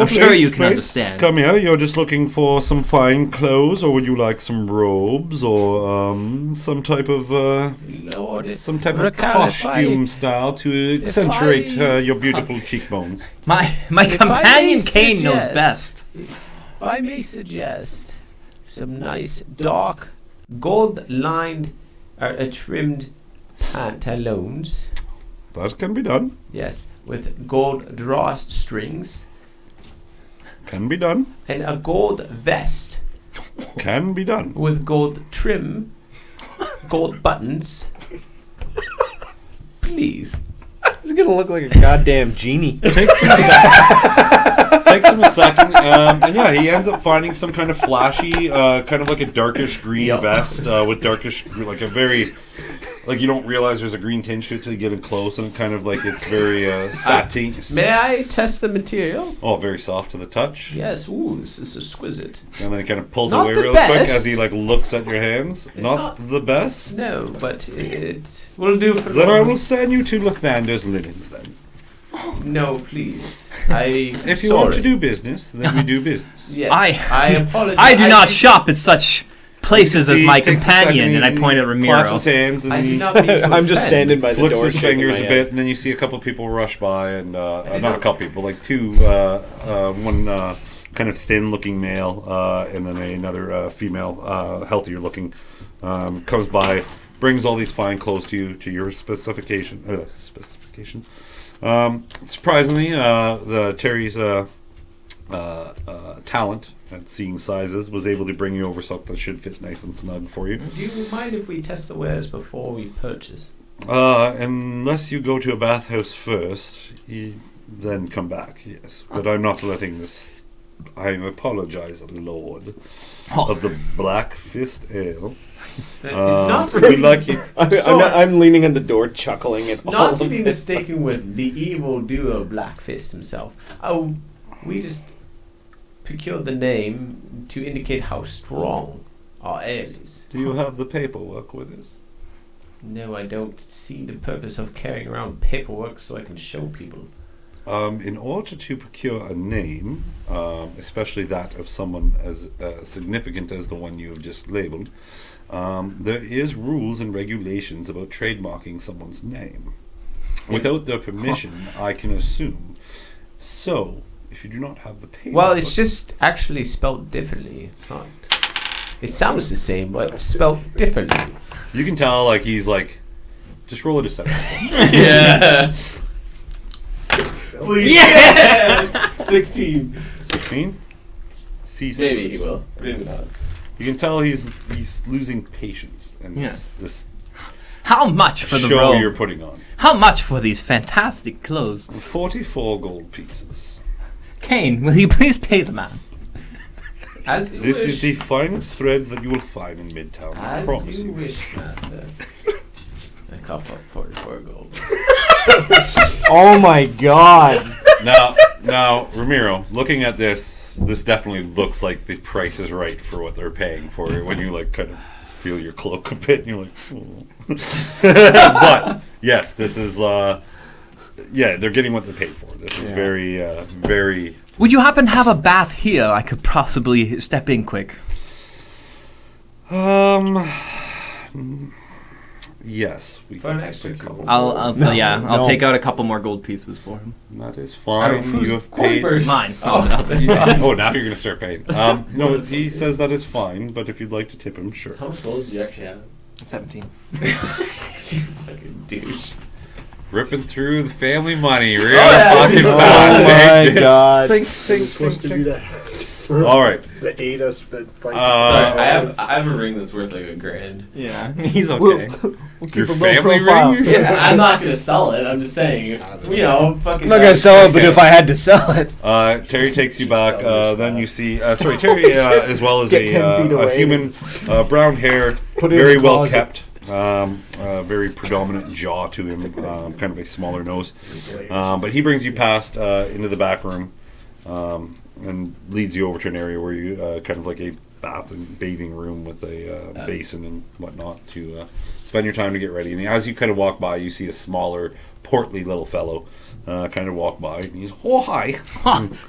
I'm sure you can understand. Come here. You're just looking for some fine clothes, or would you like some robes, or some type of Lord, costume Rakell, style to accentuate your beautiful cheekbones? My If I companion may Kaine knows suggest- best. if I may suggest some nice dark gold-lined trimmed pantaloons. That can be done. Yes, with gold drawstrings Can be done. and a gold vest Can be done. with gold trim, gold buttons. Please. He's gonna look like a goddamn genie. Takes him a second, and yeah, he ends up finding some kind of flashy, kind of like a darkish green vest with darkish, like a very, like you don't realize there's a green tinge to it till you get in close, and it kind of like it's very satin. May I test the material? Oh, very soft to the touch. Yes. Ooh, this is exquisite. And then he kind of pulls Not away the real quick best. as he like looks at your hands. Not the best. No, but it will do for Then I long. will send you to Lathander's linens then. No, please. If you want to do business, then we do business. Yes, I apologize. I do not shop at such places as my companion, and I point at Claps Ramiro. his hands and I did he not mean to I'm just offend. standing by the flicks door, his shaking fingers my a head. bit, and then you see a couple people rush by, and not a couple people, like two, one kind of thin-looking male, and then another female, healthier-looking, comes by, brings all these fine clothes to your specification. Surprisingly, the Terry's talent at seeing sizes was able to bring you over something that should fit nice and snug for you. Do you mind if we test the wares before we purchase? Unless you go to a bathhouse first, then come back, yes. But I'm not letting this... I apologize, Lord, of the Black Fist Ale. Not to We be, like you. I'm leaning on the door, chuckling at all not of to be this. mistaken with the evil duo Black Fist himself. Oh, we just procured the name to indicate how strong our ale is. Do you have the paperwork with us? No, I don't see the purpose of carrying around paperwork so I can show people. In order to procure a name, especially that of someone as significant as the one you have just labeled, there is rules and regulations about trademarking someone's name. Without their permission, I can assume. So, if you do not have the paperwork... Well, it's just actually spelled differently. It's not... It sounds the same, but it's spelled differently. You can tell, like, he's like... Just roll a deception. Yes! Please. Yeah! 16. 16? Maybe he will. Maybe not. You can tell he's losing patience and Yes. this How much for the show robe? you're putting on. How much for these fantastic clothes? 44 gold pieces. Kaine, will you please pay the man? As you This wish. is the finest threads that you will find in Midtown. I As promise you you. wish, master. I cough up 44 gold. Oh my god. Now, Ramiro, looking at this definitely looks like the price is right for what they're paying for it. When you like kind of feel your cloak a bit, and you're like, oh. But yes, this is they're getting what they're paid for. This is very. Would you happen to have a bath here? I could possibly step in quick. Yes, we For an can extra put you couple. over. I'll take out a couple more gold pieces for him. That is fine. Who's You have paid. Corbers? Mine. Oh, now you're gonna start paying. No, he says that is fine, but if you'd like to tip him, sure. How much gold do you actually have? 17. You fucking douche. Ripping through the family money real yeah. fucking Oh fast. my Just God. Sink, Supposed to do that. All right. They ate us, but Sorry, I have a ring that's worth like $1,000. Yeah, he's okay. Your a low family profile. ring? I'm not gonna sell it. I'm just saying, fucking. I'm not gonna sell it, but if I had to sell it. Terry takes you back. Then you see, Terry, as well as Get 10 feet a away. human, brown hair, Put it in very the well closet. kept, very predominant jaw to him, kind of a smaller nose. But he brings you past into the back room and leads you over to an area where you kind of like a bath and bathing room with a basin and whatnot to spend your time to get ready. And as you kind of walk by, you see a smaller, portly little fellow kind of walk by. And he's, oh, hi.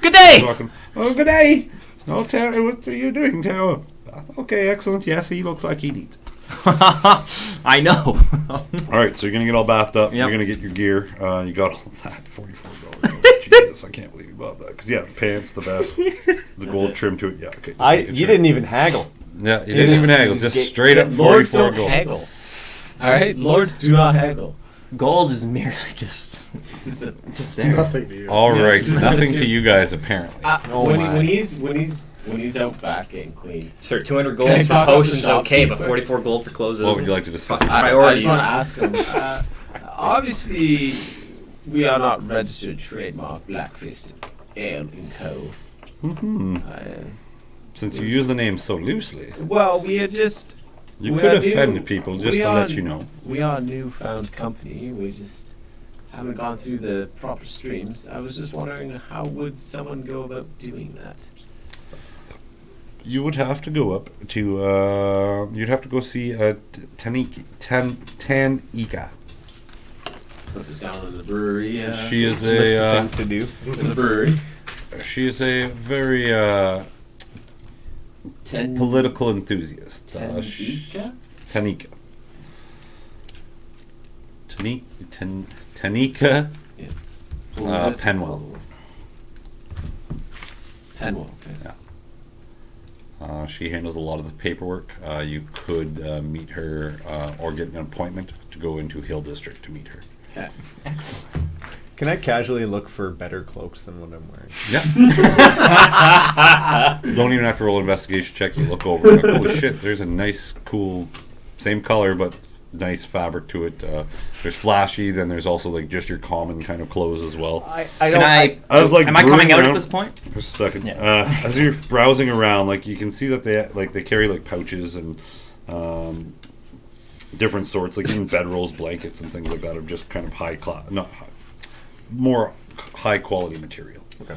Good day! Talking, oh, good day. Oh, Terry, what are you doing, Terry? Okay, excellent. Yes, he looks like he needs it. I know. All right, so you're going to get all bathed up. Yep. You're going to get your gear. You got all that. $44. Jesus, I can't believe you bought that. Because, yeah, the pants, the vest, the gold trim to it. Yeah, okay. just making You sure. didn't even haggle. Yeah, you didn't even haggle. Just straight up Lords 44 don't gold. haggle. All right, lords do not haggle. Gold is merely just there. nothing to you. All right, Yes. nothing to you guys, apparently. When he's out back getting clean. Sure, 200 Can I gold for talk up the potions, okay, but shopkeeper? 44 gold for clothes What would isn't. you like to discuss? I Priorities. just want to ask him. Obviously, we are not registered trademark Black Fist Ale and Co. Since you use the name so loosely, Well, we are just. you we could are new- offend people just we to are- let you know. We are a newfound company. We just haven't gone through the proper streams. I was just wondering, how would someone go about doing that? You would have to go up to, you'd have to go see Tanika. Put this down in the brewery. She is List of a things to do. In the brewery. she is a very political enthusiast. Tanika? Tanika. Tanika Penwell. Penwell, okay. She handles a lot of the paperwork. You could meet her or get an appointment to go into Hill District to meet her. Okay. Excellent. Can I casually look for better cloaks than what I'm wearing? Yeah. Don't even have to roll an investigation check. You look over. Like, holy shit! There's a nice, cool, same color but nice fabric to it. There's flashy. Then there's also like just your common kind of clothes as well. I was like, am I coming out around, at this point? Just a second. Yeah. As you're browsing around, like you can see that they carry like pouches and different sorts, like even bedrolls, blankets, and things like that, of just kind of more high quality material. Okay.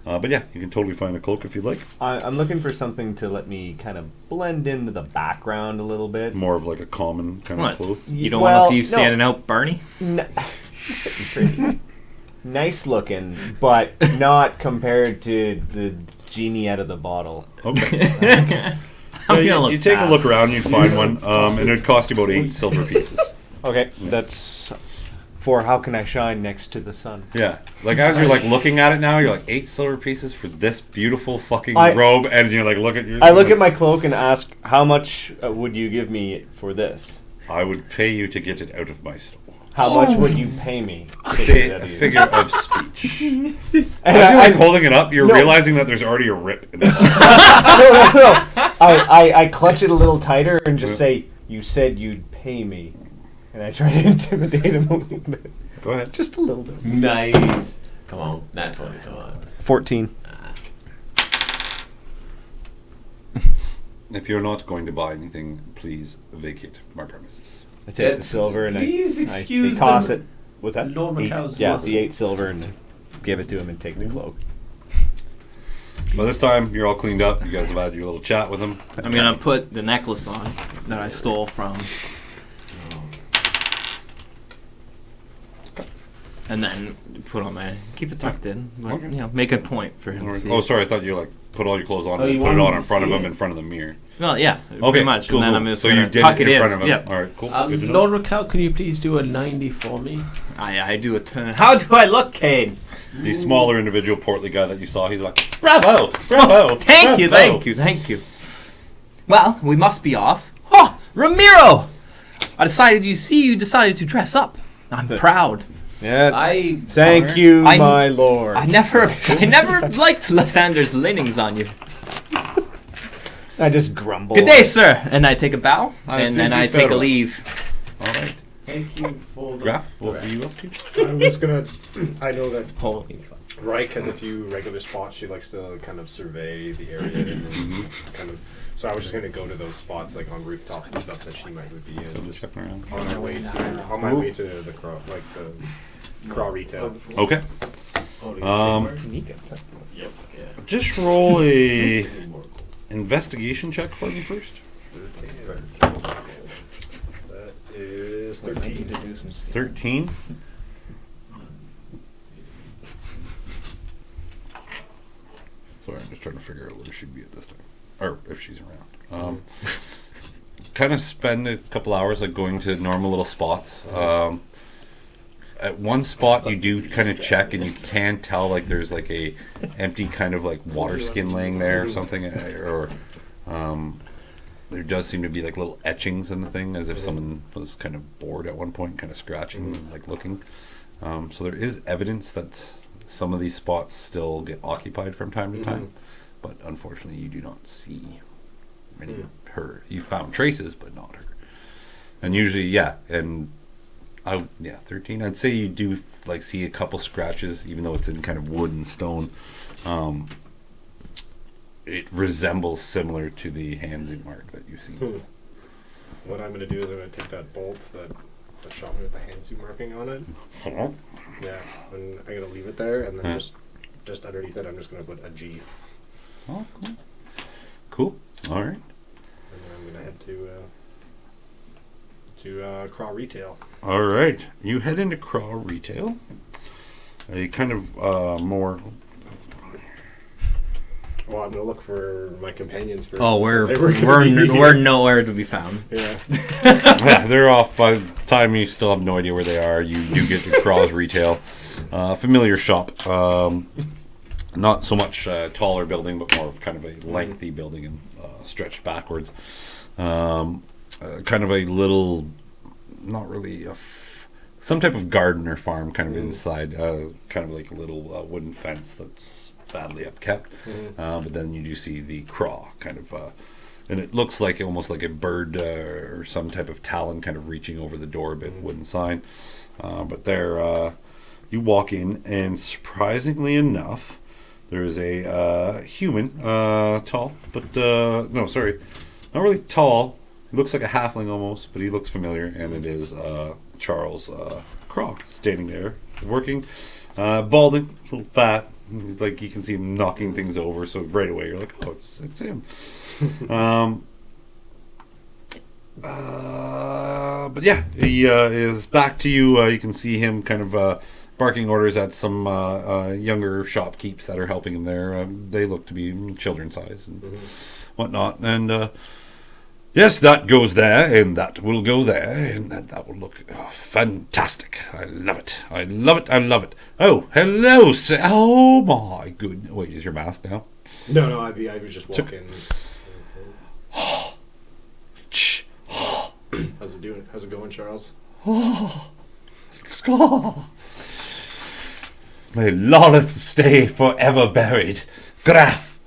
But yeah, you can totally find a cloak if you'd like. I'm looking for something to let me kind of blend into the background a little bit. More of like a common kind of What? cloth. You don't want to be standing out, Barney? Sitting pretty. Nice looking, but not compared to the genie out of the bottle. Okay. You take a look around, you'd find one, and it'd cost you about 8 silver pieces. Okay, that's for how can I shine next to the sun? Yeah, like as you're like looking at it now, you're like 8 silver pieces for this beautiful fucking I robe, and you're like, look at your. I look at my cloak and ask, how much would you give me for this? I would pay you to get it out of my store. How much would you pay me? To Say get it out a of you? figure of speech. And As you're like I- holding it up, you're No. realizing that there's already a rip in it. no. I clutch it a little tighter and just say, you said you'd pay me. And I try to intimidate him a little bit. Go ahead. Just a little bit. Nice. Come on, not 20. Come on. 14. If you're not going to buy anything, please vacate my premises. I take the silver and Please I excuse toss the- it. What's that? Lord McCow's Yeah, sauce. the 8 silver and give it to him and take the cloak. By this time, you're all cleaned up. You guys have had your little chat with him. I'm gonna put the necklace on that I stole from, and then put on my keep it tucked in, but, Okay. you know, make a point for him to see. Oh, sorry. I thought you like put all your clothes on Oh, and you put it wanted on to in front of see him it? in front of the mirror. Well, yeah, Okay, pretty much, cool, and then cool. I'm just So gonna you did tuck it in front of him. Yep. All right, cool. Good to know. Lord Rakell, can you please do a 90 for me? I do a turn. How do I look, Kaine? The smaller individual, portly guy that you saw, he's like, bravo, bravo. Thank you, bravo." thank you, thank you. Well, we must be off. Oh, Ramiro! You decided to dress up. I'm proud. Yeah. I Thank you, I- my lord. I never liked Lysander's leanings on you. I just grumble. Good day, sir. And I take a bow, I and then bid I you take a farewell. leave. All right. thank you for the Graff, what were you up to? I'm just gonna. I know that Holy fuck. Reich has a few regular spots she likes to kind of survey the area and then kind of. So I was just gonna go to those spots like on rooftops and stuff that she might would be in. Just Checking around. on my way to the craw, like the craw retail. Okay. Yep, yeah. Just roll a investigation check for me first. That is 13. 13. Sorry, I'm just trying to figure out where she'd be at this time, or if she's around. Kind of spend a couple hours like going to normal little spots. At one spot, you do kind of check, and you can tell like there's like a empty kind of like water skin laying there or something, or there does seem to be like little etchings in the thing, as if someone was kind of bored at one point, kind of scratching and like looking. So there is evidence that some of these spots still get occupied from time to time, but unfortunately, you do not see her. You found traces, but not her. And usually, yeah, and 13. I'd say you do like see a couple scratches, even though it's in kind of wood and stone. It resembles similar to the hands mark that you see. What I'm gonna do is I'm gonna take that bolt that shot me with the hand-suit marking on it. Yeah, and I'm gonna leave it there, and then just underneath it, I'm just gonna put a G, Oh, cool. All right. and then I'm gonna head to to Craw Retail. All right. You head into Craw Retail. A kind of more... Well, I'm gonna look for my companions first. Oh, They were gonna be here. we're nowhere to be found. Yeah. Yeah, they're off. By the time you still have no idea where they are, you do get to Craw's Retail. Familiar shop. Not so much taller building, but more of kind of a lengthy building and stretched backwards. Kind of a little, not really, some type of garden or farm kind of inside. Kind of like a little wooden fence that's badly upkept. But then you do see the craw kind of, and it looks like almost like a bird or some type of talon kind of reaching over the door, a bit wooden sign. But there, you walk in, and surprisingly enough, there is a human, tall, but no, sorry, not really tall. He looks like a halfling almost, but he looks familiar, and it is Charles Craw standing there working, balding, a little fat. He's like, you can see him knocking things over, so right away you're like, oh, it's him. But yeah, he is back to you. You can see him kind of barking orders at some younger shopkeepers that are helping him there. They look to be children's size and whatnot. And yes, that goes there, and that will go there, and that will look fantastic. I love it. I love it. I love it. Oh, hello, sir. Oh, my goodness. Wait, is your mask now? No, I was just walking. How's it doing? How's it going, Charles? May Lolith stay forever buried. Graff,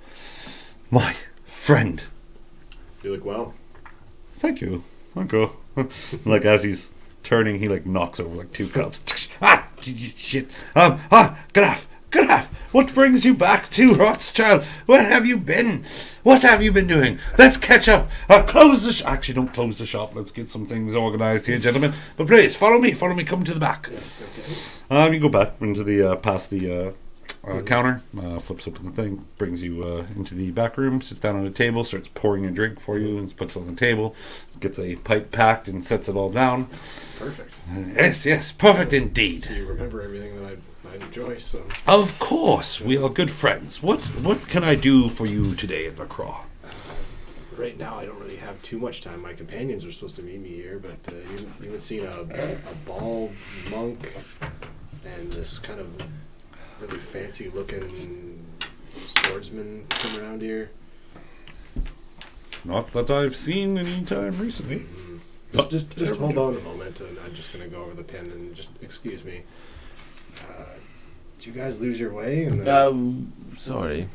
my friend. You look well. Thank you. Thank you. Like, as he's turning, he, like, knocks over, like, 2 cups. Shit. Graff, what brings you back to Rothschild? Where have you been? What have you been doing? Let's catch up. Close the shop. Actually, don't close the shop. Let's get some things organized here, gentlemen. But please, follow me. Come to the back. Yes, okay. You go back into the, past the, counter, flips open the thing, brings you into the back room, sits down on a table, starts pouring a drink for you, and puts it on the table, gets a pipe packed and sets it all down. Perfect. Yes, perfect indeed. So you remember everything that I enjoy, so. Of course, we are good friends. What can I do for you today at the Craw? Right now, I don't really have too much time. My companions were supposed to meet me here, but you had seen a bald monk and this kind of really fancy looking swordsman come around here. Not that I've seen any time recently. Just hold on a moment, and I'm just gonna go over the pin and just excuse me. Did you guys lose your way? Sorry.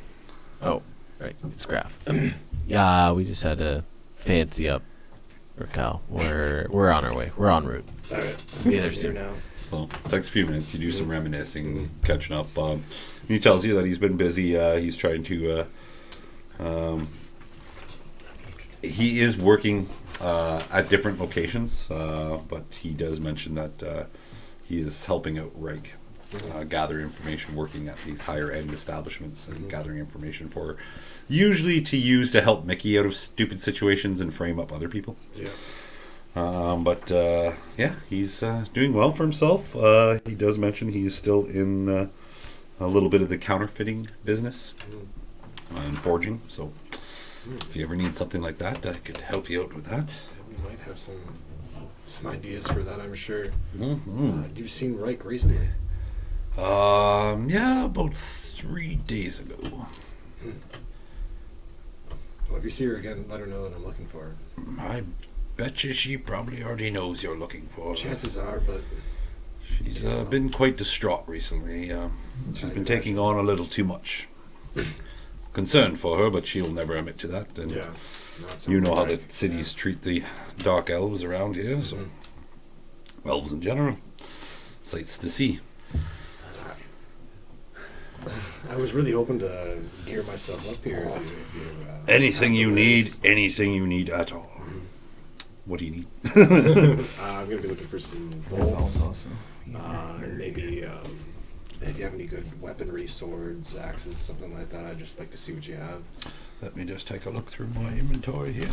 Oh, right, it's Graff. Yeah, we just had to fancy up Rakell. We're on our way. We're en route. All right, Be there soon. now. So it takes a few minutes. You do some reminiscing, catching up. He tells you that he's been busy. He's trying to. He is working at different locations, but he does mention that he is helping out Rake gather information, working at these higher end establishments and gathering information for, usually to use to help Mickey out of stupid situations and frame up other people. Yeah. But yeah, he's doing well for himself. He does mention he's still in a little bit of the counterfeiting business and forging. So if you ever need something like that, I could help you out with that. We might have some ideas for that, I'm sure. Mm-hmm. You've seen Reich recently? Yeah, about 3 days ago. Well, if you see her again, let her know that I'm looking for her. I bet you she probably already knows you're looking for her. Chances are, but She's been quite distraught recently. She's been taking on a little too much. Concerned for her, but she'll never admit to that. And yeah, you know how the cities treat the dark elves around here, so elves in general. Sights to see. I was really hoping to gear myself up here. Anything you need at all. What do you need? I'm going to be looking for some bolts. And maybe if you have any good weaponry, swords, axes, something like that, I'd just like to see what you have. Let me just take a look through my inventory here.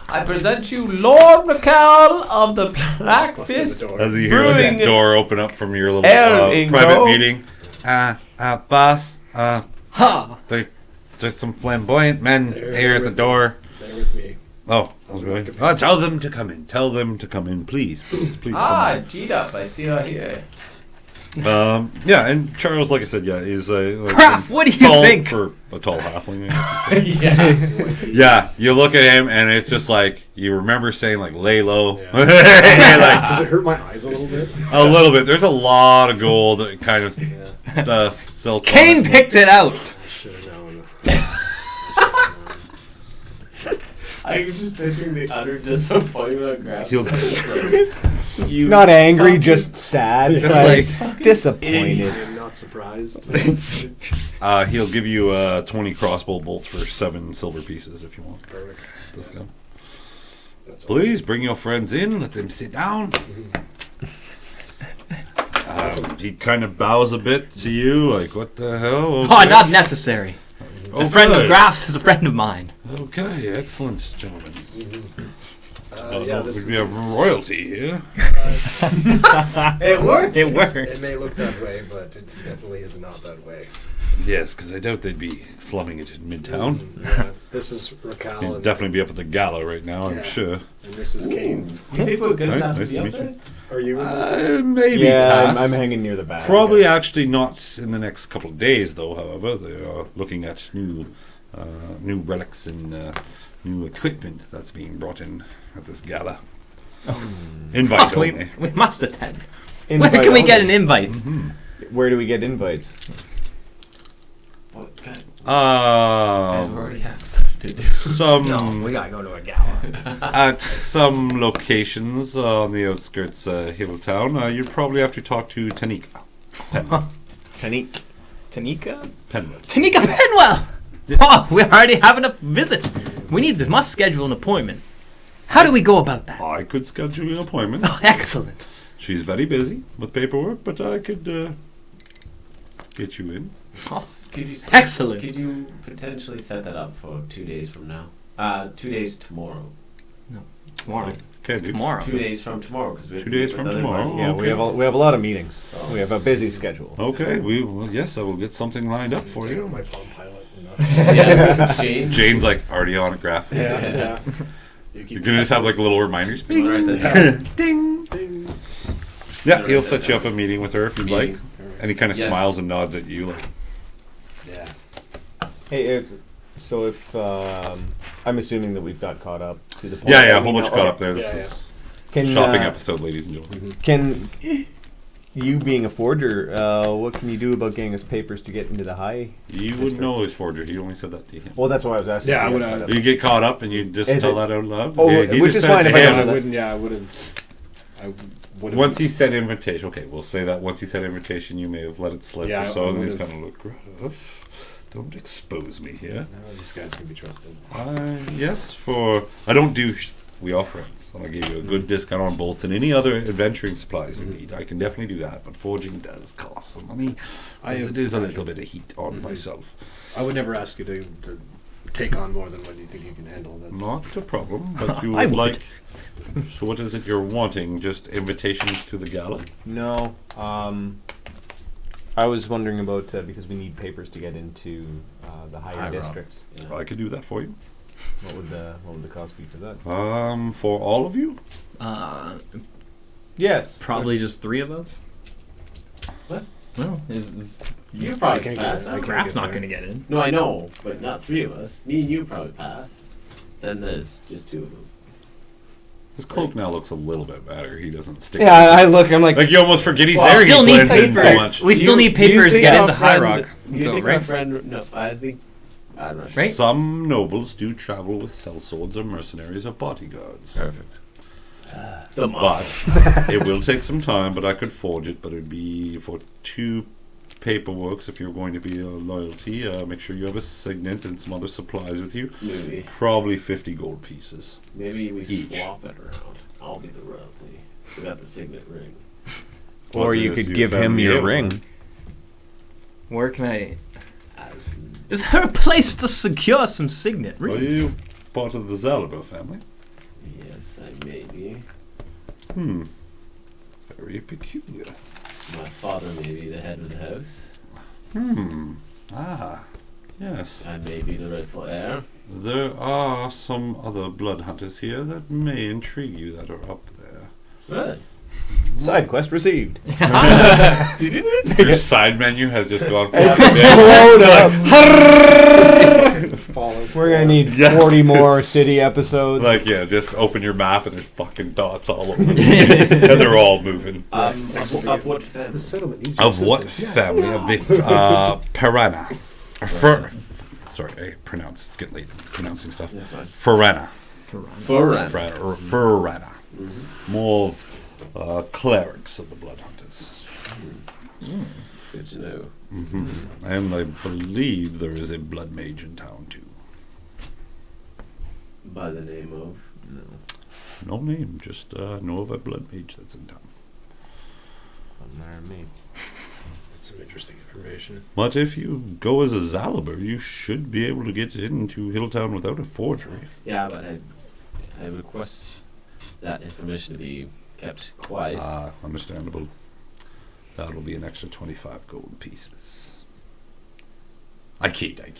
I present you Lord Rakell of the Black Busted the Fist door. As you hear Brewing that door open up from your little El Ingo. private meeting. Boss, Ha! there's some flamboyant men They're here at the with door. They're with me. Oh, Those are okay. my Tell them to come in. Tell them to come in, please, please, please. Ah, G-Dup, I see her here. Come in. Yeah, and Charles, like I said, yeah, is like Graff, what do you tall think? for a tall halfling? Yeah. Yeah, you look at him, and it's just like you remember saying like lay low. Yeah. And you're like, Does it hurt my eyes a little bit? a little bit. There's a lot of gold, kind of Yeah. silk. Kaine picked it out. I should have known. I'm just picturing the utter disappointment of Graff. He'll- You Not angry, fucking- just sad. Just like disappointed. I am not surprised. He'll give you 20 crossbow bolts for 7 silver pieces if you want. Perfect. Let's go. That's all. Please bring your friends in. Let them sit down. He kind of bows a bit to you, like, what the hell? Oh, not necessary. A friend of Okay. Graff's is a friend of mine. Okay, excellent, gentlemen. Yeah, this we have royalty here. It worked. It worked. It may look that way, but it definitely is not that way. Yes, because I doubt they'd be slumming it in Midtown. Yeah, this is Rakell, He'd and, definitely be up at the gala right now, I'm Yeah. sure. and this is Kaine. You think we're good Right, enough nice to be to up meet there? you. Are you? Maybe Yeah, pass. I'm hanging near the back. Probably actually not in the next couple of days, though. However, they are looking at new relics and new equipment that's being brought in at this gala. Invite Oh, only. we must attend. Where Invite can we get an only. invite? Where do we get invites? Well, guys, we already have stuff to do. Some we gotta go to a gala. at some locations on the outskirts Hilltown. You'd probably have to talk to Tanika Tanik. Tanika? Penwood. Tanika Penwell! Yes. Oh, we're already having a visit. Must schedule an appointment. How do we go about that? I could schedule an appointment. Oh, excellent. She's very busy with paperwork, but I could get you in. Could you, Excellent. Could you potentially set that up for 2 days from now? 2 days tomorrow. Tomorrow. Can do. Tomorrow. 2 days from tomorrow. Cause we have 2 to days meet from with other tomorrow? parties. Yeah, Okay. we have a lot of meetings. We have a busy schedule. Okay, yes, I will get something lined up for You know you. my Palm Pilot enough. Yeah, Jane. Jane's like already on a graph. Yeah. You You're gonna just have like little reminders. We'll write that down. Ding. Ding. Yeah, he'll set you up a meeting with her if you'd like. Meeting. And he kind of Yes. smiles and nods at you, like, Yeah. Hey, if I'm assuming that we've got caught up to the point. yeah, that a we whole bunch know- caught up there. This Yeah, is Can, shopping uh, episode, ladies and gentlemen. Can you, being a forger, what can you do about getting us papers to get into the high? You wouldn't know his forger. He only said that to him. Well, that's why I was asking. Yeah, I you. would- You get caught up and you just Is tell it- that out loud. Oh, he which just is said fine to if I him- don't I wouldn't. Yeah, I wouldn't. I wouldn't. Once he said invitation, okay, we'll say that once he said invitation, you may have let it slip Yeah, or so, I and then he's would've- kind of like, Gruff, don't expose me here. No, these guys can be trusted. Yes, I don't do, we are friends, and I give you a good discount on bolts and any other adventuring supplies you need. I can definitely do that, but forging does cost some money, as it is a little bit of heat on myself. I would never ask you to take on more than what you think you can handle. That's Not a problem, but you I would would. like, so what is it you're wanting? Just invitations to the gala? No. I was wondering about because we need papers to get into the higher Higher up. districts. I could do that for you. What would the cost be for that? For all of you? Yes. Probably just 3 of us. What? Well, You probably can't pass. get- I can't Graff's get not there. gonna get in. No, I know, but not 3 of us. Me and you probably pass. Then there's just 2 of them. His cloak now looks a little bit better. He doesn't stick. Yeah, I look. I'm like. Like you almost forget he's Well, there. we still he need blends in so paper. much. We still need papers to You get think into our High friend- Rock. You though, think right? our friend? No, I think. I don't know. Right? Some nobles do travel with sellswords or mercenaries or bodyguards. Perfect. The muscle. But it will take some time. But I could forge it. But it'd be for 2 paperworks if you're going to be a loyalty. Make sure you have a signet and some other supplies with you. Maybe Probably 50 gold pieces. we Each. swap it around. I'll be the royalty. We got the signet ring. Or What you is could your give him family your name? ring. Where can I? As Is there a place to secure some signet Are rings? you part of the Zalaba family? Very peculiar. My father may be the head of the house. Ah, yes. I may be the rightful heir. There are some other blood hunters here that may intrigue you that are up there. Good. Side quest received. Your side menu has just gone We're gonna need 40 more city episodes. Like, yeah, just open your map and there's fucking dots all over it. And they're all moving. Of what family? The settlement needs Of your what assistance. family? Of the Piranha. Sorry, I pronounce. It's getting late pronouncing stuff. That's fine. Furana. Furana. More of clerics of the Blood Hunters. Good to know. And I believe there is a blood mage in town too. By the name of? No name, just know of a blood mage that's in town. Doesn't matter to me. That's some interesting information. But if you go as a Zalaber, you should be able to get into Hilltown without a forgery. Yeah, but I request that information to be kept quiet. Understandable. That'll be an extra 25 gold pieces. I kid. A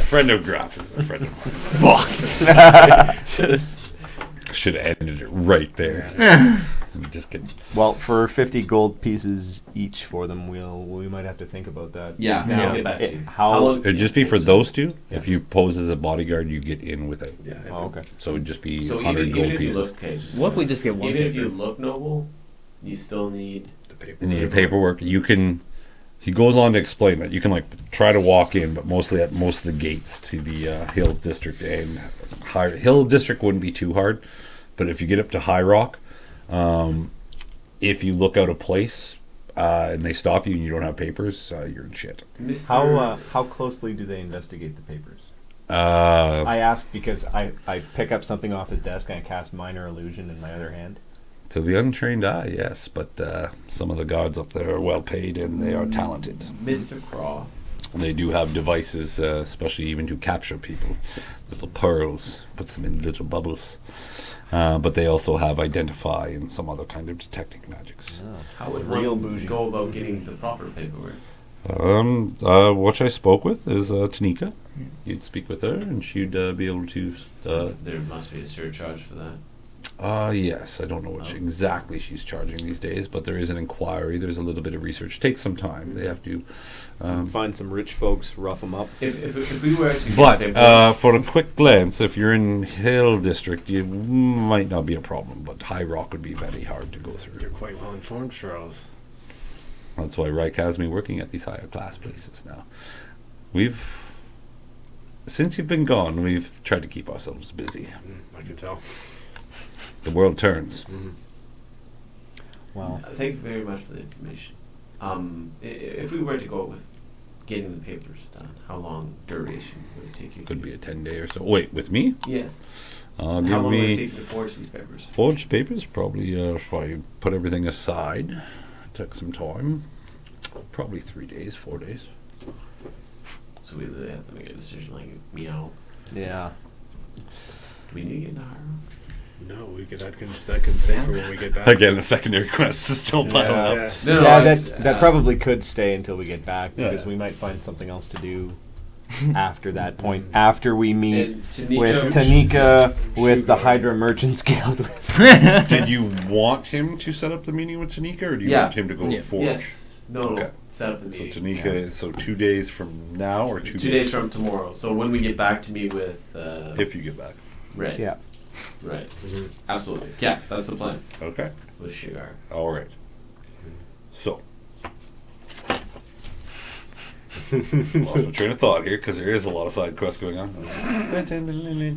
friend of Graff is a friend of mine. Fuck! Should have ended it right there. I'm just kidding. Well, for 50 gold pieces each for them, we might have to think about that. Yeah, Now, I'll get back to you. How long- It'd just be for those two. If you pose as a bodyguard, you get in without. Yeah. Oh, okay. So it'd just be So 100 even gold if you pieces. look, okay, What if we just get one even if paper? you look noble, you still need The paper. You need a paperwork. You can. He goes on to explain that you can try to walk in, but mostly at most of the gates to the Hill District and Hill District wouldn't be too hard, but if you get up to High Rock, if you look out a place and they stop you and you don't have papers, you're in shit. Mr. How closely do they investigate the papers? Uh, I ask because I pick up something off his desk and I cast minor illusion in my other hand. to the untrained eye, yes, but some of the guards up there are well paid and they are talented. Mr. Craw. They do have devices, especially even to capture people. Little pearls, puts them in little bubbles. But they also have identify and some other kind of detecting magics. How would Real one bougie. go about getting the proper paperwork? What I spoke with is Tanika. You'd speak with her and she'd be able to... There must be a surcharge for that. yes, I don't know what exactly she's charging these days, but there is an inquiry. There's a little bit of research. Takes some time. They have to... Find some rich folks, rough them up. If we were to get But paperwork, for a quick glance, if you're in Hill District, you might not be a problem. But High Rock would be very hard to go through. You're quite well informed, Charles. That's why Reich has me working at these higher class places now. Since you've been gone, we've tried to keep ourselves busy. I can tell. The world turns. Wow. thank you very much for the information. If we were to go with getting the papers done, how long duration would it take you? Could be a 10-day or so. Wait, with me? Yes. Give How long would it me take you to forge these papers? forged papers. Probably if I put everything aside, took some time. Probably 3 days, 4 days. So we really have to make a decision like meow. Yeah. Do we need to get in a higher? No, that can stay for when we get back. Again, the secondary quest is still piling up. Yeah. No, Yeah, it's, that probably could stay until we get back Yeah. because we might find something else to do after that point. After we meet And Tanika- with Tanika, with the Hydra Merchants Guild. Did you want him to set up the meeting with Tanika, or do you Yeah. want him to go forge? Yes. No. Okay. Set up the So meeting. Tanika is 2 days from now, or 2 2 days from tomorrow. So when we get back to meet with if you get back. Right. Yeah. Right. Absolutely. Yeah, that's the plan. Okay. With Shigar. All right. So. Lost my train of thought here because there is a lot of side quests going on.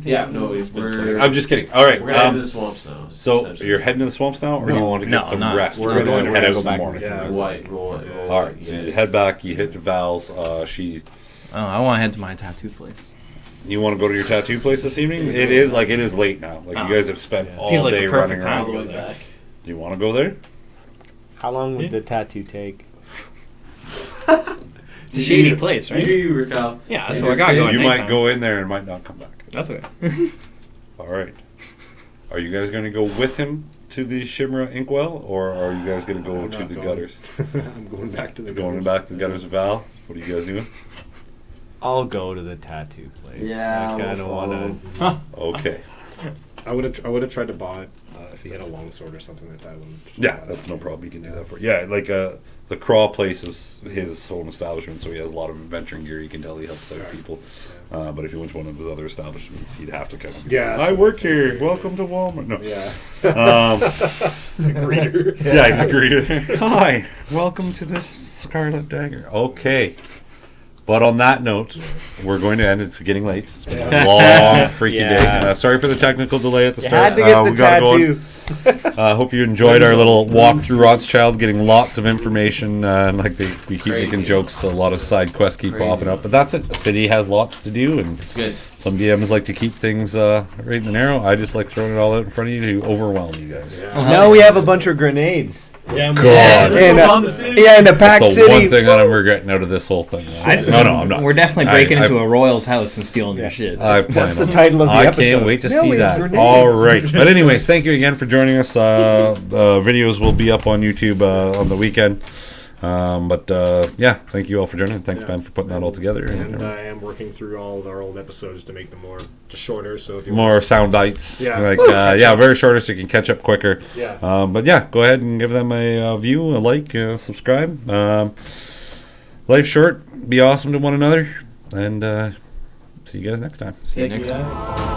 Yeah, no, we're I'm just kidding. All right. we're gonna head to the swamps now. So essentially. you're heading to the swamps now, or do you want to get some rest? we're We're gonna- going to we're head gonna out go in the back morning. Yeah. roll it. All right. So you head back. You hit Val's. Oh, I want to head to my tattoo place. You want to go to your tattoo place this evening? It is late now. Like you guys have spent all Seems like day the perfect running time around. to go there. back. Do you want to go there? How long would the tattoo take? It's a shady place, right? You, Rakell. Yeah, that's And what I your got going. You nighttime. might go in there and might not come back. That's okay. All right. Are you guys going to go with him to the Shimra Inkwell, or are you guys going to go I'm to not the going. gutters? I'm going back to the Going gutters. back to the gutters of Val? What are you guys doing? I'll go to the tattoo place. Yeah, I kind of we'll want follow. to. Okay. I would have tried to buy it if he had a longsword or something like that. Yeah, that's no problem. You can do that for. Yeah, like the Craw place is his own establishment, so he has a lot of adventuring gear. You can tell he helps out people. But if you went to one of his other establishments, he'd have to kind of. Yeah, that's I what work here. Welcome to Walmart. No. Yeah. Greeter. Yeah, he's a greeter. Hi, welcome to this Scarlet Dagger. Okay. But on that note, we're going to end. It's getting late. It's been a long, freaky Yeah. day. Sorry for the technical delay at the You start. had to get We the gotta go on. tattoo. Hope you enjoyed our little walk through Rothschild, getting lots of information. And like we keep Crazy. making jokes, a lot of side quests keep Crazy. popping up. But that's it. The city has lots to do, and It's good. some DMs like to keep things right in the narrow. I just like throwing it all out in front of you to overwhelm you guys. Now we have a bunch of grenades. Yeah, God. In a packed That's the city. one thing that I'm regretting out of this whole thing. No, I'm not. We're definitely I- breaking I- into a royal's house and stealing their shit. I've planned the on it. title of the I episode. can't wait to Now see we have that. grenades. All right. But anyways, thank you again for joining us. Videos will be up on YouTube on the weekend. Yeah, thank you all for joining. Thanks, Yeah. Ben, for putting that all together. And I am working through all of our old episodes to make them just shorter. So if you More sound bites. Yeah. Like, Catch up. very shorter so you can catch up quicker. Yeah. But yeah, go ahead and give them a view, a like, subscribe. Life's short. Be awesome to one another. And see you guys next time. See you next time.